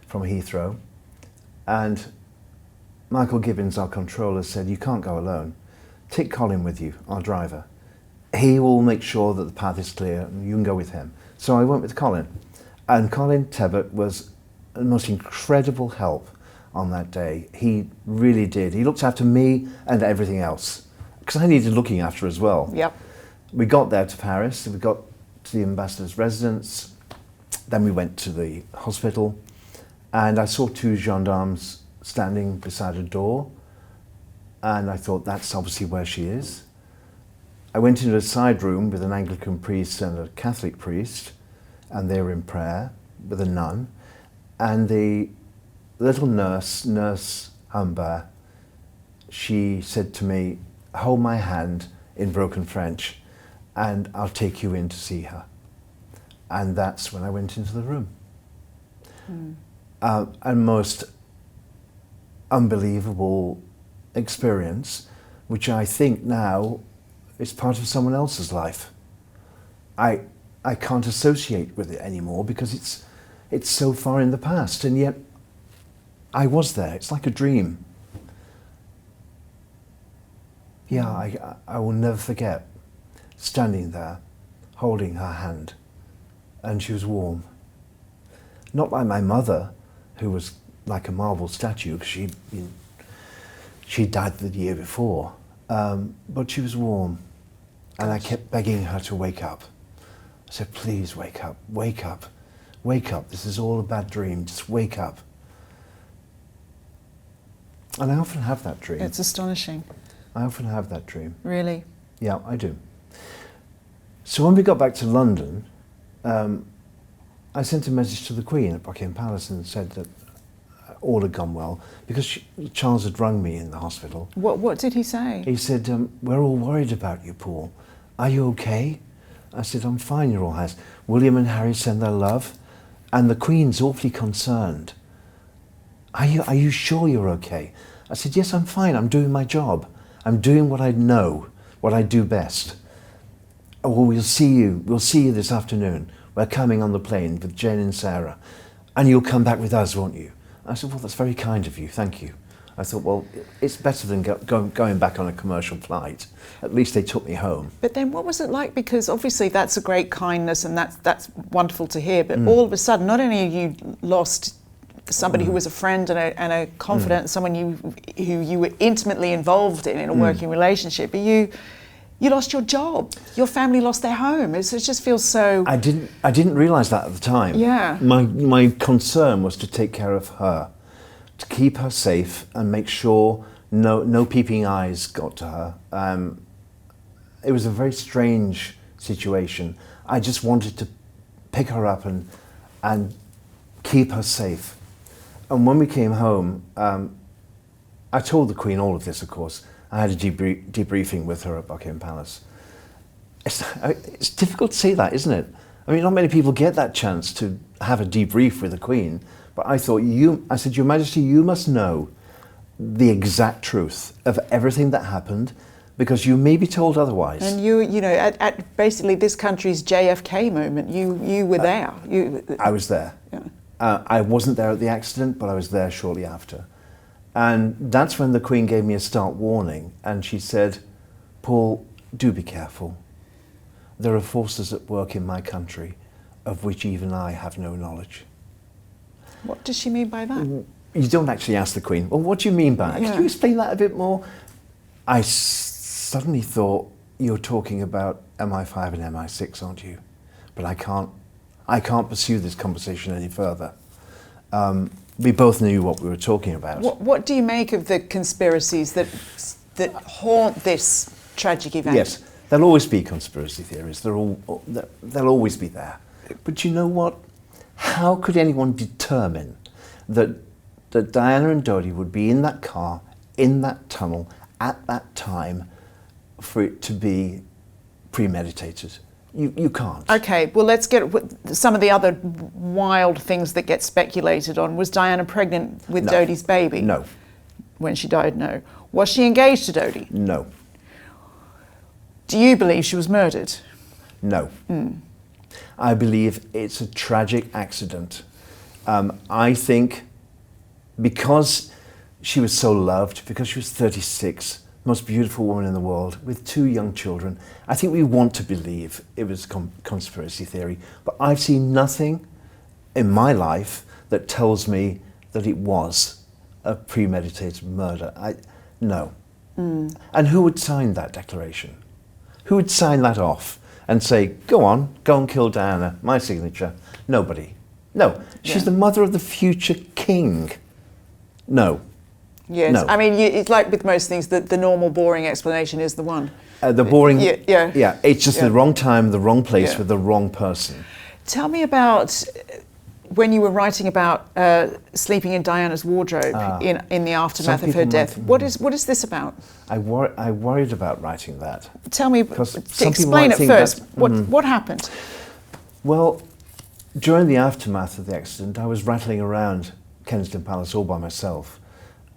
from Heathrow. And Michael Gibbons, our controller, said, you can't go alone. Take Colin with you, our driver. He will make sure that the path is clear and you can go with him. So I went with Colin. And Colin Tebbett was the most incredible help on that day. He really did. He looked after me and everything else, because I needed looking after as well. Yep. We got there to Paris, we got to the ambassador's residence, then we went to the hospital, and I saw two gendarmes standing beside a door, and I thought, that's obviously where she is. I went into a side room with an Anglican priest and a Catholic priest, and they were in prayer with a nun. And the little Nurse Humber, she said to me, hold my hand in broken French, and I'll take you in to see her. And that's when I went into the room. A most unbelievable experience, which I think now is part of someone else's life. I can't associate with it anymore because It's so far in the past, and yet I was there. It's like a dream. Yeah, I will never forget standing there, holding her hand, and she was warm. Not like my mother, who was like a marble statue, because she died the year before, but she was warm, and I kept begging her to wake up. I said, please wake up, wake up, wake up. This is all a bad dream, just wake up. And I often have that dream. It's astonishing. I often have that dream. Really? Yeah, I do. So when we got back to London, I sent a message to the Queen at Buckingham Palace and said that all had gone well, because Charles had rung me in the hospital. What did he say? He said, we're all worried about you, Paul. Are you okay? I said, I'm fine, Your Royal Highness. William and Harry send their love, and the Queen's awfully concerned. Are you sure you're okay? I said, yes, I'm fine. I'm doing my job. I'm doing what I know, what I do best. Oh, well, we'll see you this afternoon. We're coming on the plane with Jane and Sarah, and you'll come back with us, won't you? I said, well, that's very kind of you, thank you. I thought, well, it's better than going back on a commercial flight. At least they took me home. But then what was it like? Because obviously that's a great kindness, and that's wonderful to hear, but all of a sudden, not only have you lost somebody who was a friend and a confidant, someone who you were intimately involved in a working relationship, but you lost your job. Your family lost their home. It just feels so... I didn't realise that at the time. Yeah. My concern was to take care of her, to keep her safe and make sure no peeping eyes got to her. It was a very strange situation. I just wanted to pick her up and keep her safe. And when we came home, I told the Queen all of this, of course. I had a debriefing with her at Buckingham Palace. It's difficult to say that, isn't it? I mean, not many people get that chance to have a debrief with the Queen, but I thought, I said, Your Majesty, you must know the exact truth of everything that happened, because you may be told otherwise. And you know, at basically this country's JFK moment, you were there. I was there. Yeah. I wasn't there at the accident, but I was there shortly after. And that's when the Queen gave me a start warning, and she said, Paul, do be careful. There are forces at work in my country of which even I have no knowledge. What does she mean by that? You don't actually ask the Queen, well, what do you mean by that? Yeah. Could you explain that a bit more? I suddenly thought, you're talking about MI5 and MI6, aren't you? But I can't pursue this conversation any further. We both knew what we were talking about. What do you make of the conspiracies that haunt this tragic event? Yes, there'll always be conspiracy theories. They'll always be there. But you know what? How could anyone determine that Diana and Dodi would be in that car, in that tunnel, at that time, for it to be premeditated? You can't. Okay, well, let's get some of the other wild things that get speculated on. Was Diana pregnant with No. Dodi's baby? No. When she died, no. Was she engaged to Dodi? No. Do you believe she was murdered? No. I believe it's a tragic accident. I think because she was so loved, because she was 36, most beautiful woman in the world, with 2 young children, I think we want to believe it was conspiracy theory. But I've seen nothing in my life that tells me that it was a premeditated murder. No. And who would sign that declaration? Who would sign that off and say, go and kill Diana, my signature? Nobody. No. She's the mother of the future king. No. Yes. No. I mean, it's like with most things, the normal, boring explanation is the one. The boring... Yeah. Yeah, it's just the wrong time, the wrong place, Yeah. with the wrong person. Tell me about when you were writing about sleeping in Diana's wardrobe in the aftermath of her death. What is this about? I worried about writing that. Tell me, Because some people explain might it think first. that- What happened? Well, during the aftermath of the accident, I was rattling around Kensington Palace all by myself,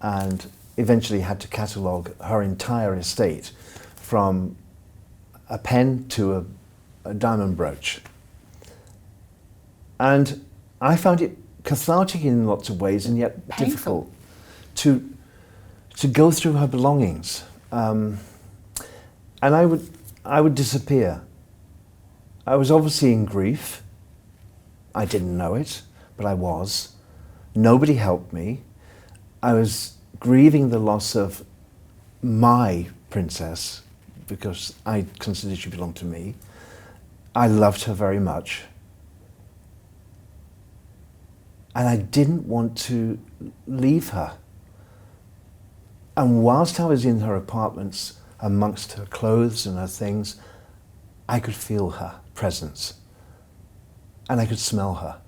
and eventually had to catalogue her entire estate, from a pen to a diamond brooch. And I found it cathartic in lots of ways, and yet Painful. difficult to go through her belongings. And I would disappear. I was obviously in grief. I didn't know it, but I was. Nobody helped me. I was grieving the loss of my princess because I considered she belonged to me. I loved her very much. And I didn't want to leave her. And whilst I was in her apartments, amongst her clothes and her things, I could feel her presence. And I could smell her.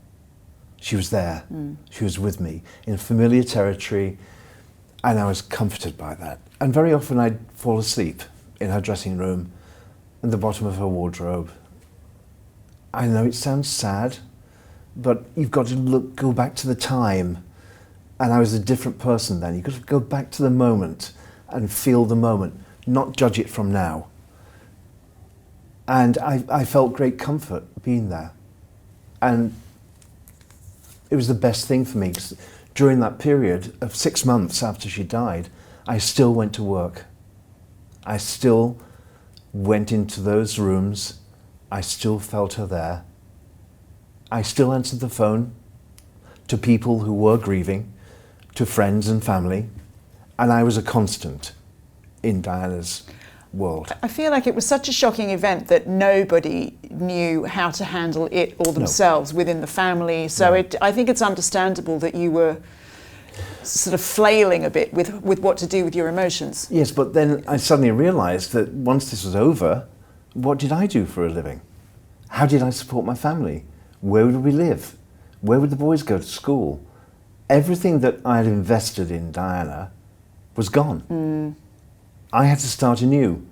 She was there. She was with me in familiar territory, and I was comforted by that. And very often I'd fall asleep in her dressing room, in the bottom of her wardrobe. I know it sounds sad, but you've got to go back to the time. And I was a different person then. You've got to go back to the moment and feel the moment, not judge it from now. And I felt great comfort being there. And it was the best thing for me, 'cause during that period of 6 months after she died, I still went to work. I still went into those rooms. I still felt her there. I still answered the phone to people who were grieving, to friends and family, and I was a constant in Diana's world. I feel like it was such a shocking event that nobody knew how to handle it all themselves within the family. So I think it's understandable that you were sort of flailing a bit with what to do with your emotions. Yes, but then I suddenly realised that once this was over, what did I do for a living? How did I support my family? Where would we live? Where would the boys go to school? Everything that I had invested in Diana was gone. I had to start anew.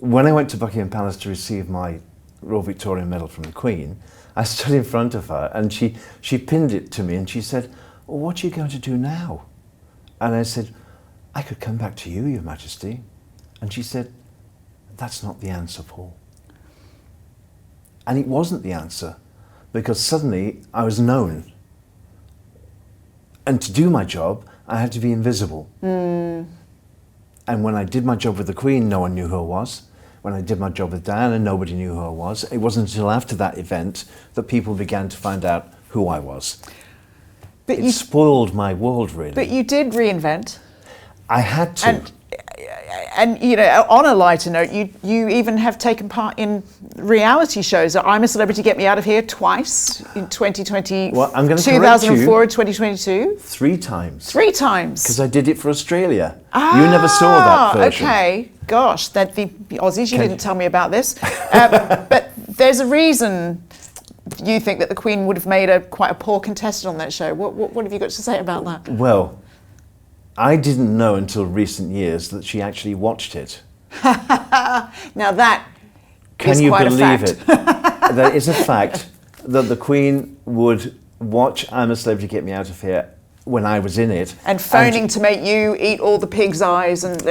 When I went to Buckingham Palace to receive my Royal Victoria Medal from the Queen, I stood in front of her and she pinned it to me and she said, "Well, what are you going to do now?" And I said, "I could come back to you, Your Majesty." And she said, "That's not the answer, Paul." And it wasn't the answer, because suddenly I was known. And to do my job, I had to be invisible. And when I did my job with the Queen, no one knew who I was. When I did my job with Diana, nobody knew who I was. It wasn't until after that event that people began to find out who I was. But It spoiled my world, really. But you did reinvent. I had to. And you know, on a lighter note, you even have taken part in reality shows. I'm a Celebrity, Get Me Out of Here twice in 2020, Well, I'm gonna 2004 and 2022. 3 times. 3 times. Because I did it for Australia. You never saw that version. Okay, gosh, that the Aussies, you didn't tell me about this. But there's a reason you think that the Queen would have made quite a poor contestant on that show. What have you got to say about that? Well, I didn't know until recent years that she actually watched it. Now that Can is you quite believe a fact. it? There is a fact that the Queen would watch I'm a Celebrity, Get Me Out of Here when I was in it. And phoning to make you eat all the pig's eyes and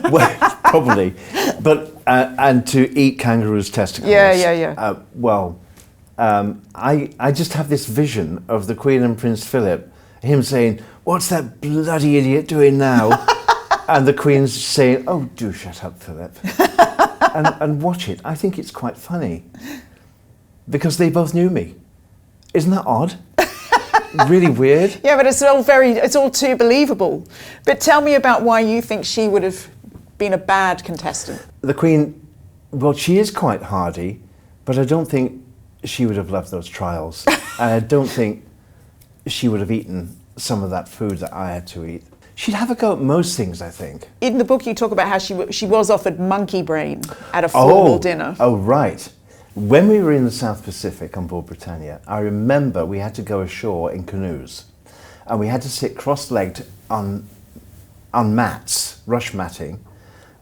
Well, probably. But, and to eat kangaroo's testicles. Yeah. I just have this vision of the Queen and Prince Philip, him saying, "What's that bloody idiot doing now?" And the Queen's saying, "Oh, do shut up, Philip." and watch it. I think it's quite funny. Because they both knew me. Isn't that odd? Really weird. Yeah, but it's all too believable. But tell me about why you think she would have been a bad contestant. The Queen, well, she is quite hardy, but I don't think she would have loved those trials. And I don't think she would have eaten some of that food that I had to eat. She'd have a go at most things, I think. In the book, you talk about how she was offered monkey brain at a formal dinner. Oh, right. When we were in the South Pacific on board Britannia, I remember we had to go ashore in canoes. And we had to sit cross-legged on mats, rush matting.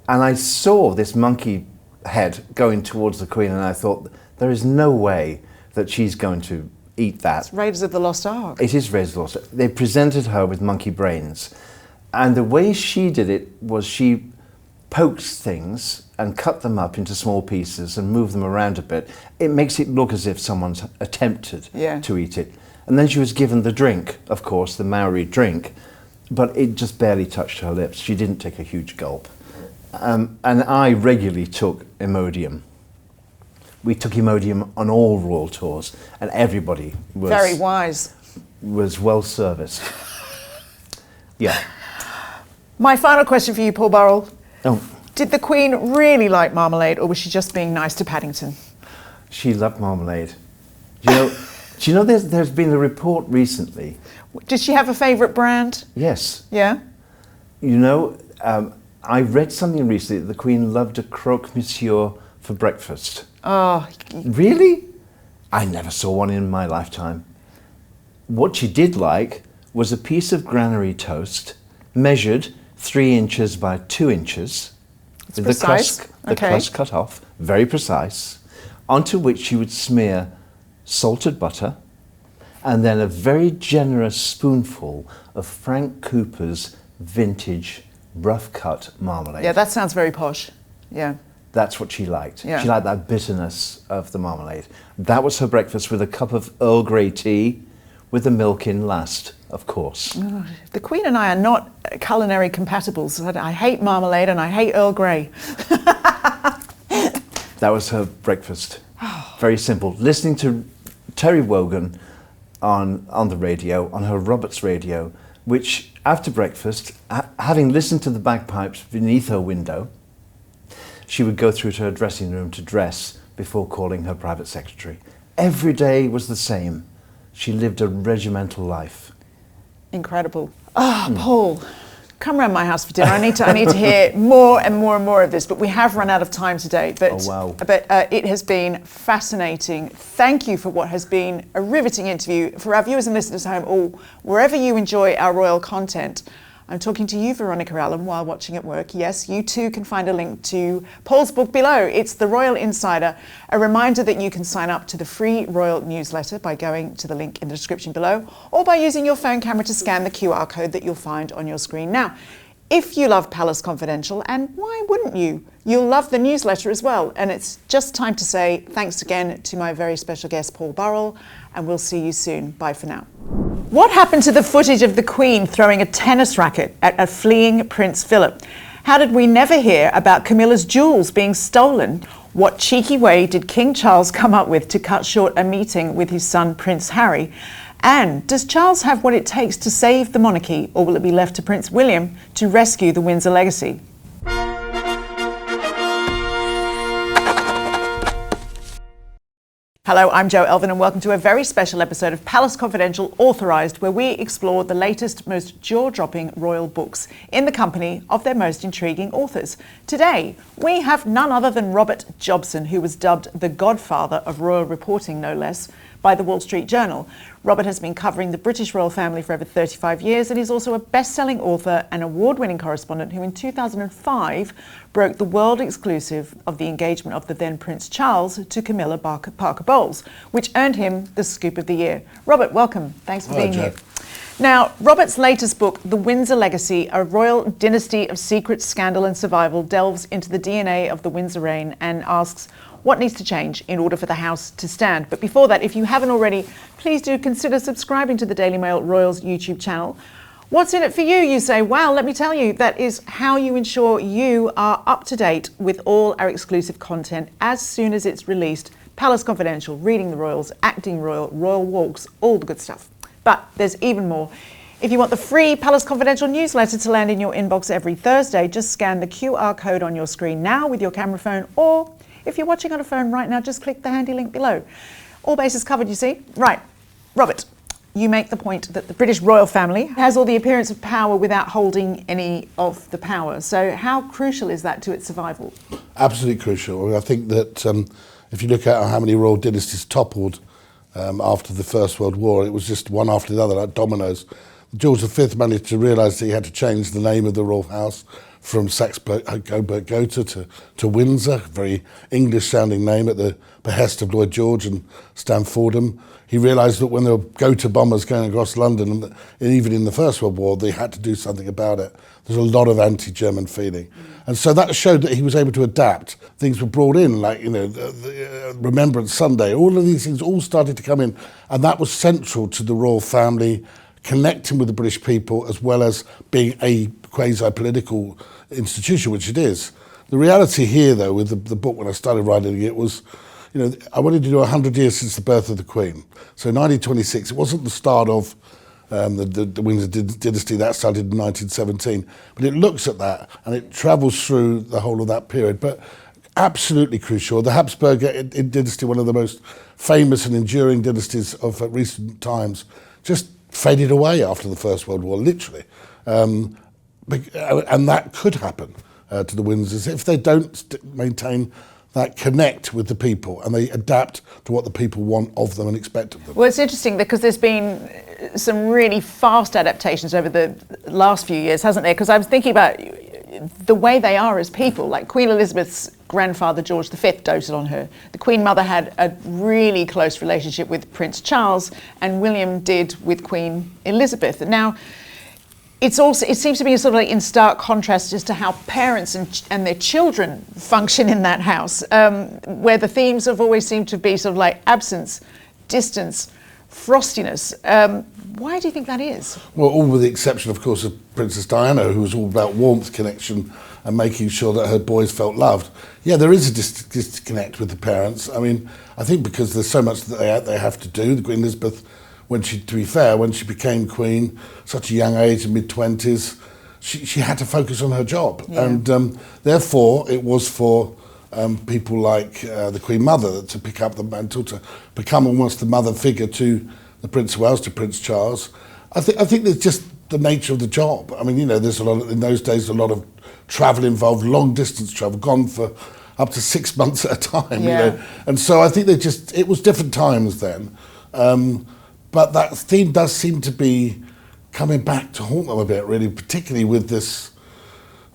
And I saw this monkey head going towards the Queen, and I thought, there is no way that she's going to eat that. It's Raiders of the Lost Ark. It is Raiders of the Lost Ark. They presented her with monkey brains. And the way she did it was she pokes things and cut them up into small pieces and move them around a bit, it makes it look as if someone's attempted to eat it. And then she was given the drink, of course, the Maori drink, but it just barely touched her lips. She didn't take a huge gulp. And I regularly took Imodium. We took Imodium on all royal tours, and everybody was very wise. Was well serviced. Yeah. My final question for you, Paul Burrell. Oh. Did the Queen really like marmalade, or was she just being nice to Paddington? She loved marmalade. Do you know there's been a report recently? Did she have a favourite brand? Yes. Yeah? You know, I read something recently that the Queen loved a croque monsieur for breakfast. Oh. Really? I never saw one in my lifetime. What she did like was a piece of granary toast measured 3 inches by 2 inches. It's with precise. the crust cut off, very precise, onto which she would smear salted butter and then a very generous spoonful of Frank Cooper's vintage rough cut marmalade. Yeah, that sounds very posh. Yeah. That's what she liked. Yeah. She liked that bitterness of the marmalade. That was her breakfast, with a cup of Earl Grey tea with the milk in last, of course. Oh, the Queen and I are not culinary compatibles. I hate marmalade and I hate Earl Grey. That was her breakfast. Very simple. Listening to Terry Wogan on the radio, on her Roberts radio, which after breakfast, having listened to the bagpipes beneath her window, she would go through to her dressing room to dress before calling her private secretary. Every day was the same. She lived a regimental life. Incredible. Paul, come round my house for dinner. I need to hear more and more and more of this, but we have run out of time today. But, But it has been fascinating. Thank you for what has been a riveting interview. For our viewers and listeners at home, or wherever you enjoy our royal content, I'm talking to you, Veronica Allen, while watching at work. Yes, you too can find a link to Paul's book below. It's The Royal Insider. A reminder that you can sign up to the free royal newsletter by going to the link in the description below, or by using your phone camera to scan the QR code that you'll find on your screen. Now, if you love Palace Confidential, and why wouldn't you? You'll love the newsletter as well. And it's just time to say thanks again to my very special guest, Paul Burrell, and we'll see you soon. Bye for now. What happened to the footage of the Queen throwing a tennis racket at a fleeing Prince Philip? How did we never hear about Camilla's jewels being stolen? What cheeky way did King Charles come up with to cut short a meeting with his son Prince Harry? And does Charles have what it takes to save the monarchy, or will it be left to Prince William to rescue the Windsor legacy? Hello, I'm Jo Elvin and welcome to a very special episode of Palace Confidential Authorised, where we explore the latest, most jaw-dropping royal books in the company of their most intriguing authors. Today, we have none other than Robert Jobson, who was dubbed the godfather of royal reporting, no less, by the Wall Street Journal. Robert has been covering the British royal family for over 35 years and is also a best-selling author and award-winning correspondent who in 2005 broke the world exclusive of the engagement of the then Prince Charles to Camilla Parker Bowles, which earned him the Scoop of the Year. Robert, welcome. Thanks for being here. Now, Robert's latest book, The Windsor Legacy, A Royal Dynasty of Secret Scandal and Survival, delves into the DNA of the Windsor reign and asks what needs to change in order for the house to stand. But before that, if you haven't already, please do consider subscribing to the Daily Mail Royals YouTube channel. What's in it for you, you say? Well, let me tell you, that is how you ensure you are up to date with all our exclusive content as soon as it's released. Palace Confidential, Reading the Royals, Acting Royal, Royal Walks, all the good stuff. But there's even more. If you want the free Palace Confidential newsletter to land in your inbox every Thursday, just scan the QR code on your screen now with your camera phone, or if you're watching on a phone right now, just click the handy link below. All bases covered, you see. Right, Robert, you make the point that the British royal family has all the appearance of power without holding any of the power. So how crucial is that to its survival? Absolutely crucial. I think that if you look at how many royal dynasties toppled after the First World War, it was just one after the other, like dominoes. George V managed to realise that he had to change the name of the royal house from Saxe-Coburg-Gotha to Windsor, a very English-sounding name at the behest of Lloyd George and Stan Fordham. He realised that when there were Gotha bombers going across London, and even in the First World War, they had to do something about it. There's a lot of anti-German feeling. And so that showed that he was able to adapt. Things were brought in, like, the Remembrance Sunday. All of these things all started to come in. And that was central to the royal family, connecting with the British people, as well as being a quasi-political institution, which it is. The reality here, though, with the book, when I started writing it, was, I wanted to do 100 years since the birth of the Queen. So 1926, it wasn't the start of the Windsor dynasty. That started in 1917. But it looks at that, and it travels through the whole of that period. But absolutely crucial. The Habsburg dynasty, one of the most famous and enduring dynasties of recent times, just faded away after the First World War, literally. And that could happen to the Windsors if they don't maintain that connect with the people and they adapt to what the people want of them and expect of them. Well, it's interesting because there's been some really fast adaptations over the last few years, hasn't there? Because I was thinking about the way they are as people. Like Queen Elizabeth's grandfather, George V, doted on her. The Queen Mother had a really close relationship with Prince Charles, and William did with Queen Elizabeth. And now, it seems to be sort of like in stark contrast as to how parents and their children function in that house, where the themes have always seemed to be sort of like absence, distance, frostiness. Why do you think that is? Well, all with the exception, of course, of Princess Diana, who was all about warmth, connection, and making sure that her boys felt loved. Yeah, there is a disconnect with the parents. I mean, I think because there's so much that they have to do. The Queen Elizabeth, to be fair, when she became Queen, such a young age, mid-20s, she had to focus on her job. Yeah. And therefore, it was for people like the Queen Mother to pick up the mantle, to become almost the mother figure to the Prince of Wales, to Prince Charles. I think there's just the nature of the job. I mean, there's in those days, a lot of travel involved, long distance travel, gone for up to 6 months at a time, Yeah. And so I think it was different times then. But that theme does seem to be coming back to haunt them a bit, really, particularly with this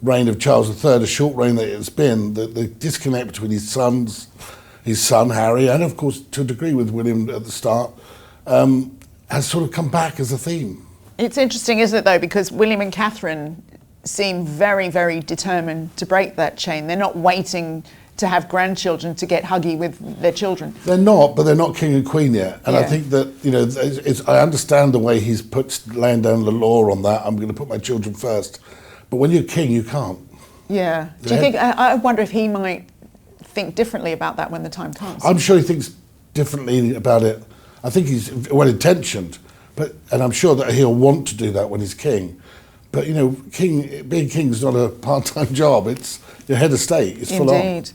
reign of Charles III, a short reign that it's been, the disconnect between his son Harry, and of course to a degree with William at the start, has sort of come back as a theme. It's interesting, isn't it, though, because William and Catherine seem very, very determined to break that chain. They're not waiting to have grandchildren to get huggy with their children. They're not, but they're not king and queen yet. And I think that, I understand the way he's laying down the law on that. I'm going to put my children first. But when you're king, you can't. Yeah. Do you think, I wonder if he might think differently about that when the time comes? I'm sure he thinks differently about it. I think he's well-intentioned, and I'm sure that he'll want to do that when he's king. But, being king is not a part-time job. It's your head of state. It's full on. Indeed.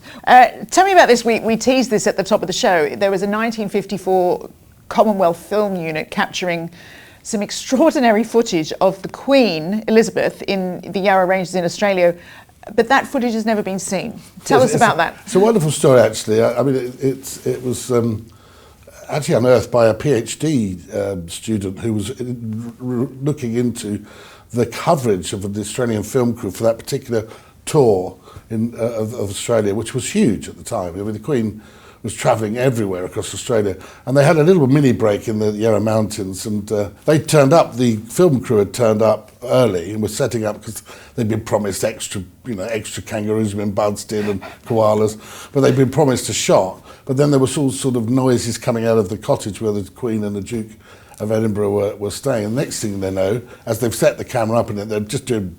Tell me about this. We teased this at the top of the show. There was a 1954 Commonwealth Film Unit capturing some extraordinary footage of the Queen, Elizabeth, in the Yarra Ranges in Australia. But that footage has never been seen. Tell us about that. It's a wonderful story, actually. I mean, it was actually unearthed by a PhD student who was looking into the coverage of the Australian film crew for that particular tour of Australia, which was huge at the time. I mean, the Queen was travelling everywhere across Australia, and they had a little mini break in the Yarra Mountains, and they turned up. The film crew had turned up early and were setting up because they'd been promised extra kangaroos had been buzzed in and koalas, but they'd been promised a shot. But then there was all sort of noises coming out of the cottage where the Queen and the Duke of Edinburgh were staying. And the next thing they know, as they've set the camera up in it, they're just doing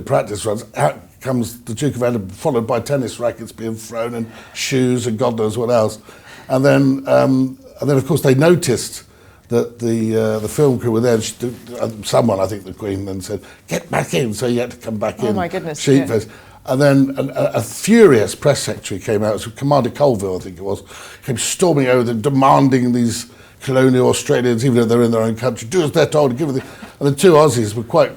practice runs. Out comes the Duke of Edinburgh, followed by tennis rackets being thrown and shoes and God knows what else. And then of course they noticed that the film crew were there. Someone, I think the Queen, then said, "Get back in." So he had to come back in. Oh my goodness! Sheepface. Yeah. And then a furious press secretary came out. It was Commander Colville, I think it was, came storming over them, demanding these colonial Australians, even though they're in their own country, do as they're told. And the two Aussies were quite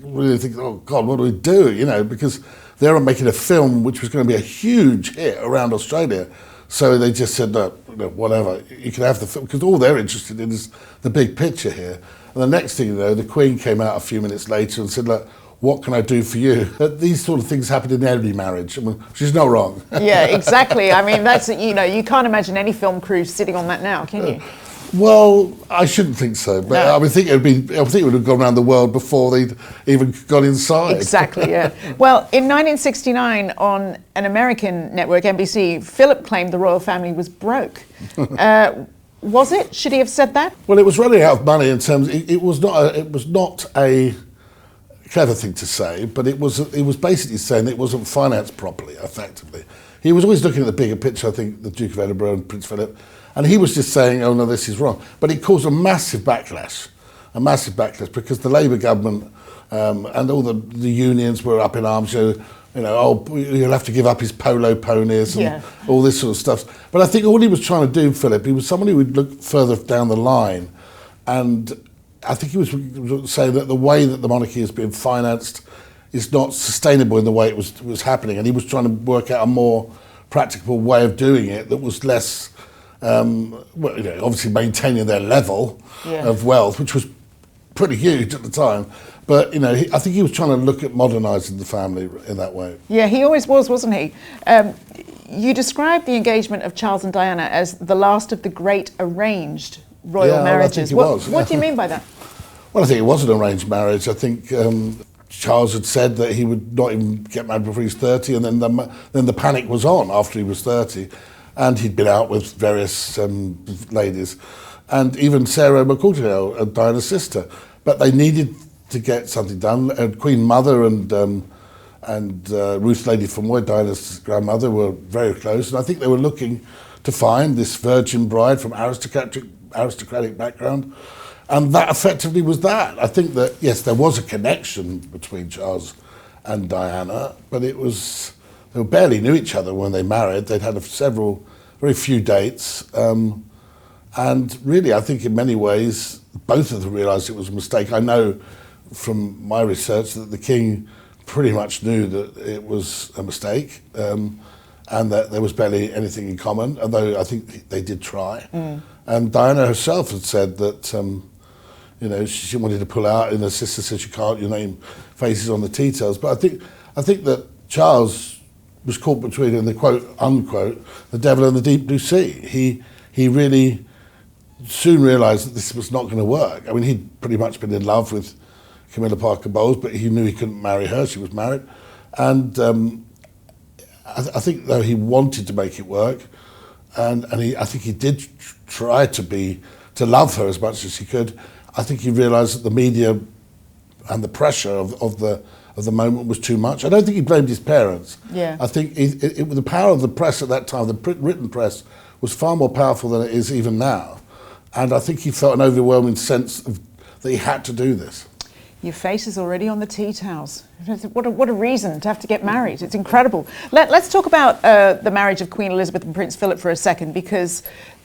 really thinking, oh God, what do we do? Because they were making a film which was going to be a huge hit around Australia. So they just said, no, whatever, you can have the film, because all they're interested in is the big picture here. And the next thing you know, the Queen came out a few minutes later and said, look, what can I do for you? These sort of things happen in every marriage. I mean, she's not wrong. Yeah, exactly. I mean, that's, you can't imagine any film crew sitting on that now, can you? Well, I shouldn't think so, but no. I think it would have gone around the world before they'd even gone inside. Exactly, yeah. Well, in 1969, on an American network, NBC, Philip claimed the royal family was broke. Was it? Should he have said that? Well, it was running out of money in terms. It was not a clever thing to say, but it was basically saying it wasn't financed properly, effectively. He was always looking at the bigger picture. I think the Duke of Edinburgh and Prince Philip. And he was just saying, oh no, this is wrong. But it caused a massive backlash because the Labour government and all the unions were up in arms, you'll have to give up his polo ponies and all this sort of stuff. But I think all he was trying to do, Philip, he was somebody who would look further down the line. And I think he was saying that the way that the monarchy has been financed is not sustainable in the way it was happening. And he was trying to work out a more practical way of doing it that was less... obviously maintaining their level of wealth, which was pretty huge at the time. But, I think he was trying to look at modernising the family in that way. Yeah, he always was, wasn't he? You described the engagement of Charles and Diana as the last of the great arranged royal marriages. What do you mean by that? Well, I think it was an arranged marriage. I think Charles had said that he would not even get married before he was 30, and then the panic was on after he was 30. And he'd been out with various ladies, and even Sarah McCourtney, Diana's sister. But they needed to get something done. And Queen Mother and Ruth Lady Fomoy, Diana's grandmother, were very close. And I think they were looking to find this virgin bride from aristocratic background. And that effectively was that. I think that, yes, there was a connection between Charles and Diana, but it was... They barely knew each other when they married. They'd had very few dates. And really, I think in many ways, both of them realised it was a mistake. I know from my research that the King pretty much knew that it was a mistake and that there was barely anything in common, although I think they did try. And Diana herself had said that, she wanted to pull out, and her sister said she can't, your name faces on the tea towels. But I think that Charles was caught between, in the quote unquote, the devil and the deep blue sea. He really soon realised that this was not going to work. I mean, he'd pretty much been in love with Camilla Parker Bowles, but he knew he couldn't marry her. She was married, and I think though he wanted to make it work, and I think he did try to love her as much as he could. I think he realised that the media and the pressure of the moment was too much. I don't think he blamed his parents. Yeah. I think the power of the press at that time, the written press, was far more powerful than it is even now. And I think he felt an overwhelming sense that he had to do this. Your face is already on the tea towels. What a reason to have to get married. It's incredible. Let's talk about the marriage of Queen Elizabeth and Prince Philip for a second, because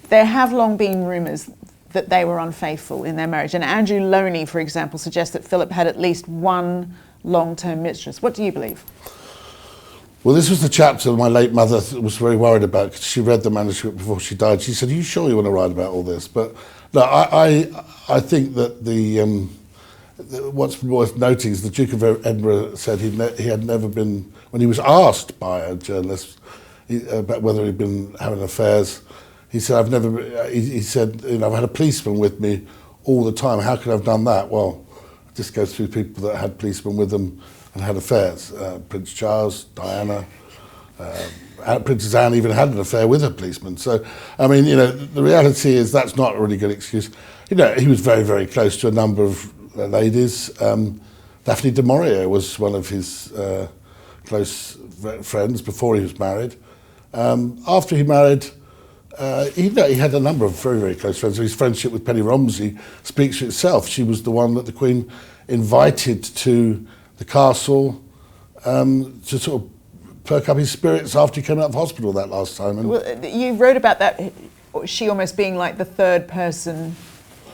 there have long been rumours that they were unfaithful in their marriage. And Andrew Loney, for example, suggests that Philip had at least one long-term mistress. What do you believe? Well, this was the chapter my late mother was very worried about, because she read the manuscript before she died. She said, "Are you sure you want to write about all this?" But no, I think that what's worth noting is the Duke of Edinburgh said he had never been, when he was asked by a journalist about whether he'd been having affairs, he said, he said, I've had a policeman with me all the time. How could I have done that? Well, this goes through people that had policemen with them and had affairs. Prince Charles, Diana, Princess Anne even had an affair with a policeman. So, I mean, the reality is that's not a really good excuse. He was very, very close to a number of ladies. Daphne du Maurier was one of his close friends before he was married. After he married, he had a number of very, very close friends. His friendship with Penny Romsey speaks for itself. She was the one that the Queen invited to the castle to sort of perk up his spirits after he came out of hospital that last time. And well, you wrote about that, she almost being like the third person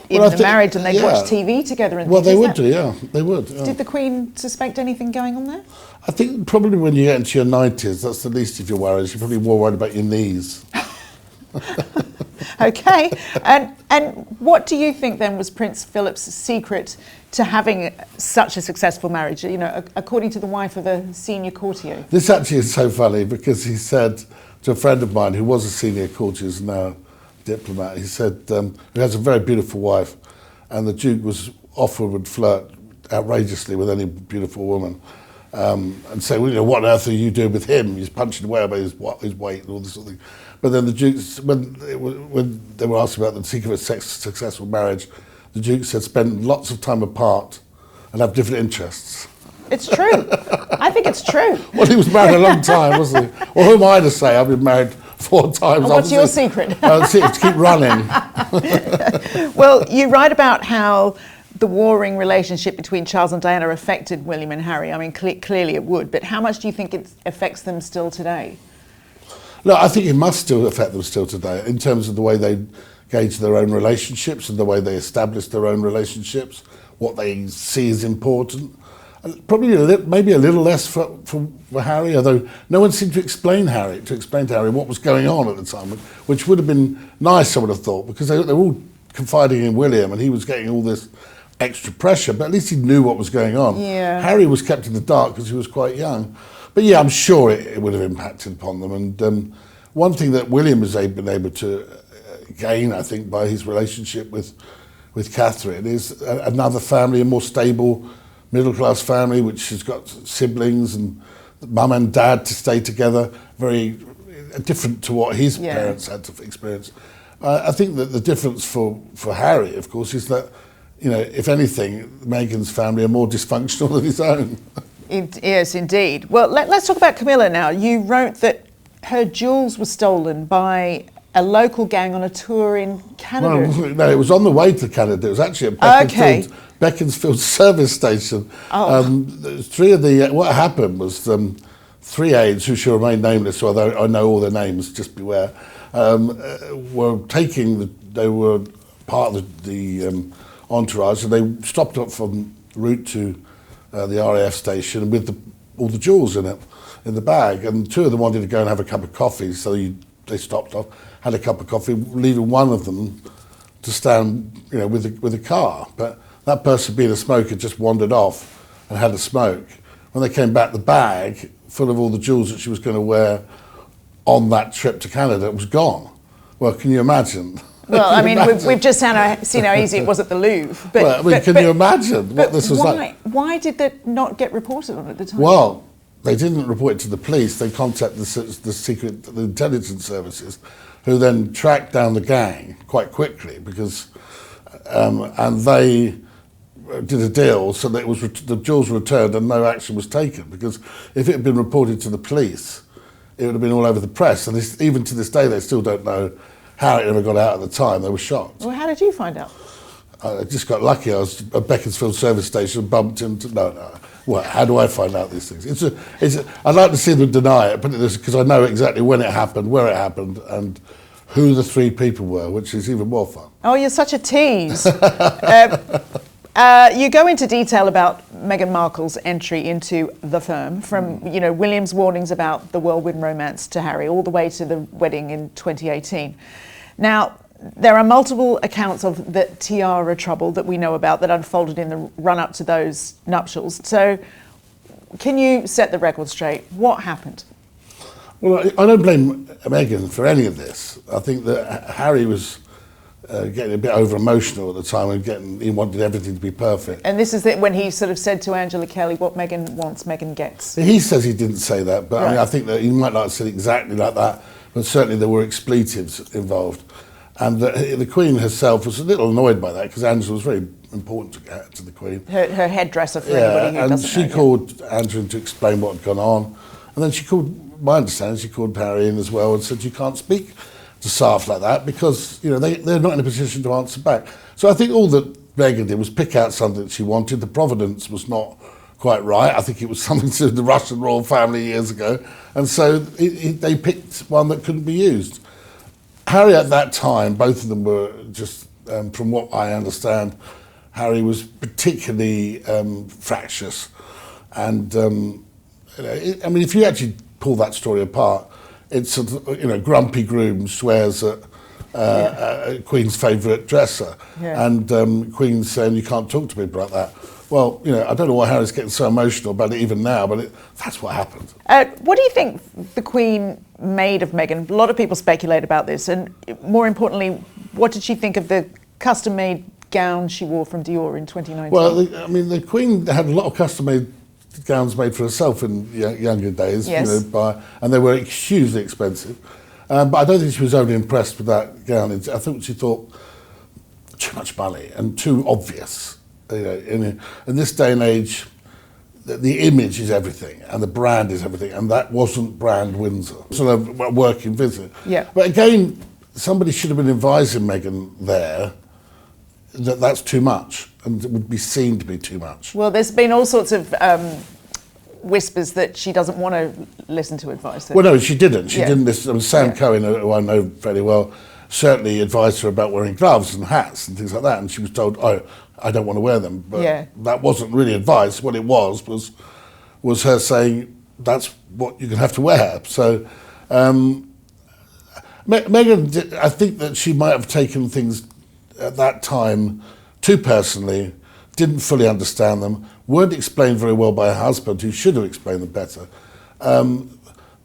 in the marriage, and they'd watch TV together. And they would do, yeah, they would. Yeah. Did the Queen suspect anything going on there? I think probably when you get into your 90s, that's the least of your worries. You're probably more worried about your knees. Okay, and what do you think then was Prince Philip's secret to having such a successful marriage? You know, according to the wife of a senior courtier. This actually is so funny because he said to a friend of mine who was a senior courtier, is now a diplomat, he said he has a very beautiful wife, and the Duke would flirt outrageously with any beautiful woman. And say, well, you know, what on earth are you doing with him? He's punching away about his weight and all this sort of thing. But then the Duke, when they were asked about the secret of successful marriage, the Duke said spend lots of time apart and have different interests. It's true. I think it's true. Well, he was married a long time, wasn't he? Well, who am I to say? I've been married 4 times. And what's your secret? To keep running. Well, you write about how the warring relationship between Charles and Diana affected William and Harry. I mean, clearly it would, but how much do you think it affects them still today? No, I think it must still affect them still today in terms of the way they gauge their own relationships and the way they establish their own relationships, what they see as important. Probably maybe a little less for Harry, although no one seemed to explain to Harry what was going on at the time, which would have been nice, I would have thought, because they were all confiding in William and he was getting all this extra pressure, but at least he knew what was going on. Yeah. Harry was kept in the dark because he was quite young. But yeah, I'm sure it would have impacted upon them. And one thing that William has been able to gain, I think, by his relationship with Catherine is another family, a more stable middle-class family, which has got siblings and mum and dad to stay together, very different to what his parents had to experience. I think that the difference for Harry, of course, is that, you know, if anything, Meghan's family are more dysfunctional than his own. Yes, indeed. Well, let's talk about Camilla now. You wrote that her jewels were stolen by a local gang on a tour in Canada. Well, no, it was on the way to Canada. It was actually at Beaconsfield service station. Oh. What happened was 3 aides, who shall remain nameless, although I know all their names, just beware, they were part of the entourage, and they stopped up en route to the RAF station with all the jewels in the bag, and 2 of them wanted to go and have a cup of coffee, so they stopped off, had a cup of coffee, leaving one of them to stand, you know, with a car. But that person, being a smoker, just wandered off and had a smoke. When they came back, the bag full of all the jewels that she was going to wear on that trip to Canada was gone. Well, can you imagine? Well, I mean, we've just seen how easy it was at the Louvre. But, can you imagine what this was like? Why did that not get reported on at the time? Well, they didn't report it to the police. They contacted the intelligence services, who then tracked down the gang quite quickly because, and they did a deal so that the jewels were returned and no action was taken, because if it had been reported to the police, it would have been all over the press. And even to this day, they still don't know how it ever got out at the time. They were shocked. Well, how did you find out? I just got lucky. I was at Beaconsfield service station and bumped into... No. Well, how do I find out these things? I'd like to see them deny it, because I know exactly when it happened, where it happened, and who the 3 people were, which is even more fun. Oh, you're such a tease. You go into detail about Meghan Markle's entry into the firm, from William's warnings about the whirlwind romance to Harry, all the way to the wedding in 2018. Now, there are multiple accounts of the tiara trouble that we know about that unfolded in the run-up to those nuptials. So, can you set the record straight? What happened? Well, I don't blame Meghan for any of this. I think that Harry was getting a bit over-emotional at the time and he wanted everything to be perfect. And this is when he sort of said to Angela Kelly, what Meghan wants, Meghan gets. He says he didn't say that, but right. I mean, I think that he might not have said exactly like that, but certainly there were expletives involved. And the Queen herself was a little annoyed by that, because Angela was very important to the Queen. Her hairdresser, for anybody who doesn't know. And she called Angela to explain what had gone on. And then she called, my understanding, she called Harry in as well and said, you can't speak to staff like that, because they're not in a position to answer back. So I think all that Meghan did was pick out something that she wanted. The provenance was not quite right. I think it was something to do with the Russian royal family years ago. And so they picked one that couldn't be used. Harry at that time, both of them were just, from what I understand, Harry was particularly fractious. And, I mean, if you actually pull that story apart, it's grumpy groom swears at Queen's favourite dresser, and Queen's saying you can't talk to people like that. Well, I don't know why Harry's getting so emotional about it even now, but that's what happened. What do you think the Queen made of Meghan? A lot of people speculate about this, and more importantly, what did she think of the custom-made gown she wore from Dior in 2019? Well, the Queen had a lot of custom-made gowns made for herself in younger days, yes. And they were hugely expensive. But I don't think she was overly impressed with that gown. I think she thought too much money and too obvious. In this day and age, the image is everything and the brand is everything, and that wasn't brand Windsor. Sort of a working visit. Yeah. But again, somebody should have been advising Meghan there that that's too much and it would be seen to be too much. Well, there's been all sorts of whispers that she doesn't want to listen to advice. Well, no, she didn't. She didn't listen. Sam Cohen, who I know fairly well, certainly advised her about wearing gloves and hats and things like that, and she was told, "Oh, I don't want to wear them." But that wasn't really advice. What it was her saying, "That's what you're going to have to wear." So, Meghan, I think that she might have taken things at that time too personally, didn't fully understand them, weren't explained very well by her husband, who should have explained them better.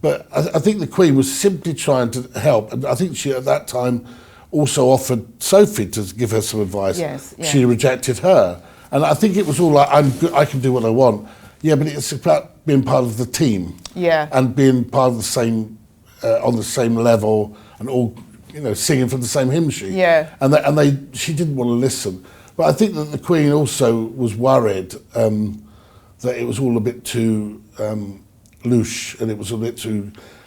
But I think the Queen was simply trying to help, and I think she at that time also offered Sophie to give her some advice. Yes, yeah. She rejected her, and I think it was all like, I'm good, I can do what I want. Yeah, but it's about being part of the team, and being part of the same, on the same level, and all singing from the same hymn sheet. Yeah, and she didn't want to listen. But I think that the Queen also was worried that it was all a bit too louche, and it was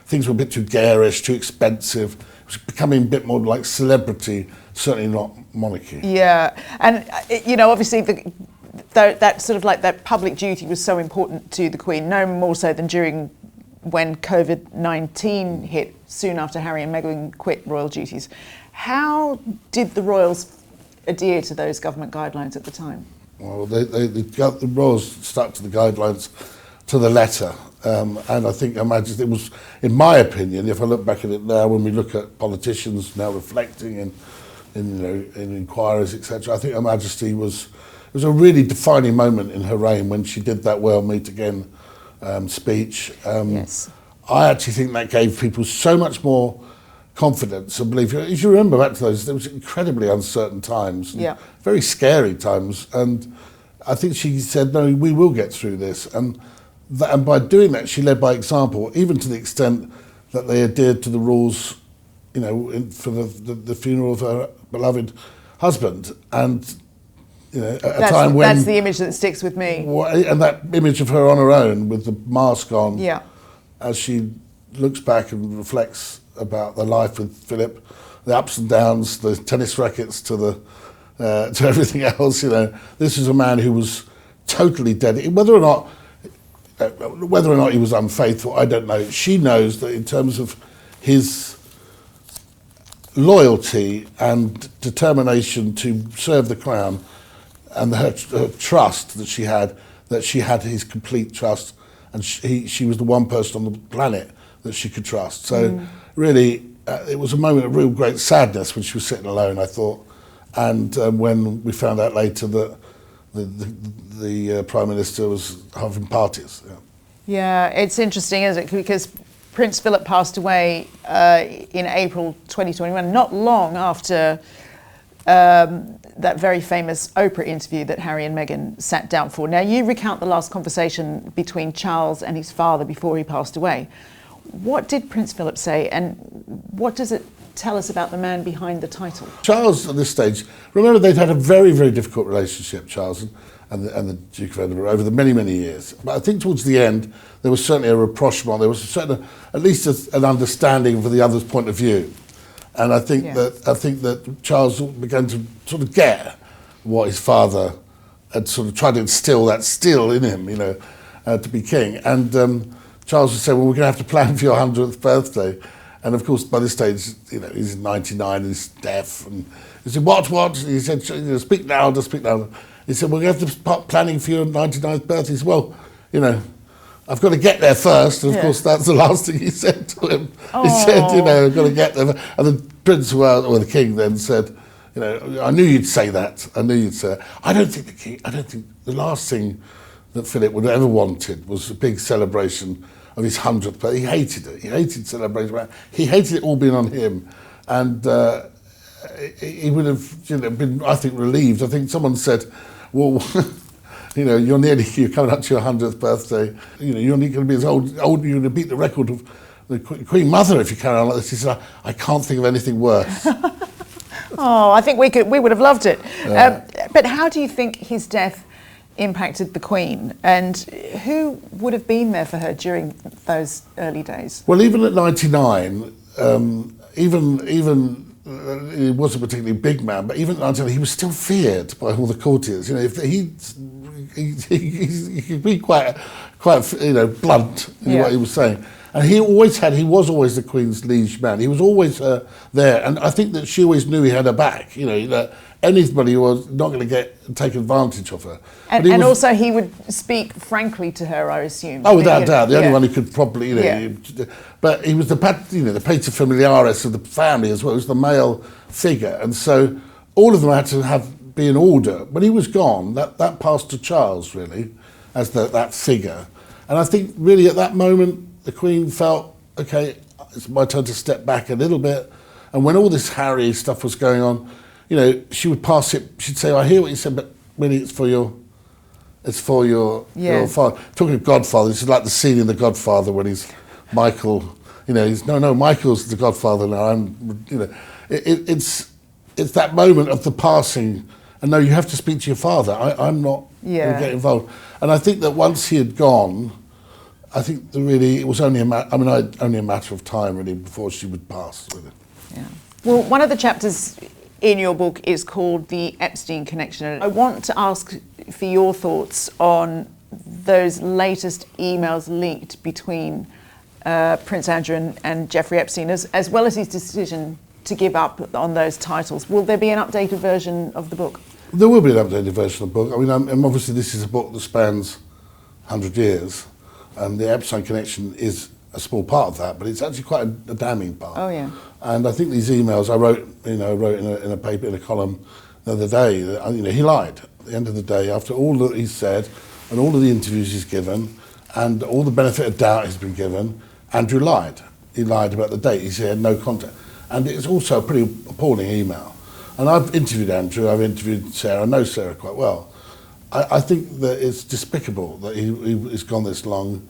things were a bit too garish, too expensive. It was becoming a bit more like celebrity, certainly not monarchy. Yeah, and obviously that sort of like that public duty was so important to the Queen, no more so than when COVID-19 hit soon after Harry and Meghan quit royal duties. How did the royals adhere to those government guidelines at the time? Well, the royals stuck to the guidelines to the letter, and I think Her Majesty, it was, in my opinion, if I look back at it now, when we look at politicians now reflecting in inquiries, etc., I think Her Majesty was a really defining moment in her reign when she did that "We'll meet again" speech. Yes. I actually think that gave people so much more confidence and belief. If you remember back to those, there was incredibly uncertain times, very scary times, and I think she said, "No, we will get through this." And by doing that, she led by example, even to the extent that they adhered to the rules, for the funeral of her beloved husband. And at a time when that's the image that sticks with me. And that image of her on her own with the mask on, as she looks back and reflects about the life with Philip, the ups and downs, the tennis rackets to everything else. This is a man who was totally dedicated. Whether or not he was unfaithful, I don't know. She knows that in terms of his loyalty and determination to serve the crown, and her trust that she had his complete trust, and she was the one person on the planet that she could trust. So really, it was a moment of real great sadness when she was sitting alone, I thought, and when we found out later that the Prime Minister was having parties. Yeah, it's interesting, isn't it? Because Prince Philip passed away in April 2021, not long after that very famous Oprah interview that Harry and Meghan sat down for. Now, you recount the last conversation between Charles and his father before he passed away. What did Prince Philip say, and what does it tell us about the man behind the title? Charles, at this stage, remember they'd had a very, very difficult relationship, Charles and the Duke of Edinburgh, over the many, many years. But I think towards the end, there was certainly a rapprochement. There was at least an understanding for the other's point of view. And I think that Charles began to sort of get what his father had sort of tried to instill, that still in him, to be king. And Charles would say, "Well, we're going to have to plan for your 100th birthday." And of course, by this stage, he's 99, he's deaf. And he said, what? And he said, "Speak louder, speak louder." He said, "We're going to have to start planning for your 99th birthday." He said, "Well, I've got to get there first. And of course, that's the last thing he said to him. He said, I've got to get there. And the prince, or the king, then said, I knew you'd say that. I knew you'd say that. I don't think the last thing that Philip would have ever wanted was a big celebration of his 100th birthday. He hated it. He hated celebration. He hated it all being on him. And he would have been, I think, relieved. I think someone said, well, you're coming up to your 100th birthday. You're only going to be as old. You're going to beat the record of the Queen Mother if you carry on like this. He said, I can't think of anything worse. I think we would have loved it. But how do you think his death impacted the Queen, and who would have been there for her during those early days? Well, even at 99, even he wasn't a particularly big man, but even at 99, he was still feared by all the courtiers. If he could be quite blunt in what he was saying. And he was always the Queen's liege man. He was always there. And I think that she always knew he had her back, that anybody was not going to take advantage of her. And also he would speak frankly to her, I assume. Oh, without doubt. The only one who could probably, but he was the pater familiaris of the family as well. He was the male figure. And so all of them had to be in order. When he was gone, that passed to Charles, really, as that figure. And I think really at that moment, the Queen felt, okay, it's my turn to step back a little bit. And when all this Harry stuff was going on, she would pass it. She'd say, I hear what you said, but really it's for your father. Talking of Godfather, this is like the scene in The Godfather when he's Michael, Michael's the Godfather now. It's that moment of the passing. And no, you have to speak to your father. I'm not going to get involved. And I think that once he had gone, I think it was only a matter of time really before she would pass with it. Yeah. Well, one of the chapters in your book is called The Epstein Connection. I want to ask for your thoughts on those latest emails leaked between Prince Andrew and Jeffrey Epstein, as well as his decision to give up on those titles. Will there be an updated version of the book? There will be an updated version of the book. I mean, obviously this is a book that spans 100 years, and the Epstein Connection is a small part of that, but it's actually quite a damning part. Oh, yeah. And I think these emails I wrote in a paper, in a column the other day, that, he lied. At the end of the day, after all that he's said, and all of the interviews he's given, and all the benefit of doubt has been given, Andrew lied. He lied about the date. He said he had no contact. And it's also a pretty appalling email. And I've interviewed Andrew, I've interviewed Sarah, I know Sarah quite well. I think that it's despicable that he's gone this long,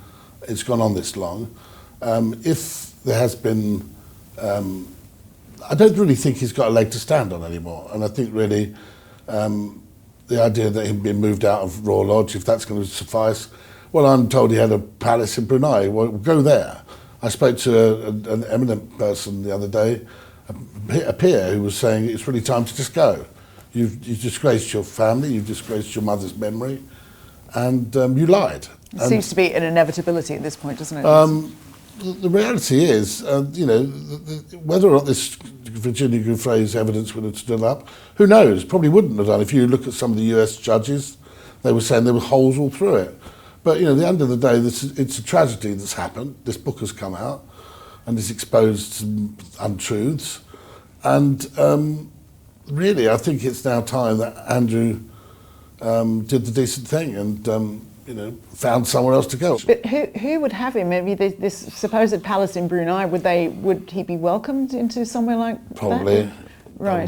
it's gone on this long. If there has been, I don't really think he's got a leg to stand on anymore. And I think really the idea that him being moved out of Royal Lodge, if that's going to suffice, well, I'm told he had a palace in Brunei. Well, go there. I spoke to an eminent person the other day, a peer, who was saying it's really time to just go. You've disgraced your family, you've disgraced your mother's memory, and you lied. It seems to be an inevitability at this point, doesn't it? The reality is, whether or not this Virginia Giuffre's evidence would have stood up, who knows? Probably wouldn't have done. If you look at some of the US judges, they were saying there were holes all through it. But at the end of the day, it's a tragedy that's happened. This book has come out and has exposed some untruths. And really, I think it's now time that Andrew did the decent thing and found somewhere else to go. But who would have him? Maybe this supposed palace in Brunei, would he be welcomed into somewhere like that? Probably. Right.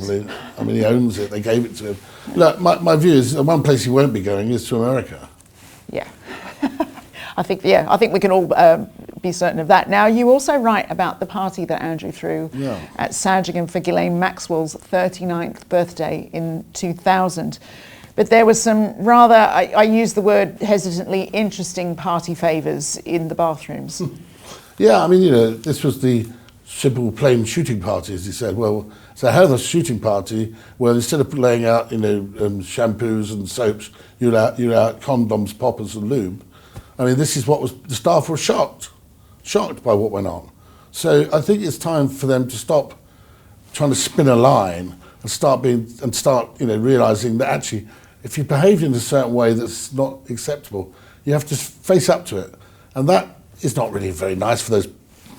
I mean, he owns it. They gave it to him. Look, my view is the one place he won't be going is to America. Yeah. I think we can all be certain of that. Now, you also write about the party that Andrew threw at Sandringham for Ghislaine Maxwell's 39th birthday in 2000. But there was some rather, I use the word hesitantly, interesting party favours in the bathrooms. Yeah, I mean, this was the simple, plain shooting party, as he said. Well, so have a shooting party where instead of laying out, shampoos and soaps, you're out condoms, poppers and lube. I mean, this is what the staff were shocked by what went on. So I think it's time for them to stop trying to spin a line and start realising that actually, if you behaved in a certain way that's not acceptable, you have to face up to it. And that is not really very nice for those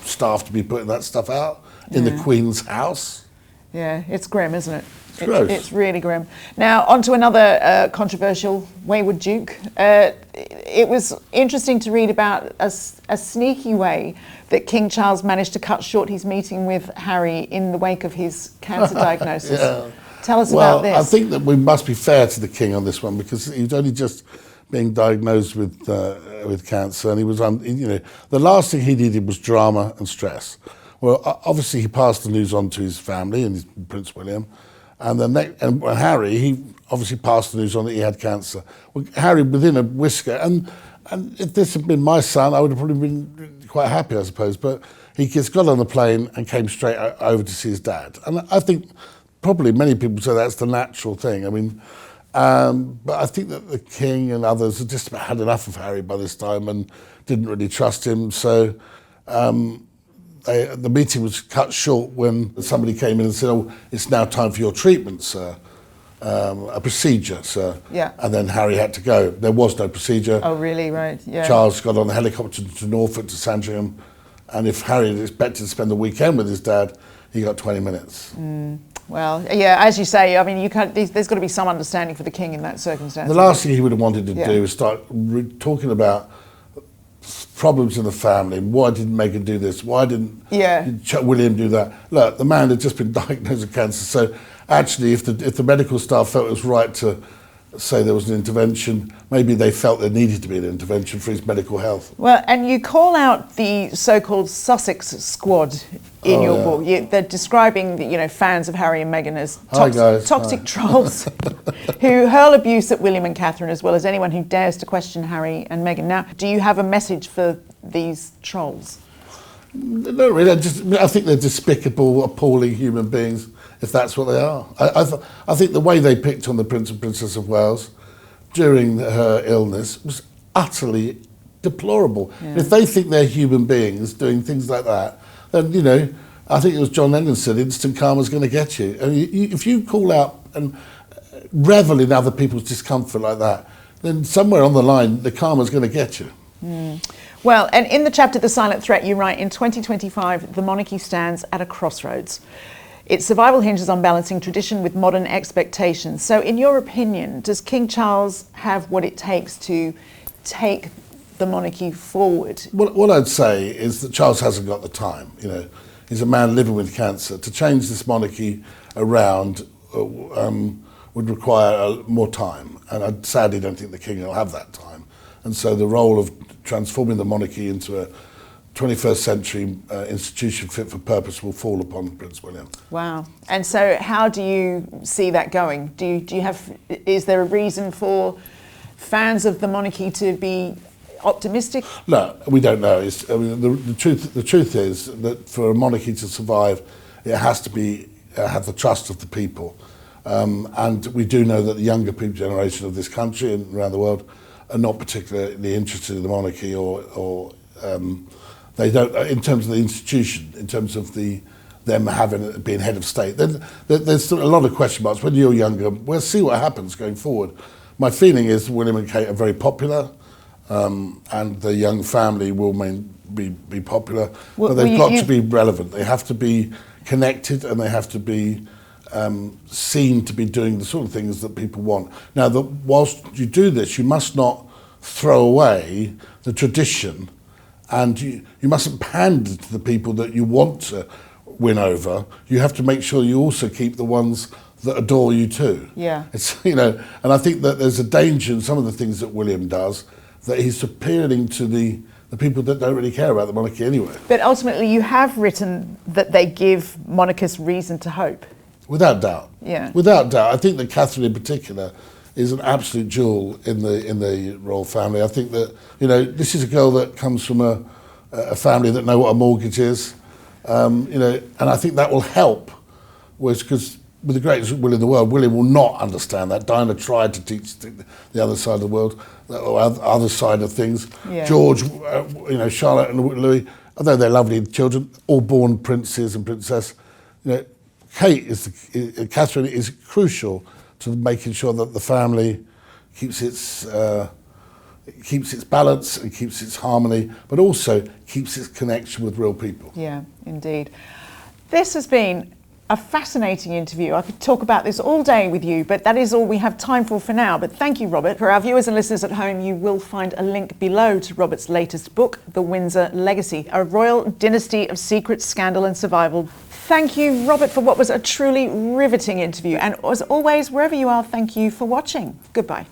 staff to be putting that stuff out in the Queen's house. Yeah, it's grim, isn't it? Gross. It's really grim. Now, on to another controversial wayward duke. It was interesting to read about a sneaky way that King Charles managed to cut short his meeting with Harry in the wake of his cancer diagnosis. Yeah. Tell us about this. I think that we must be fair to the King on this one, because he was only just being diagnosed with cancer, and he was the last thing he needed was drama and stress. Well, obviously he passed the news on to his family and his Prince William, and Harry, he obviously passed the news on that he had cancer. Well, Harry, within a whisker, and if this had been my son, I would have probably been quite happy, I suppose. But he just got on the plane and came straight over to see his dad, and I think probably many people say that's the natural thing. I mean. But I think that the King and others had just about had enough of Harry by this time and didn't really trust him. So the meeting was cut short when somebody came in and said, "Oh, it's now time for your treatment, sir. A procedure, sir." Yeah. And then Harry had to go. There was no procedure. Oh, really? Right. Yeah. Charles got on the helicopter to Norfolk, to Sandringham, and if Harry had expected to spend the weekend with his dad, he got 20 minutes. Well, yeah, as you say, I mean, there's got to be some understanding for the King in that circumstance. The last thing he would have wanted to do is start talking about problems in the family. Why didn't Meghan do this? Why didn't William do that? Look, the man had just been diagnosed with cancer. So actually, if the medical staff felt it was right to say there was an intervention, maybe they felt there needed to be an intervention for his medical health. Well, and you call out the so-called Sussex squad in your book. They're describing fans of Harry and Meghan as toxic trolls who hurl abuse at William and Catherine, as well as anyone who dares to question Harry and Meghan. Now, do you have a message for these trolls? No, really. I think they're despicable, appalling human beings, if that's what they are. I think the way they picked on the Prince and Princess of Wales during her illness was utterly deplorable. Yeah. If they think they're human beings doing things like that, then, I think it was John Lennon said, instant karma's going to get you. I mean, if you call out and revel in other people's discomfort like that, then somewhere on the line, the karma's going to get you. Well, and in the chapter The Silent Threat, you write, in 2025, the monarchy stands at a crossroads. Its survival hinges on balancing tradition with modern expectations. So in your opinion, does King Charles have what it takes to take the monarchy forward? What I'd say is that Charles hasn't got the time. He's a man living with cancer. To change this monarchy around would require more time, and I sadly don't think the King will have that time. And so the role of transforming the monarchy into a 21st century institution fit for purpose will fall upon Prince William. Wow. And so how do you see that going? Is there a reason for fans of the monarchy to be optimistic? No, we don't know. The truth is that for a monarchy to survive, it has to have the trust of the people. And we do know that the younger people generation of this country and around the world are not particularly interested in the monarchy, or they don't, in terms of the institution, in terms of them being head of state. There's a lot of question marks. When you're younger, we'll see what happens going forward. My feeling is William and Kate are very popular, and the young family will be popular, but they've got to be relevant. They have to be connected, and they have to be seen to be doing the sort of things that people want. Now, whilst you do this, you must not throw away the tradition, and you mustn't pander to the people that you want to win over. You have to make sure you also keep the ones that adore you too. Yeah. And I think that there's a danger in some of the things that William does, that he's appealing to the people that don't really care about the monarchy anyway. But ultimately, you have written that they give monarchists reason to hope. Without doubt. Yeah. Without doubt. I think that Catherine in particular is an absolute jewel in the royal family. I think that, this is a girl that comes from a family that know what a mortgage is, and I think that will help, because with the greatest will in the world, William will not understand that. Diana tried to teach the other side of the world, or other side of things. Yeah. George, Charlotte and Louis, although they're lovely children, all born princes and princess, Catherine is crucial to making sure that the family keeps its it keeps its balance, it keeps its harmony, but also keeps its connection with real people. Yeah, indeed. This has been a fascinating interview. I could talk about this all day with you, but that is all we have time for now. But thank you, Robert. For our viewers and listeners at home, you will find a link below to Robert's latest book, The Windsor Legacy, a royal dynasty of secret, scandal and survival. Thank you, Robert, for what was a truly riveting interview. And as always, wherever you are, thank you for watching. Goodbye.